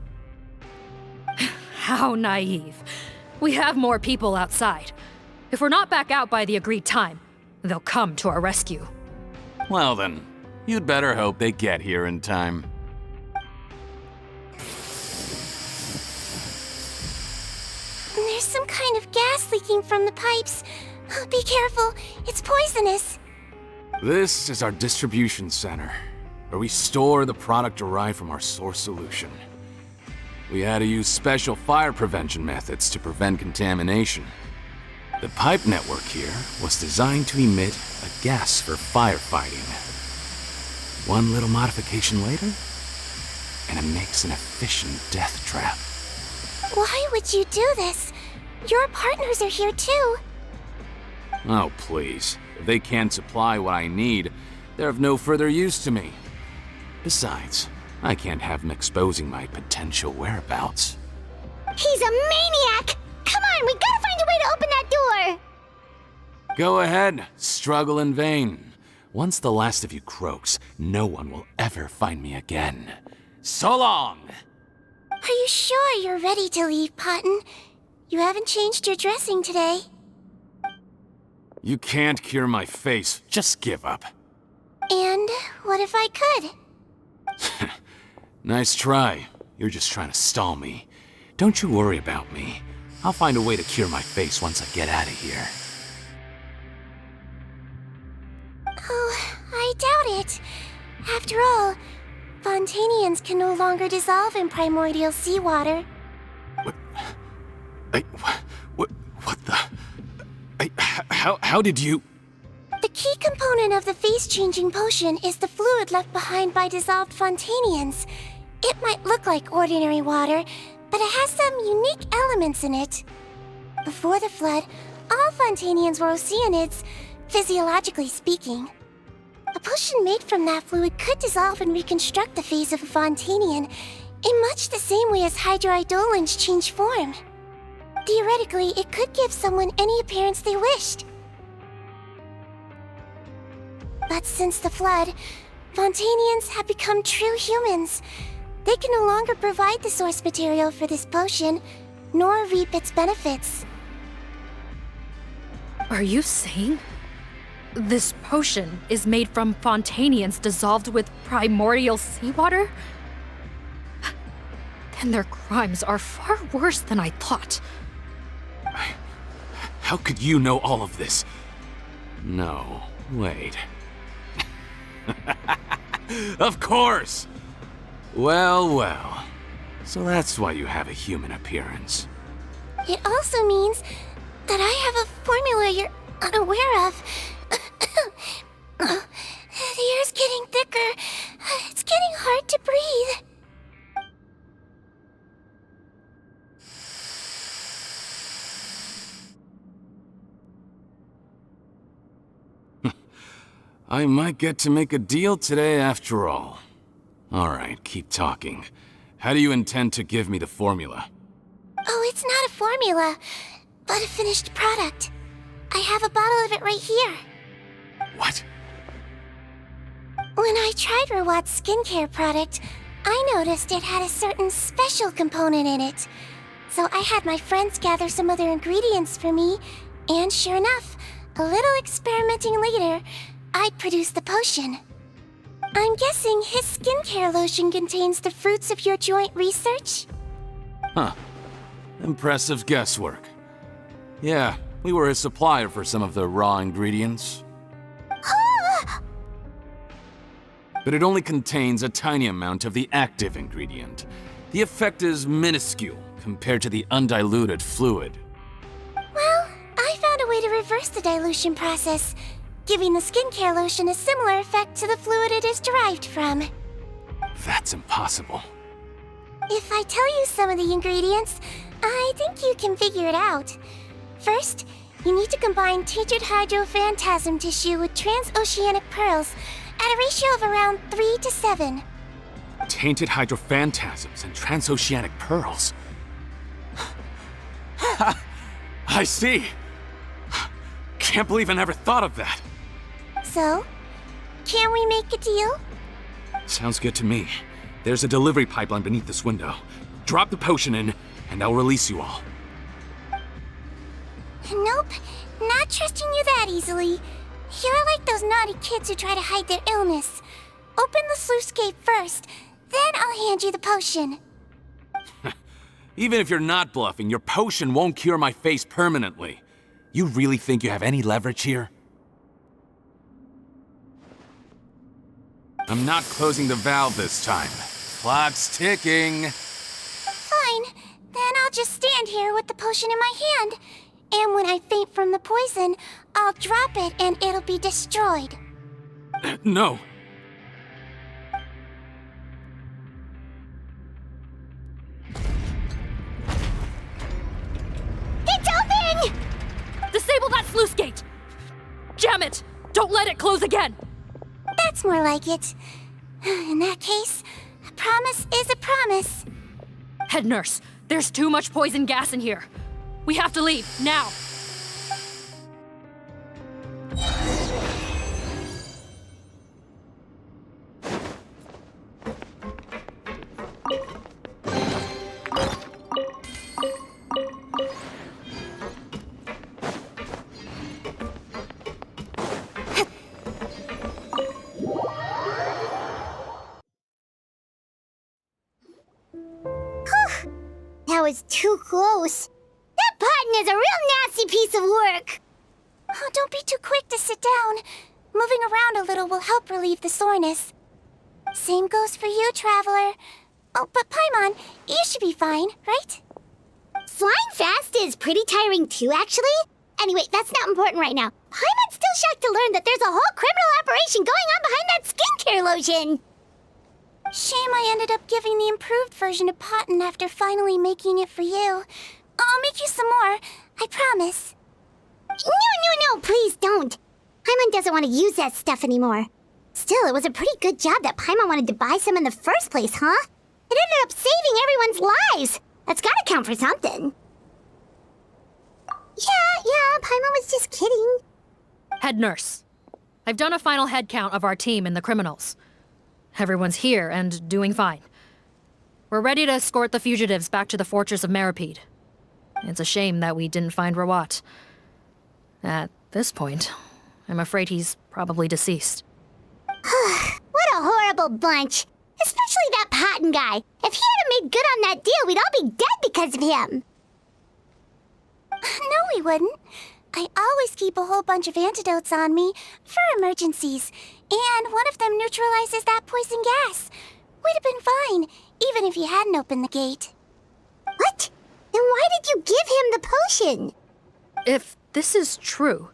How naive. We have more people outside. If we're not back out by the agreed time, they'll come to our rescue. Well then, you'd better hope they get here in time. There's some kind of gas leaking from the pipes. Oh, be careful, it's poisonous. This is our distribution center, where we store the product derived from our source solution. We had to use special fire prevention methods to prevent contamination. The pipe network here was designed to emit a gas for firefighting. One little modification later, and it makes an efficient death trap. Why would you do this? Your partners are here too. Oh, please. If they can't supply what I need, they're of no further use to me. Besides, I can't have them exposing my potential whereabouts. He's a maniac! Come on, we gotta find a way to open that door! Go ahead, struggle in vain. Once the last of you croaks, no one will ever find me again. So long! Are you sure you're ready to leave, Potton? You haven't changed your dressing today. You can't cure my face, just give up. And what if I could? Nice try. You're just trying to stall me. Don't you worry about me. I'll find a way to cure my face once I get out of here. Oh, I doubt it. After all, Fontanians can no longer dissolve in primordial seawater. What the... How did you... The key component of the face-changing potion is the fluid left behind by dissolved Fontanians. It might look like ordinary water, but it has some unique elements in it. Before the flood, all Fontanians were oceanids, physiologically speaking. A potion made from that fluid could dissolve and reconstruct the face of a Fontanian in much the same way as hydroidolins change form. Theoretically, it could give someone any appearance they wished. But since the flood, Fontanians have become true humans. They can no longer provide the source material for this potion, nor reap its benefits. Are you saying this potion is made from Fontanians dissolved with primordial seawater? Then their crimes are far worse than I thought. How could you know all of this? No, wait. Of course! Well. So that's why you have a human appearance. It also means that I have a formula you're unaware of. The air's getting thicker. It's getting hard to breathe. I might get to make a deal today after all. Alright, keep talking. How do you intend to give me the formula? Oh, it's not a formula, but a finished product. I have a bottle of it right here. What? When I tried Rawat's skincare product, I noticed it had a certain special component in it. So I had my friends gather some other ingredients for me, and sure enough, a little experimenting later, I'd produced the potion. I'm guessing his skincare lotion contains the fruits of your joint research? Huh. Impressive guesswork. Yeah, we were his supplier for some of the raw ingredients. But it only contains a tiny amount of the active ingredient. The effect is minuscule compared to the undiluted fluid. Well, I found a way to reverse the dilution process, giving the skincare lotion a similar effect to the fluid it is derived from. That's impossible. If I tell you some of the ingredients, I think you can figure it out. First, you need to combine tainted hydrophantasm tissue with transoceanic pearls at a ratio of around 3 to 7. Tainted hydrophantasms and transoceanic pearls. I see. Can't believe I never thought of that. So, can we make a deal? Sounds good to me. There's a delivery pipeline beneath this window. Drop the potion in, and I'll release you all. Nope, not trusting you that easily. You're like those naughty kids who try to hide their illness. Open the sluice gate first, then I'll hand you the potion. Even if you're not bluffing, your potion won't cure my face permanently. You really think you have any leverage here? I'm not closing the valve this time. Clock's ticking. Fine, then I'll just stand here with the potion in my hand. And when I faint from the poison, I'll drop it and it'll be destroyed. No. It's open! Disable that sluice gate! Jam it! Don't let it close again! That's more like it. In that case, a promise is a promise. Head nurse, there's too much poison gas in here. We have to leave, now! That was too close. That button is a real nasty piece of work. Oh, don't be too quick to sit down. Moving around a little will help relieve the soreness. Same goes for you, Traveler. Oh, but Paimon, you should be fine, right? Flying fast is pretty tiring too, actually. Anyway, that's not important right now. Paimon's still shocked to learn that there's a whole criminal operation going on behind that skincare lotion. Shame I ended up giving the improved version to Potten after finally making it for you. I'll make you some more, I promise. No, please don't. Paimon doesn't want to use that stuff anymore. Still, it was a pretty good job that Paimon wanted to buy some in the first place, huh? It ended up saving everyone's lives. That's gotta count for something. Yeah, Paimon was just kidding. Head nurse, I've done a final head count of our team and the criminals. Everyone's here and doing fine. We're ready to escort the fugitives back to the fortress of Meripede. It's a shame that we didn't find Rawat. At this point, I'm afraid he's probably deceased. What a horrible bunch. Especially that Potten guy. If he hadn't made good on that deal, we'd all be dead because of him. No, we wouldn't. I always keep a whole bunch of antidotes on me for emergencies, and one of them neutralizes that poison gas. We'd have been fine, even if you hadn't opened the gate. What? Then why did you give him the potion? If this is true,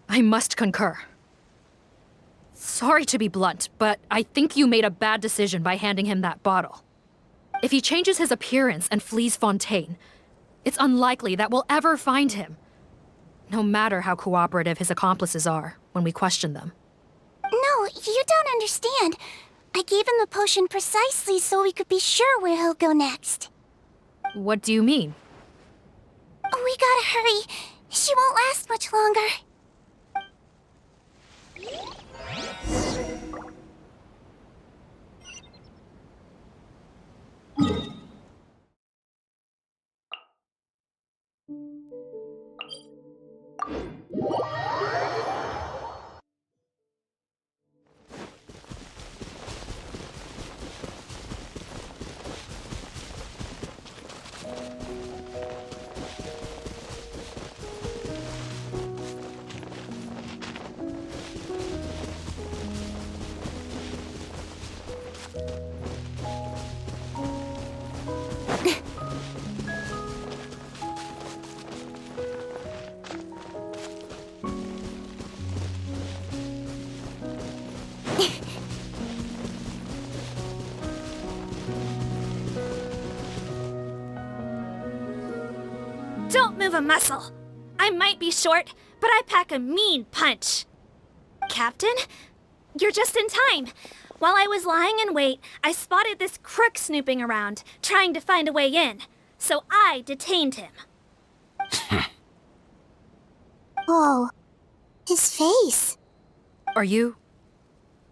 I must concur. Sorry to be blunt, but I think you made a bad decision by handing him that bottle. If he changes his appearance and flees Fontaine, it's unlikely that we'll ever find him. No matter how cooperative his accomplices are when we question them. No, you don't understand. I gave him the potion precisely so we could be sure where he'll go next. What do you mean? We gotta hurry. She won't last much longer. Don't move a muscle. I might be short, but I pack a mean punch. Captain, you're just in time. While I was lying in wait, I spotted this crook snooping around, trying to find a way in. So I detained him. Whoa. His face. Are you...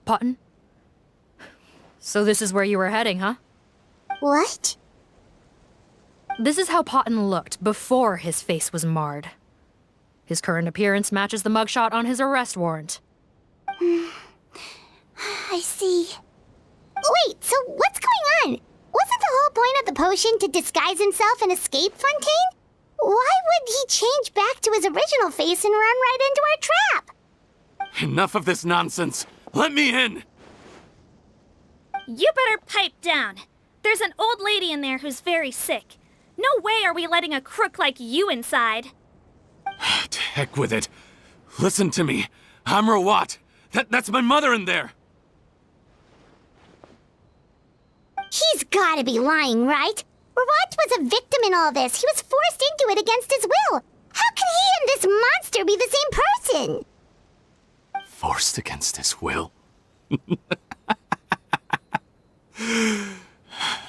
Potten? So this is where you were heading, huh? What? This is how Potton looked before his face was marred. His current appearance matches the mugshot on his arrest warrant. I see. Wait, so what's going on? Wasn't the whole point of the potion to disguise himself and escape Fontaine? Why would he change back to his original face and run right into our trap? Enough of this nonsense. Let me in! You better pipe down. There's an old lady in there who's very sick. No way are we letting a crook like you inside. To heck with it. Listen to me. I'm Rawat. That's my mother in there. He's gotta be lying, right? Rawat was a victim in all this. He was forced into it against his will. How can he and this monster be the same person? Forced against his will?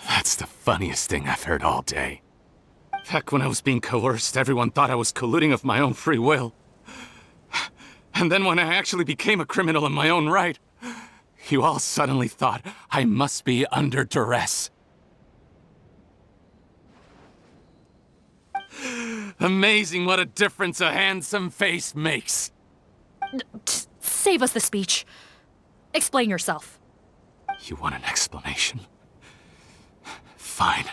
That's the funniest thing I've heard all day. Back when I was being coerced, everyone thought I was colluding of my own free will. And then when I actually became a criminal in my own right, you all suddenly thought I must be under duress. Amazing what a difference a handsome face makes. Save us the speech. Explain yourself. You want an explanation? Fine.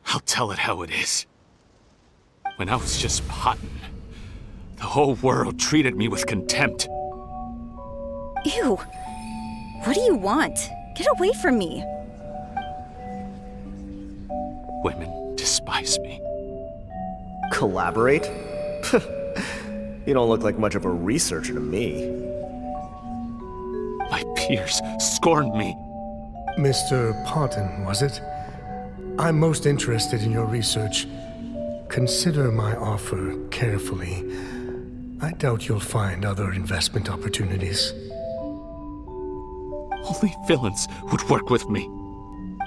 I'll tell it how it is. When I was just Potton, the whole world treated me with contempt. Ew. What do you want? Get away from me. Women despise me. Collaborate? You don't look like much of a researcher to me. My peers scorned me. Mr. Potton, was it? I'm most interested in your research. Consider my offer carefully. I doubt you'll find other investment opportunities. Only villains would work with me.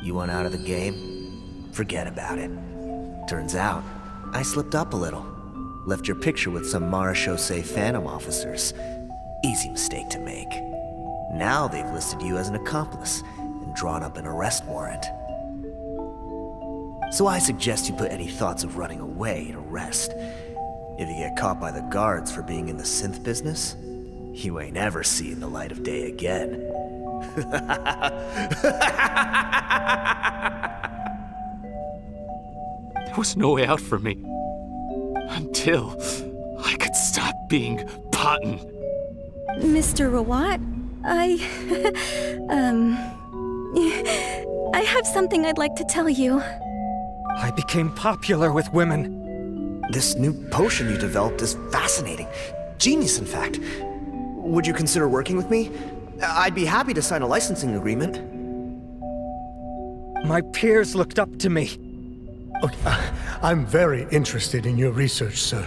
You want out of the game? Forget about it. Turns out, I slipped up a little. Left your picture with some Marechaussee Phantom officers. Easy mistake to make. Now they've listed you as an accomplice and drawn up an arrest warrant. So I suggest you put any thoughts of running away to rest. If you get caught by the guards for being in the synth business, you ain't ever seeing the light of day again. There was no way out for me. Until I could stop being Potton. Mr. Rawat, I have something I'd like to tell you. I became popular with women. This new potion you developed is fascinating. Genius, in fact. Would you consider working with me? I'd be happy to sign a licensing agreement. My peers looked up to me. I'm very interested in your research, sir.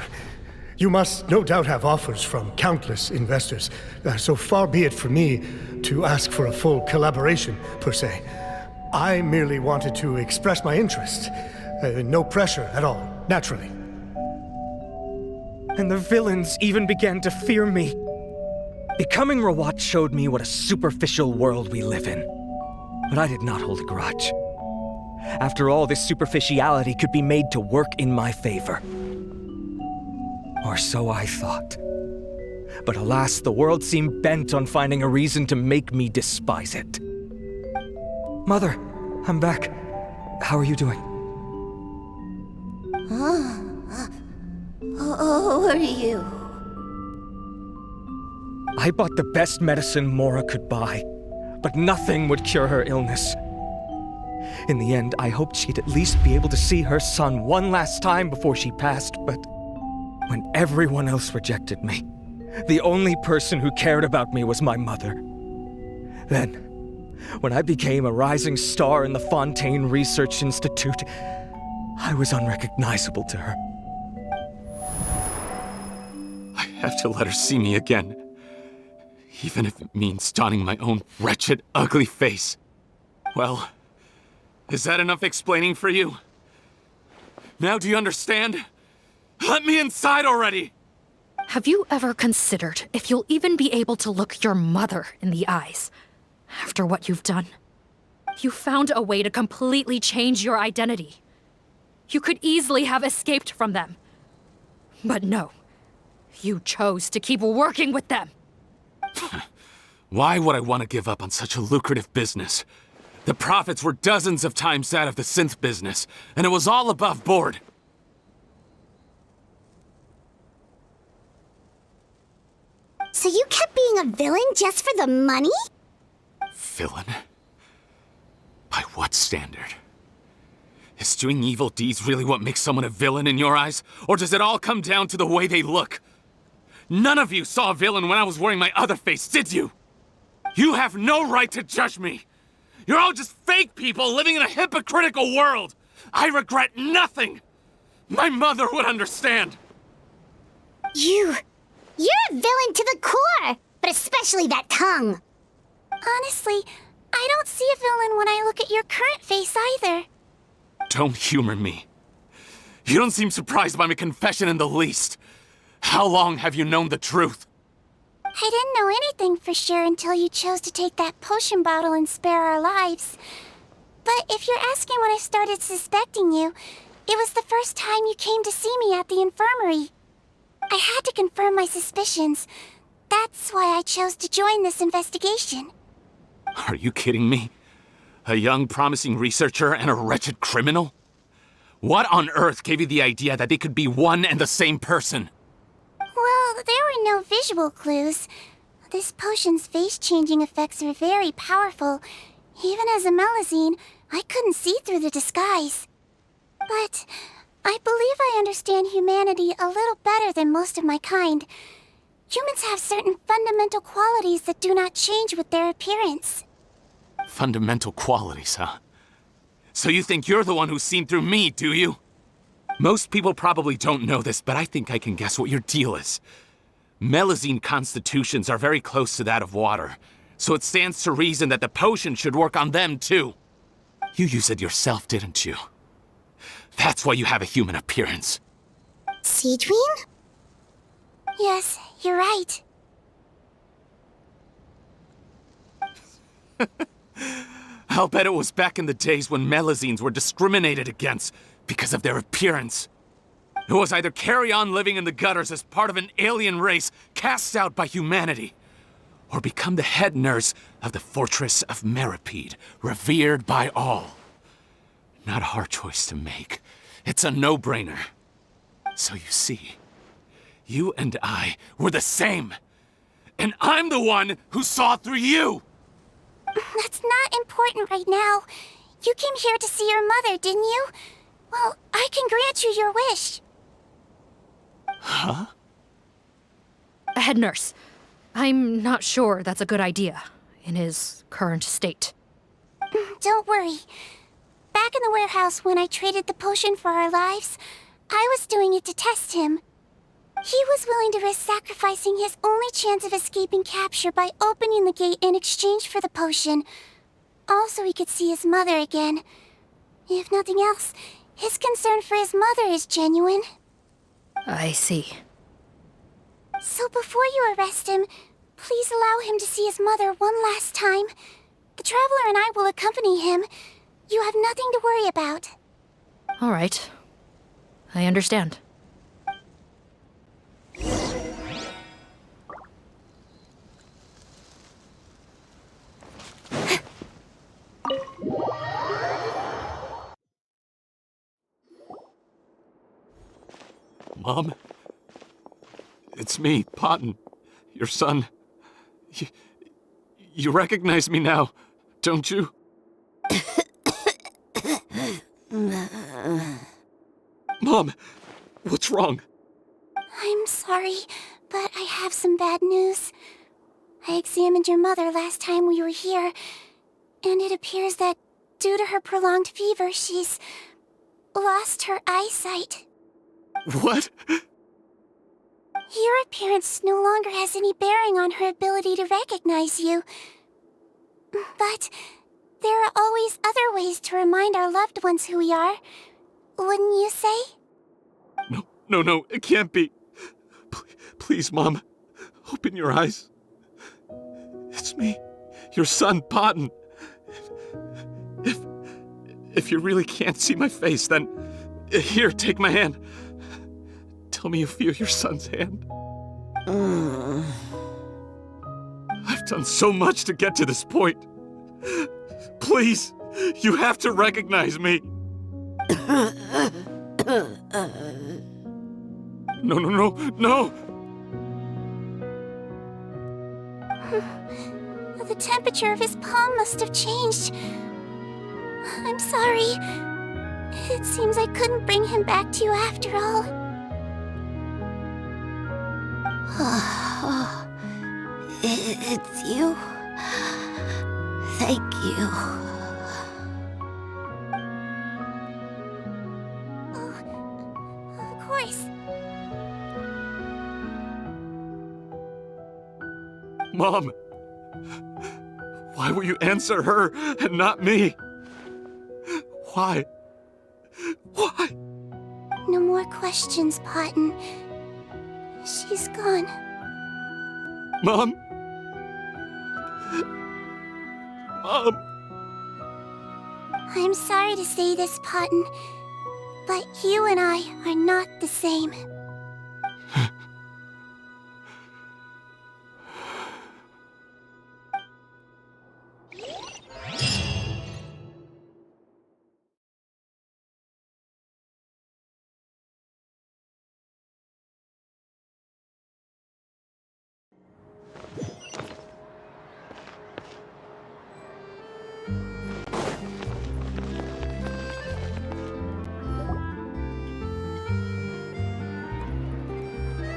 You must no doubt have offers from countless investors, so far be it for me to ask for a full collaboration, per se. I merely wanted to express my interest. No pressure at all, naturally. And the villains even began to fear me. Becoming Rawat showed me what a superficial world we live in. But I did not hold a grudge. After all, this superficiality could be made to work in my favor. Or so I thought. But alas, the world seemed bent on finding a reason to make me despise it. Mother, I'm back. How are you doing? Who are you? I bought the best medicine Mora could buy, but nothing would cure her illness. In the end, I hoped she'd at least be able to see her son one last time before she passed, but when everyone else rejected me, the only person who cared about me was my mother. Then, when I became a rising star in the Fontaine Research Institute, I was unrecognizable to her. I have to let her see me again. Even if it means donning my own wretched, ugly face. Well, is that enough explaining for you? Now do you understand? Let me inside already! Have you ever considered if you'll even be able to look your mother in the eyes after what you've done? You found a way to completely change your identity. You could easily have escaped from them. But no. You chose to keep working with them. Why would I want to give up on such a lucrative business? The profits were dozens of times that of the synth business, and it was all above board. So you kept being a villain just for the money? Villain? By what standard? Is doing evil deeds really what makes someone a villain in your eyes? Or does it all come down to the way they look? None of you saw a villain when I was wearing my other face, did you? You have no right to judge me! You're all just fake people living in a hypocritical world! I regret nothing! My mother would understand! You're a villain to the core! But especially that tongue! Honestly, I don't see a villain when I look at your current face either. Don't humor me. You don't seem surprised by my confession in the least. How long have you known the truth? I didn't know anything for sure until you chose to take that potion bottle and spare our lives. But if you're asking when I started suspecting you, it was the first time you came to see me at the infirmary. I had to confirm my suspicions. That's why I chose to join this investigation. Are you kidding me? A young, promising researcher and a wretched criminal? What on earth gave you the idea that they could be one and the same person? Well, there were no visual clues. This potion's face-changing effects are very powerful. Even as a Melazine, I couldn't see through the disguise. But I believe I understand humanity a little better than most of my kind. Humans have certain fundamental qualities that do not change with their appearance. Fundamental qualities, huh? So you think you're the one who's seen through me, do you? Most people probably don't know this, but I think I can guess what your deal is. Melazine constitutions are very close to that of water, so it stands to reason that the potion should work on them too. You use it yourself, didn't you? That's why you have a human appearance. Sigewinne? Yes, you're right. I'll bet it was back in the days when Melazines were discriminated against because of their appearance. It was either carry on living in the gutters as part of an alien race cast out by humanity, or become the head nurse of the fortress of Meripede, revered by all. Not a hard choice to make. It's a no-brainer. So you see, you and I were the same. And I'm the one who saw through you! That's not important right now. You came here to see your mother, didn't you? Well, I can grant you your wish. Huh? Head nurse, I'm not sure that's a good idea in his current state. Don't worry. Back in the warehouse when I traded the potion for our lives, I was doing it to test him. He was willing to risk sacrificing his only chance of escaping capture by opening the gate in exchange for the potion. Also, he could see his mother again. If nothing else, his concern for his mother is genuine. I see. So before you arrest him, please allow him to see his mother one last time. The Traveler and I will accompany him. You have nothing to worry about. All right. I understand. Mom? It's me, Potton, your son. You recognize me now, don't you? Mom, what's wrong? I'm sorry, but I have some bad news. I examined your mother last time we were here, and it appears that due to her prolonged fever, she's lost her eyesight. What? Your appearance no longer has any bearing on her ability to recognize you. But there are always other ways to remind our loved ones who we are. Wouldn't you say? No, it can't be. Please, Mom, open your eyes. It's me, your son, Potton. If you really can't see my face, then here, take my hand. Tell me you feel your son's hand. I've done so much to get to this point. Please, you have to recognize me. No. The temperature of his palm must have changed. I'm sorry. It seems I couldn't bring him back to you after all. It's you. Thank you. Of course. Mom, why will you answer her and not me? Why? No more questions, Potton. She's gone. Mom? I'm sorry to say this, Potton, but you and I are not the same.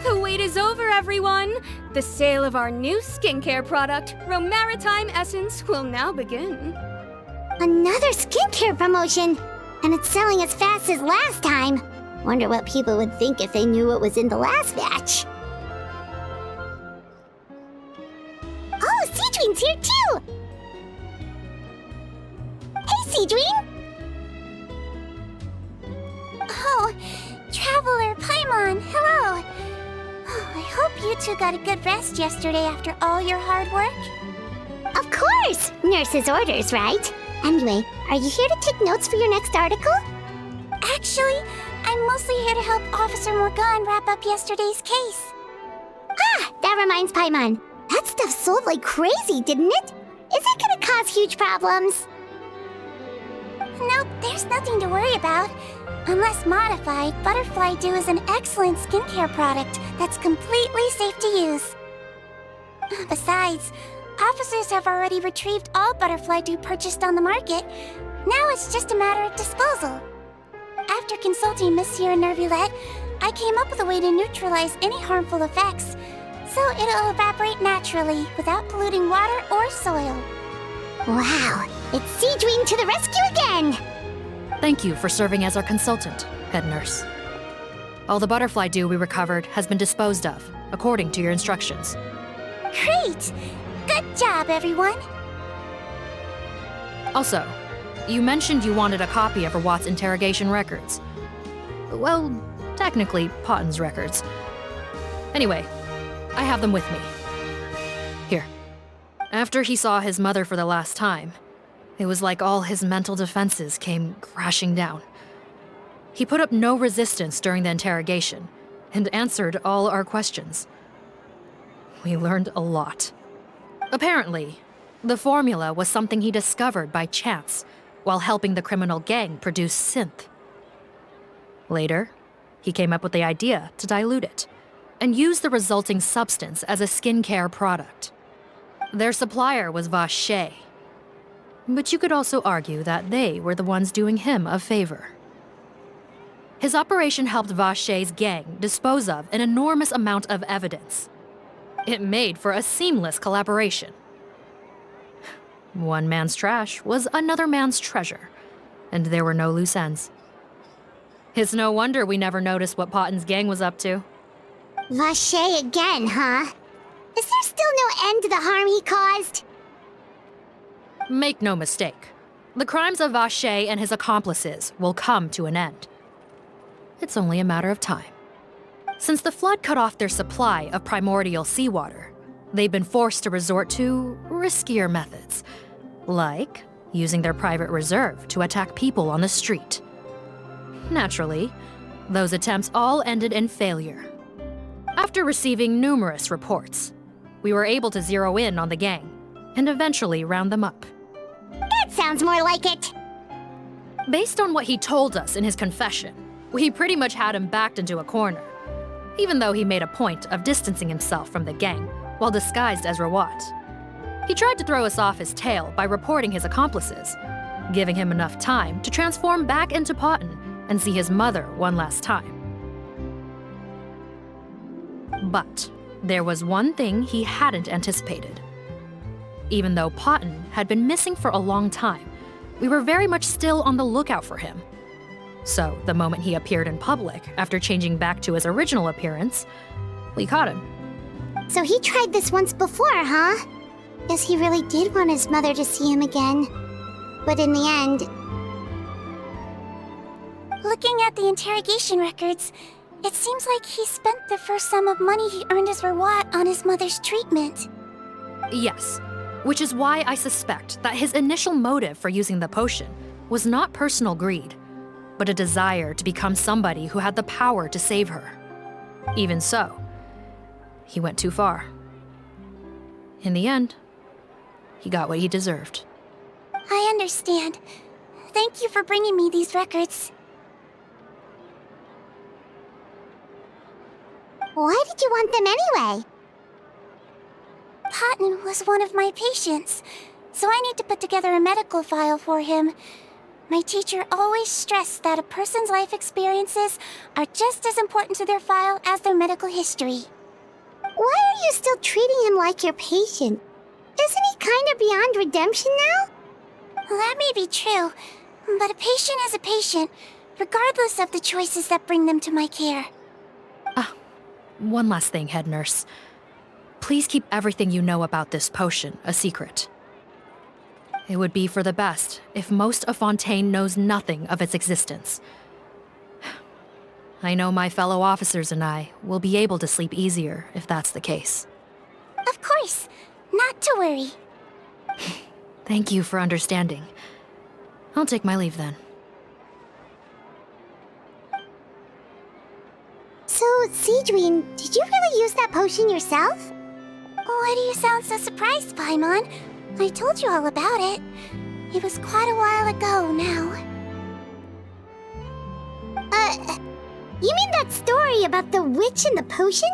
The wait is over, everyone! The sale of our new skincare product, Romaritime Essence, will now begin. Another skincare promotion! And it's selling as fast as last time. Wonder what people would think if they knew what was in the last batch. Oh, Sigewinne's here too! Hey, Sigewinne! Oh, Traveler Paimon, hello! Oh, I hope you two got a good rest yesterday after all your hard work. Of course! Nurse's orders, right? Anyway, are you here to take notes for your next article? Actually, I'm mostly here to help Officer Morgan wrap up yesterday's case. Ah, that reminds Paimon. That stuff sold like crazy, didn't it? Is it gonna cause huge problems? Nope, there's nothing to worry about. Unless modified, Butterfly Dew is an excellent skincare product that's completely safe to use. Besides, officers have already retrieved all Butterfly Dew purchased on the market. Now it's just a matter of disposal. After consulting Monsieur Nervulette, I came up with a way to neutralize any harmful effects, so it'll evaporate naturally without polluting water or soil. Wow, it's Sigewinne to the rescue again! Thank you for serving as our consultant, head nurse. All the butterfly dew we recovered has been disposed of, according to your instructions. Great! Good job, everyone! Also, you mentioned you wanted a copy of Rawat's interrogation records. Well, technically, Potton's records. Anyway, I have them with me. Here. After he saw his mother for the last time, it was like all his mental defenses came crashing down. He put up no resistance during the interrogation, and answered all our questions. We learned a lot. Apparently, the formula was something he discovered by chance while helping the criminal gang produce synth. Later, he came up with the idea to dilute it and use the resulting substance as a skincare product. Their supplier was Vache, but you could also argue that they were the ones doing him a favor. His operation helped Vache's gang dispose of an enormous amount of evidence. It made for a seamless collaboration. One man's trash was another man's treasure, and there were no loose ends. It's no wonder we never noticed what Potton's gang was up to. Vache again, huh? Is there still no end to the harm he caused? Make no mistake, the crimes of Vache and his accomplices will come to an end. It's only a matter of time. Since the flood cut off their supply of primordial seawater, they've been forced to resort to riskier methods, like using their private reserve to attack people on the street. Naturally, those attempts all ended in failure. After receiving numerous reports, we were able to zero in on the gang and eventually round them up. That sounds more like it. Based on what he told us in his confession, we pretty much had him backed into a corner, even though he made a point of distancing himself from the gang while disguised as Rawat. He tried to throw us off his tail by reporting his accomplices, giving him enough time to transform back into Potton and see his mother one last time. But there was one thing he hadn't anticipated. Even though Potton had been missing for a long time, we were very much still on the lookout for him. So the moment he appeared in public after changing back to his original appearance, we caught him. So he tried this once before, huh? Guess he really did want his mother to see him again. But in the end... Looking at the interrogation records, it seems like he spent the first sum of money he earned as Rawat on his mother's treatment. Yes, which is why I suspect that his initial motive for using the potion was not personal greed, but a desire to become somebody who had the power to save her. Even so, he went too far. In the end, he got what he deserved. I understand. Thank you for bringing me these records. Why did you want them anyway? Potton was one of my patients, so I need to put together a medical file for him. My teacher always stressed that a person's life experiences are just as important to their file as their medical history. Why are you still treating him like your patient? Isn't he kind of beyond redemption now? That may be true, but a patient is a patient, regardless of the choices that bring them to my care. One last thing, head nurse. Please keep everything you know about this potion a secret. It would be for the best if most of Fontaine knows nothing of its existence. I know my fellow officers and I will be able to sleep easier if that's the case. Of course, not to worry. Thank you for understanding. I'll take my leave then. So, Sigewinne, did you really use that potion yourself? Why do you sound so surprised, Paimon? I told you all about it. It was quite a while ago now. You mean that story about the witch and the potion?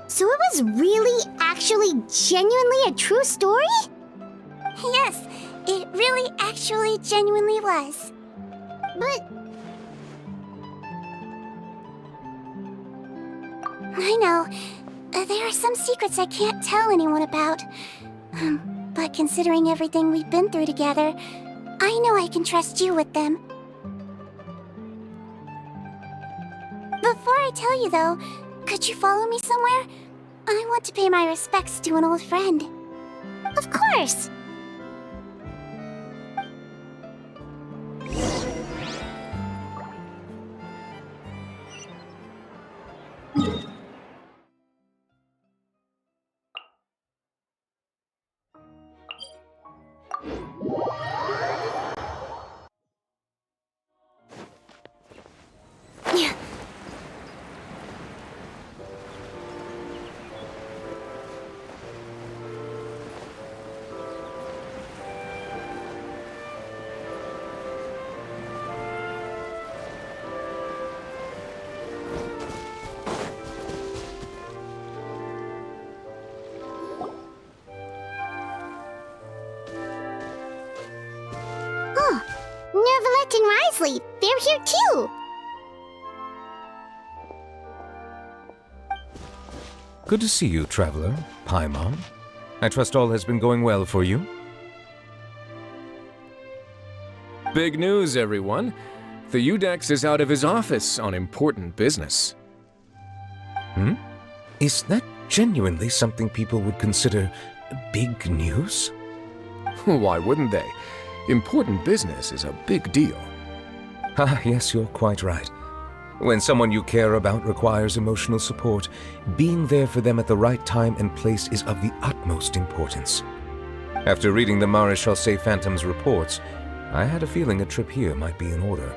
So it was really, actually, genuinely a true story? Yes, it really, actually, genuinely was. But... I know. There are some secrets I can't tell anyone about. But considering everything we've been through together, I know I can trust you with them. Before I tell you, though, could you follow me somewhere? I want to pay my respects to an old friend. Of course! Neuvillette and Risley, they're here too! Good to see you, Traveler. Paimon. I trust all has been going well for you? Big news, everyone. The Udex is out of his office on important business. Is that genuinely something people would consider big news? Why wouldn't they? Important business is a big deal. Ah, yes, you're quite right. When someone you care about requires emotional support, being there for them at the right time and place is of the utmost importance. After reading the Maréchal Phantom's reports, I had a feeling a trip here might be in order.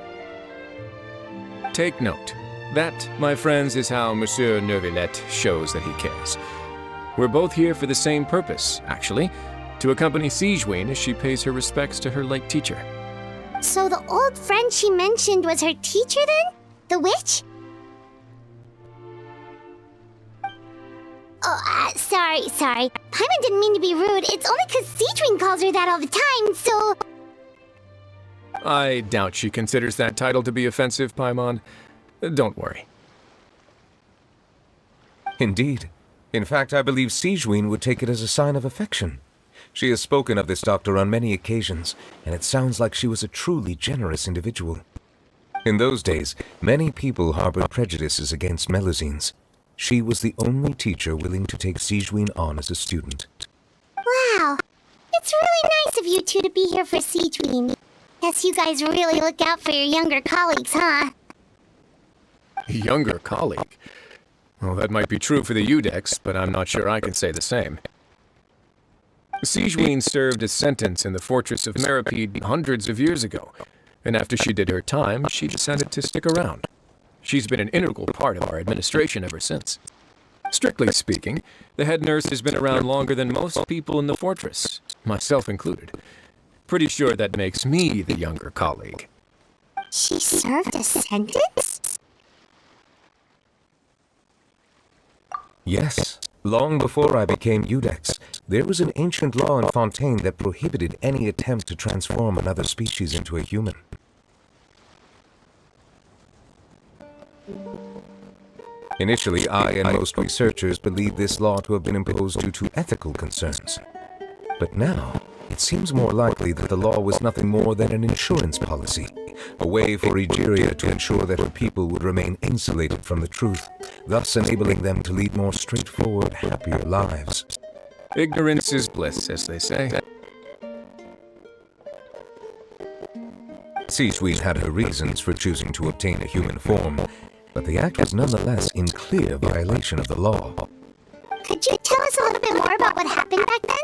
Take note. That, my friends, is how Monsieur Neuvillette shows that he cares. We're both here for the same purpose, actually, to accompany Sigewinne as she pays her respects to her late teacher. So the old friend she mentioned was her teacher then? The witch? Oh, sorry. Paimon didn't mean to be rude. It's only because Sigewinne calls her that all the time, so... I doubt she considers that title to be offensive, Paimon. Don't worry. Indeed. In fact, I believe Sigewinne would take it as a sign of affection. She has spoken of this doctor on many occasions, and it sounds like she was a truly generous individual. In those days, many people harbored prejudices against Melusines. She was the only teacher willing to take Sigewinne on as a student. Wow. It's really nice of you two to be here for Sigewinne. Guess you guys really look out for your younger colleagues, huh? Younger colleague? Well, that might be true for the Udex, but I'm not sure I can say the same. Sigewinne served a sentence in the fortress of Meripede hundreds of years ago, and after she did her time, she decided to stick around. She's been an integral part of our administration ever since. Strictly speaking, the head nurse has been around longer than most people in the fortress, myself included. Pretty sure that makes me the younger colleague. She served a sentence? Yes. Long before I became Udex, there was an ancient law in Fontaine that prohibited any attempt to transform another species into a human. Initially, I and most researchers believed this law to have been imposed due to ethical concerns. But now, it seems more likely that the law was nothing more than an insurance policy, a way for Egeria to ensure that her people would remain insulated from the truth, thus enabling them to lead more straightforward, happier lives. Ignorance is bliss, as they say. Sigewinne had her reasons for choosing to obtain a human form, but the act was nonetheless in clear violation of the law. Could you tell us a little bit more about what happened back then?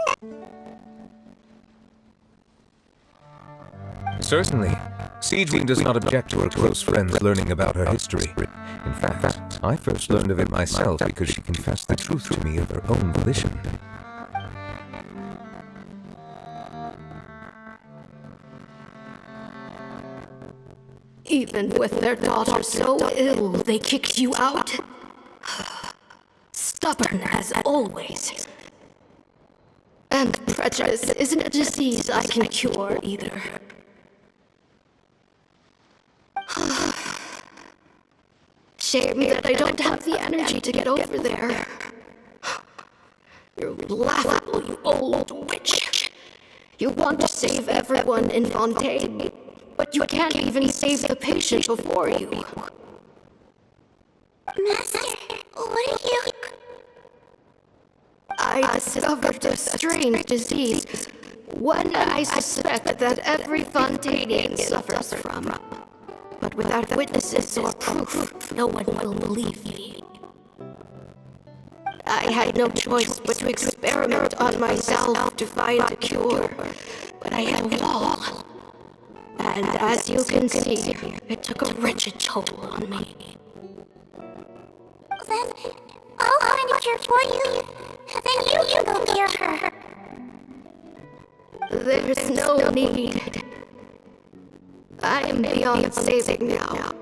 Certainly. Sigewinne does not object to her close friends learning about her history. In fact, I first learned of it myself because she confessed the truth to me of her own volition. Even with their daughter so ill, they kicked you out? Stubborn as always. And prejudice isn't a disease I can cure either. Shame that I don't have the energy to get over there. You're laughable, you old witch. You want to save everyone in Fontaine, but you can't even save the patient before you. Master, what are you... I discovered a strange disease, one I suspect that every Fontainian suffers from. But without witnesses or proof, no one will believe me. I had no choice but to experiment on myself to find a cure, but I hit a wall. And as you can see, it took a wretched toll on me. Then I'll find a cure for you, and then you can go cure her. There's no need. I am beyond saving now.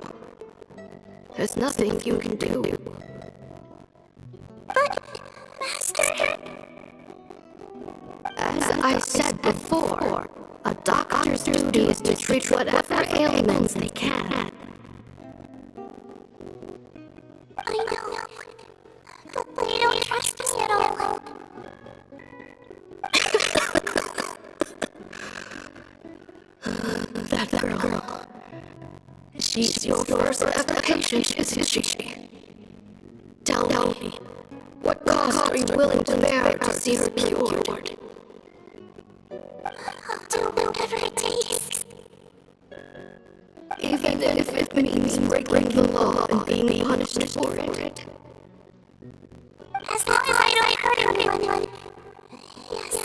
There's nothing you can do. But, Master... As I said before, a doctor's duty is to treat whatever ailments they can. I know, but you don't trust me at all. That girl. She's your first ever patient, isn't she? Tell me, what cost are you willing to bear to see her cured? I'll do whatever it takes. Even if it means breaking the law and being punished for it. As long as I don't hurt anyone. Yes.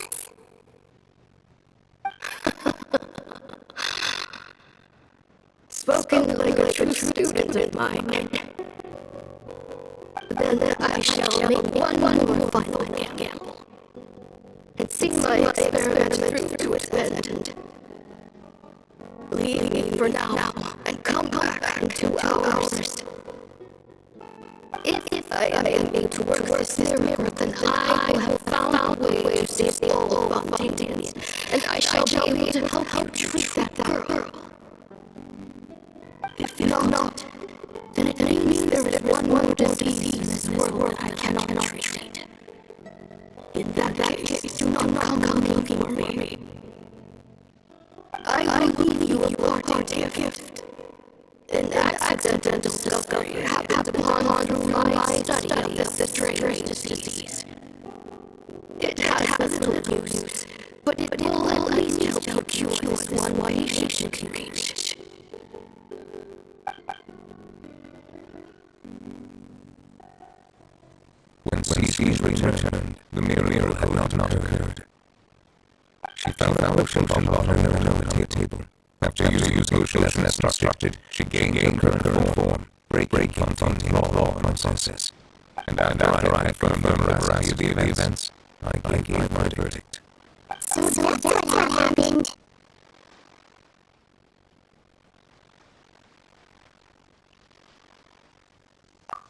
innocent student in mind. Then I shall make one more final gamble, and see my experiment through to its end. Leave me for now, and come back in 2 hours. If I am able to work this miracle, then I will have found a way to save all of Fontanians, and I shall be able to help you treat that girl. If not, then it means there is one more disease in this world that I cannot treat. In that case, do not come looking for me. I will leave you a parting gift. An accidental discovery happened upon through my study of this strange disease. It has little use, but it will at least help you cure this one patient can reach. When Sigewinne returned, the miracle had not occurred. She found a potion bomb on her utility table. After using potion as instructed, she gained her current form, breaking Fontaine's law process. And after I had confirmed the veracity of the events, I gave my verdict. So that's what happened.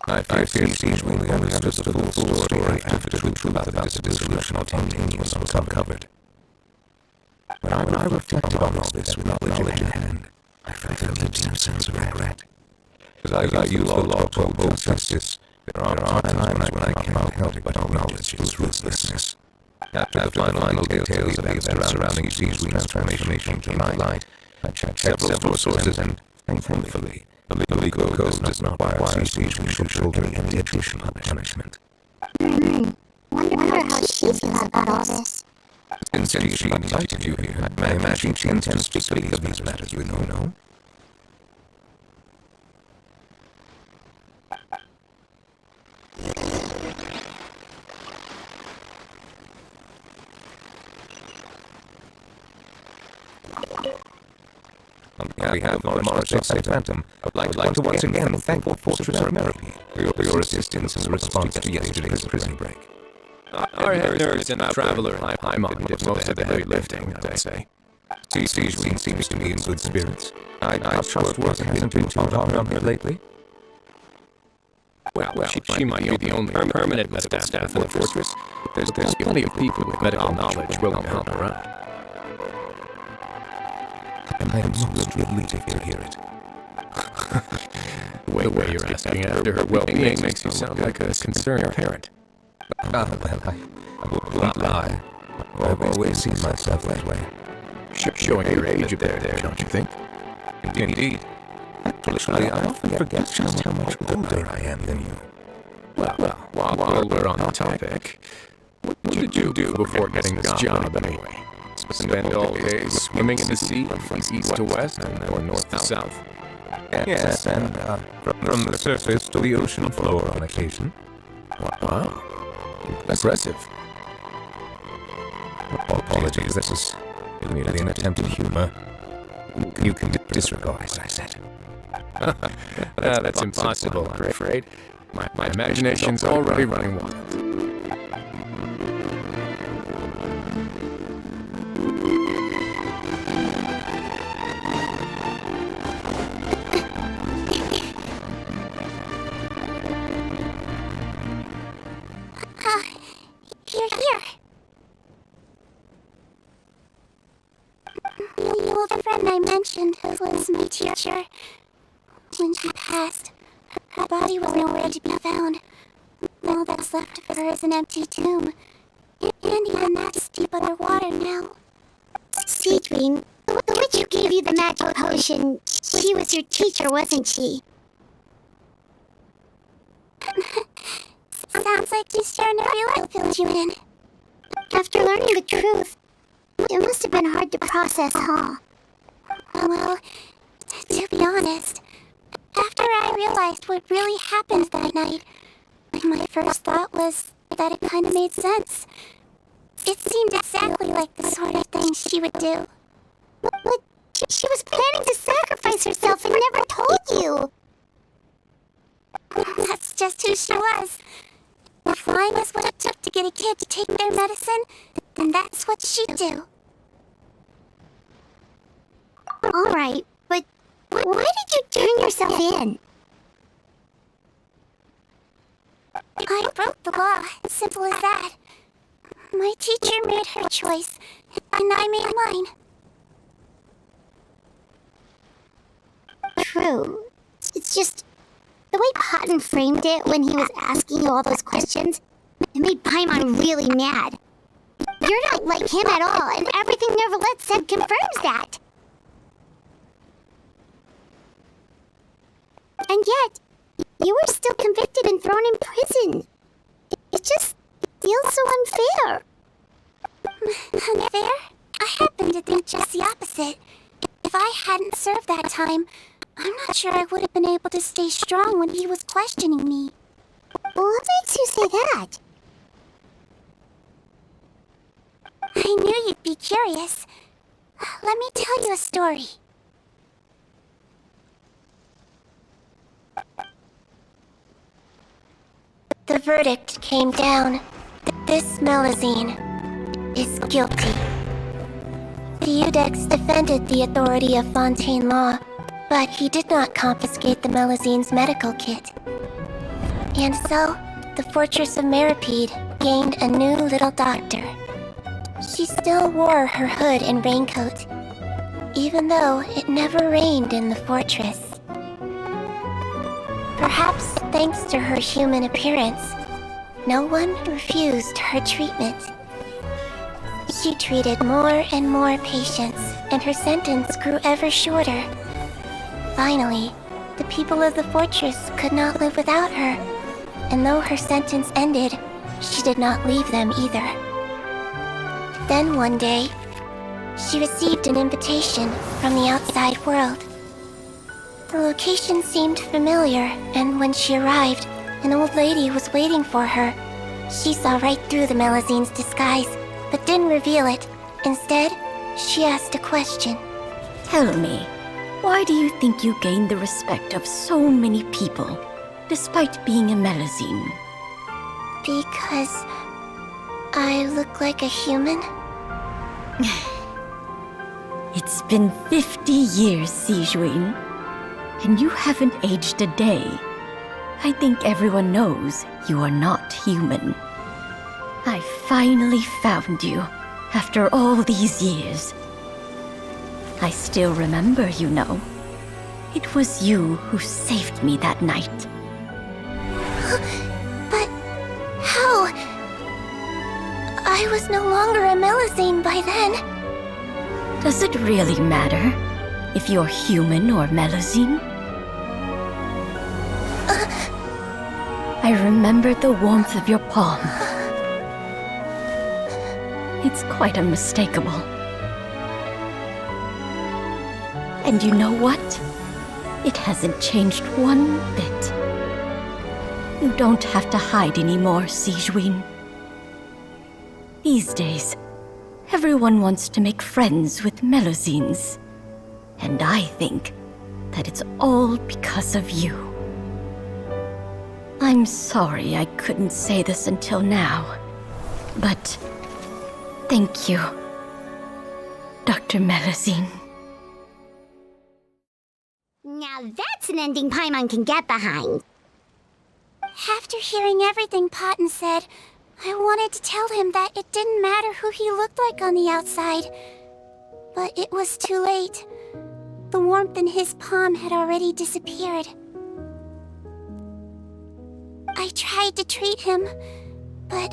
I fear Sigewinne only understood the full story after the truth about the dissolution of Fontaine was uncovered. When I reflected on all this with knowledge in hand, I felt a deep sense of regret. As I use the law to uphold justice, there are times when I cannot help but acknowledge its ruthlessness. After the final details of the events surrounding Sigewinne's transformation came to light, I checked several sources and, thankfully, the legal code does not require Sigewinne to shoulder any additional punishment. Wonder how she feels about all this. Since she invited you here, I imagine she intends to speak of these matters with you, no? On behalf of the Marshal Phantom, I would like to once again thank the Fortress of Meripy for your assistance in the response to yesterday's prison break. Our head nurse and the Traveler and Paimon did most of the heavy lifting, I'd say. Sigewinne seems to be in good spirits. I trust work hasn't been too hard on her lately. Well, she might be the only permanent medical staff in the fortress, but there's plenty of people with medical knowledge willing to help her out. I am most relieved to hear it. The way you're asking after her well-being makes you sound like a concerned parent. Well, I won't lie. I've always seen myself that way. Showing your age a bit there, don't you think? Indeed. Actually, I often forget just how much older I am than you. Well, while we're on the topic, what did you do before getting this job anyway? Spend all day swimming in the sea from east to west and then north to south? Yes, and from the surface to the ocean floor on occasion. Wow. Impressive. Apologies, this is merely an attempt at humor. You can disregard as I said. That's impossible, I'm afraid. My imagination's already running wild. You're here. The old friend I mentioned who was my teacher. When she passed, her body was nowhere to be found. All that's left of her is an empty tomb. And even that's deep underwater now. Sigewinne, the witch who gave you the magic potion, she was your teacher, wasn't she? Sounds like she's sharing a real life filled you in. After learning the truth, it must have been hard to process, huh? Well, to be honest, after I realized what really happened that night, my first thought was that it kind of made sense. It seemed exactly like the sort of thing she would do. But she was planning to sacrifice herself and never told you. just who she was. If flying is what it took to get a kid to take their medicine, then that's what she'd do. Alright, but why did you turn yourself in? I broke the law, simple as that. My teacher made her choice, and I made mine. True. It's just the way Cotton framed it when he was asking you all those questions, it made Paimon really mad. You're not like him at all, and everything Neverlet said confirms that. And yet, you were still convicted and thrown in prison. It just feels so unfair. Unfair? I happen to think just the opposite. If I hadn't served that time, I'm not sure I would have been able to stay strong when he was questioning me. What makes you say that? I knew you'd be curious. Let me tell you a story. The verdict came down. This Melusine is guilty. The Iudex defended the authority of Fontaine Law, but he did not confiscate the Melusine's medical kit. And so, the Fortress of Meripede gained a new little doctor. She still wore her hood and raincoat, even though it never rained in the fortress. Perhaps thanks to her human appearance, no one refused her treatment. She treated more and more patients, and her sentence grew ever shorter. Finally, the people of the fortress could not live without her, and though her sentence ended, she did not leave them either. Then one day, she received an invitation from the outside world. The location seemed familiar, and when she arrived, an old lady was waiting for her. She saw right through the Melusine's disguise, but didn't reveal it. Instead, she asked a question. Tell me, why do you think you gained the respect of so many people, despite being a Melusine? Because I look like a human? It's been 50 years, Sigewinne, and you haven't aged a day. I think everyone knows you are not human. I finally found you, after all these years. I still remember, you know. It was you who saved me that night. But how? I was no longer a Melusine by then. Does it really matter if you're human or Melusine? I remember the warmth of your palm. It's quite unmistakable. And you know what? It hasn't changed one bit. You don't have to hide anymore, Sigewinne. These days, everyone wants to make friends with Melusines. And I think that it's all because of you. I'm sorry I couldn't say this until now, but thank you, Dr. Melusine. Now that's an ending Paimon can get behind. After hearing everything Potton said, I wanted to tell him that it didn't matter who he looked like on the outside. But it was too late. The warmth in his palm had already disappeared. I tried to treat him, but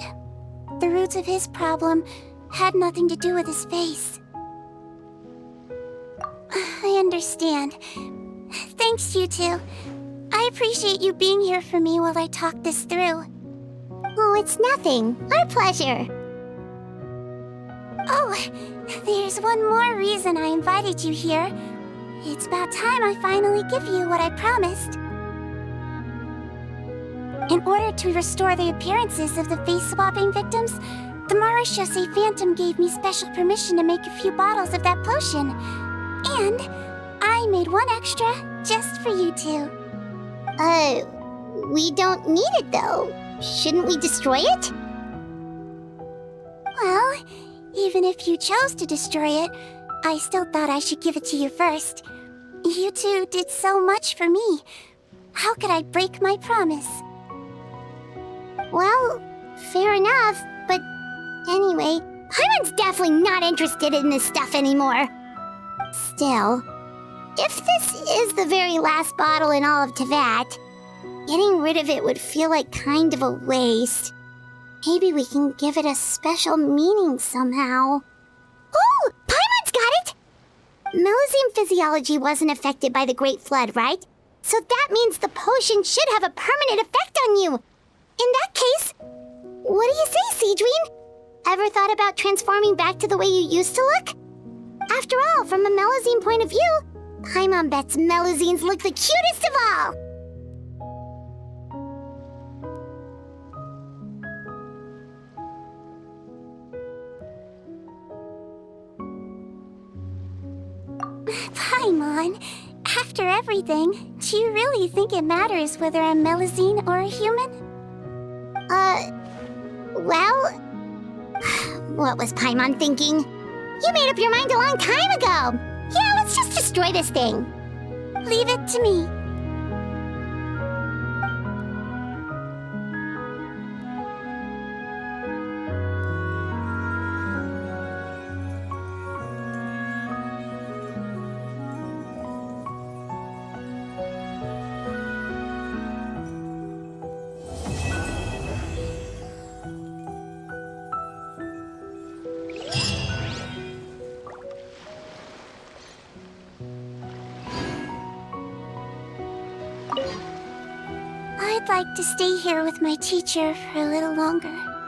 the roots of his problem had nothing to do with his face. I understand. Thanks, you two. I appreciate you being here for me while I talk this through. Oh, it's nothing. Our pleasure. Oh, there's one more reason I invited you here. It's about time I finally give you what I promised. In order to restore the appearances of the face-swapping victims, the Marechaussee Phantom gave me special permission to make a few bottles of that potion. And I made one extra just for you two. We don't need it, though. Shouldn't we destroy it? Well, even if you chose to destroy it, I still thought I should give it to you first. You two did so much for me. How could I break my promise? Well, fair enough, but anyway, Paimon's definitely not interested in this stuff anymore. Still, if this is the very last bottle in all of Teyvat, getting rid of it would feel like kind of a waste. Maybe we can give it a special meaning somehow. Oh, Paimon's got it! Melusine physiology wasn't affected by the Great Flood, right? So that means the potion should have a permanent effect on you. In that case, what do you say, Sigewinne? Ever thought about transforming back to the way you used to look? After all, from a Melusine point of view, Paimon bets Melusines look the cutest of all! Paimon, after everything, do you really think it matters whether I'm Melusine or a human? Well... What was Paimon thinking? You made up your mind a long time ago! Yeah, let's just destroy this thing. Leave it to me. I'd like to stay here with my teacher for a little longer.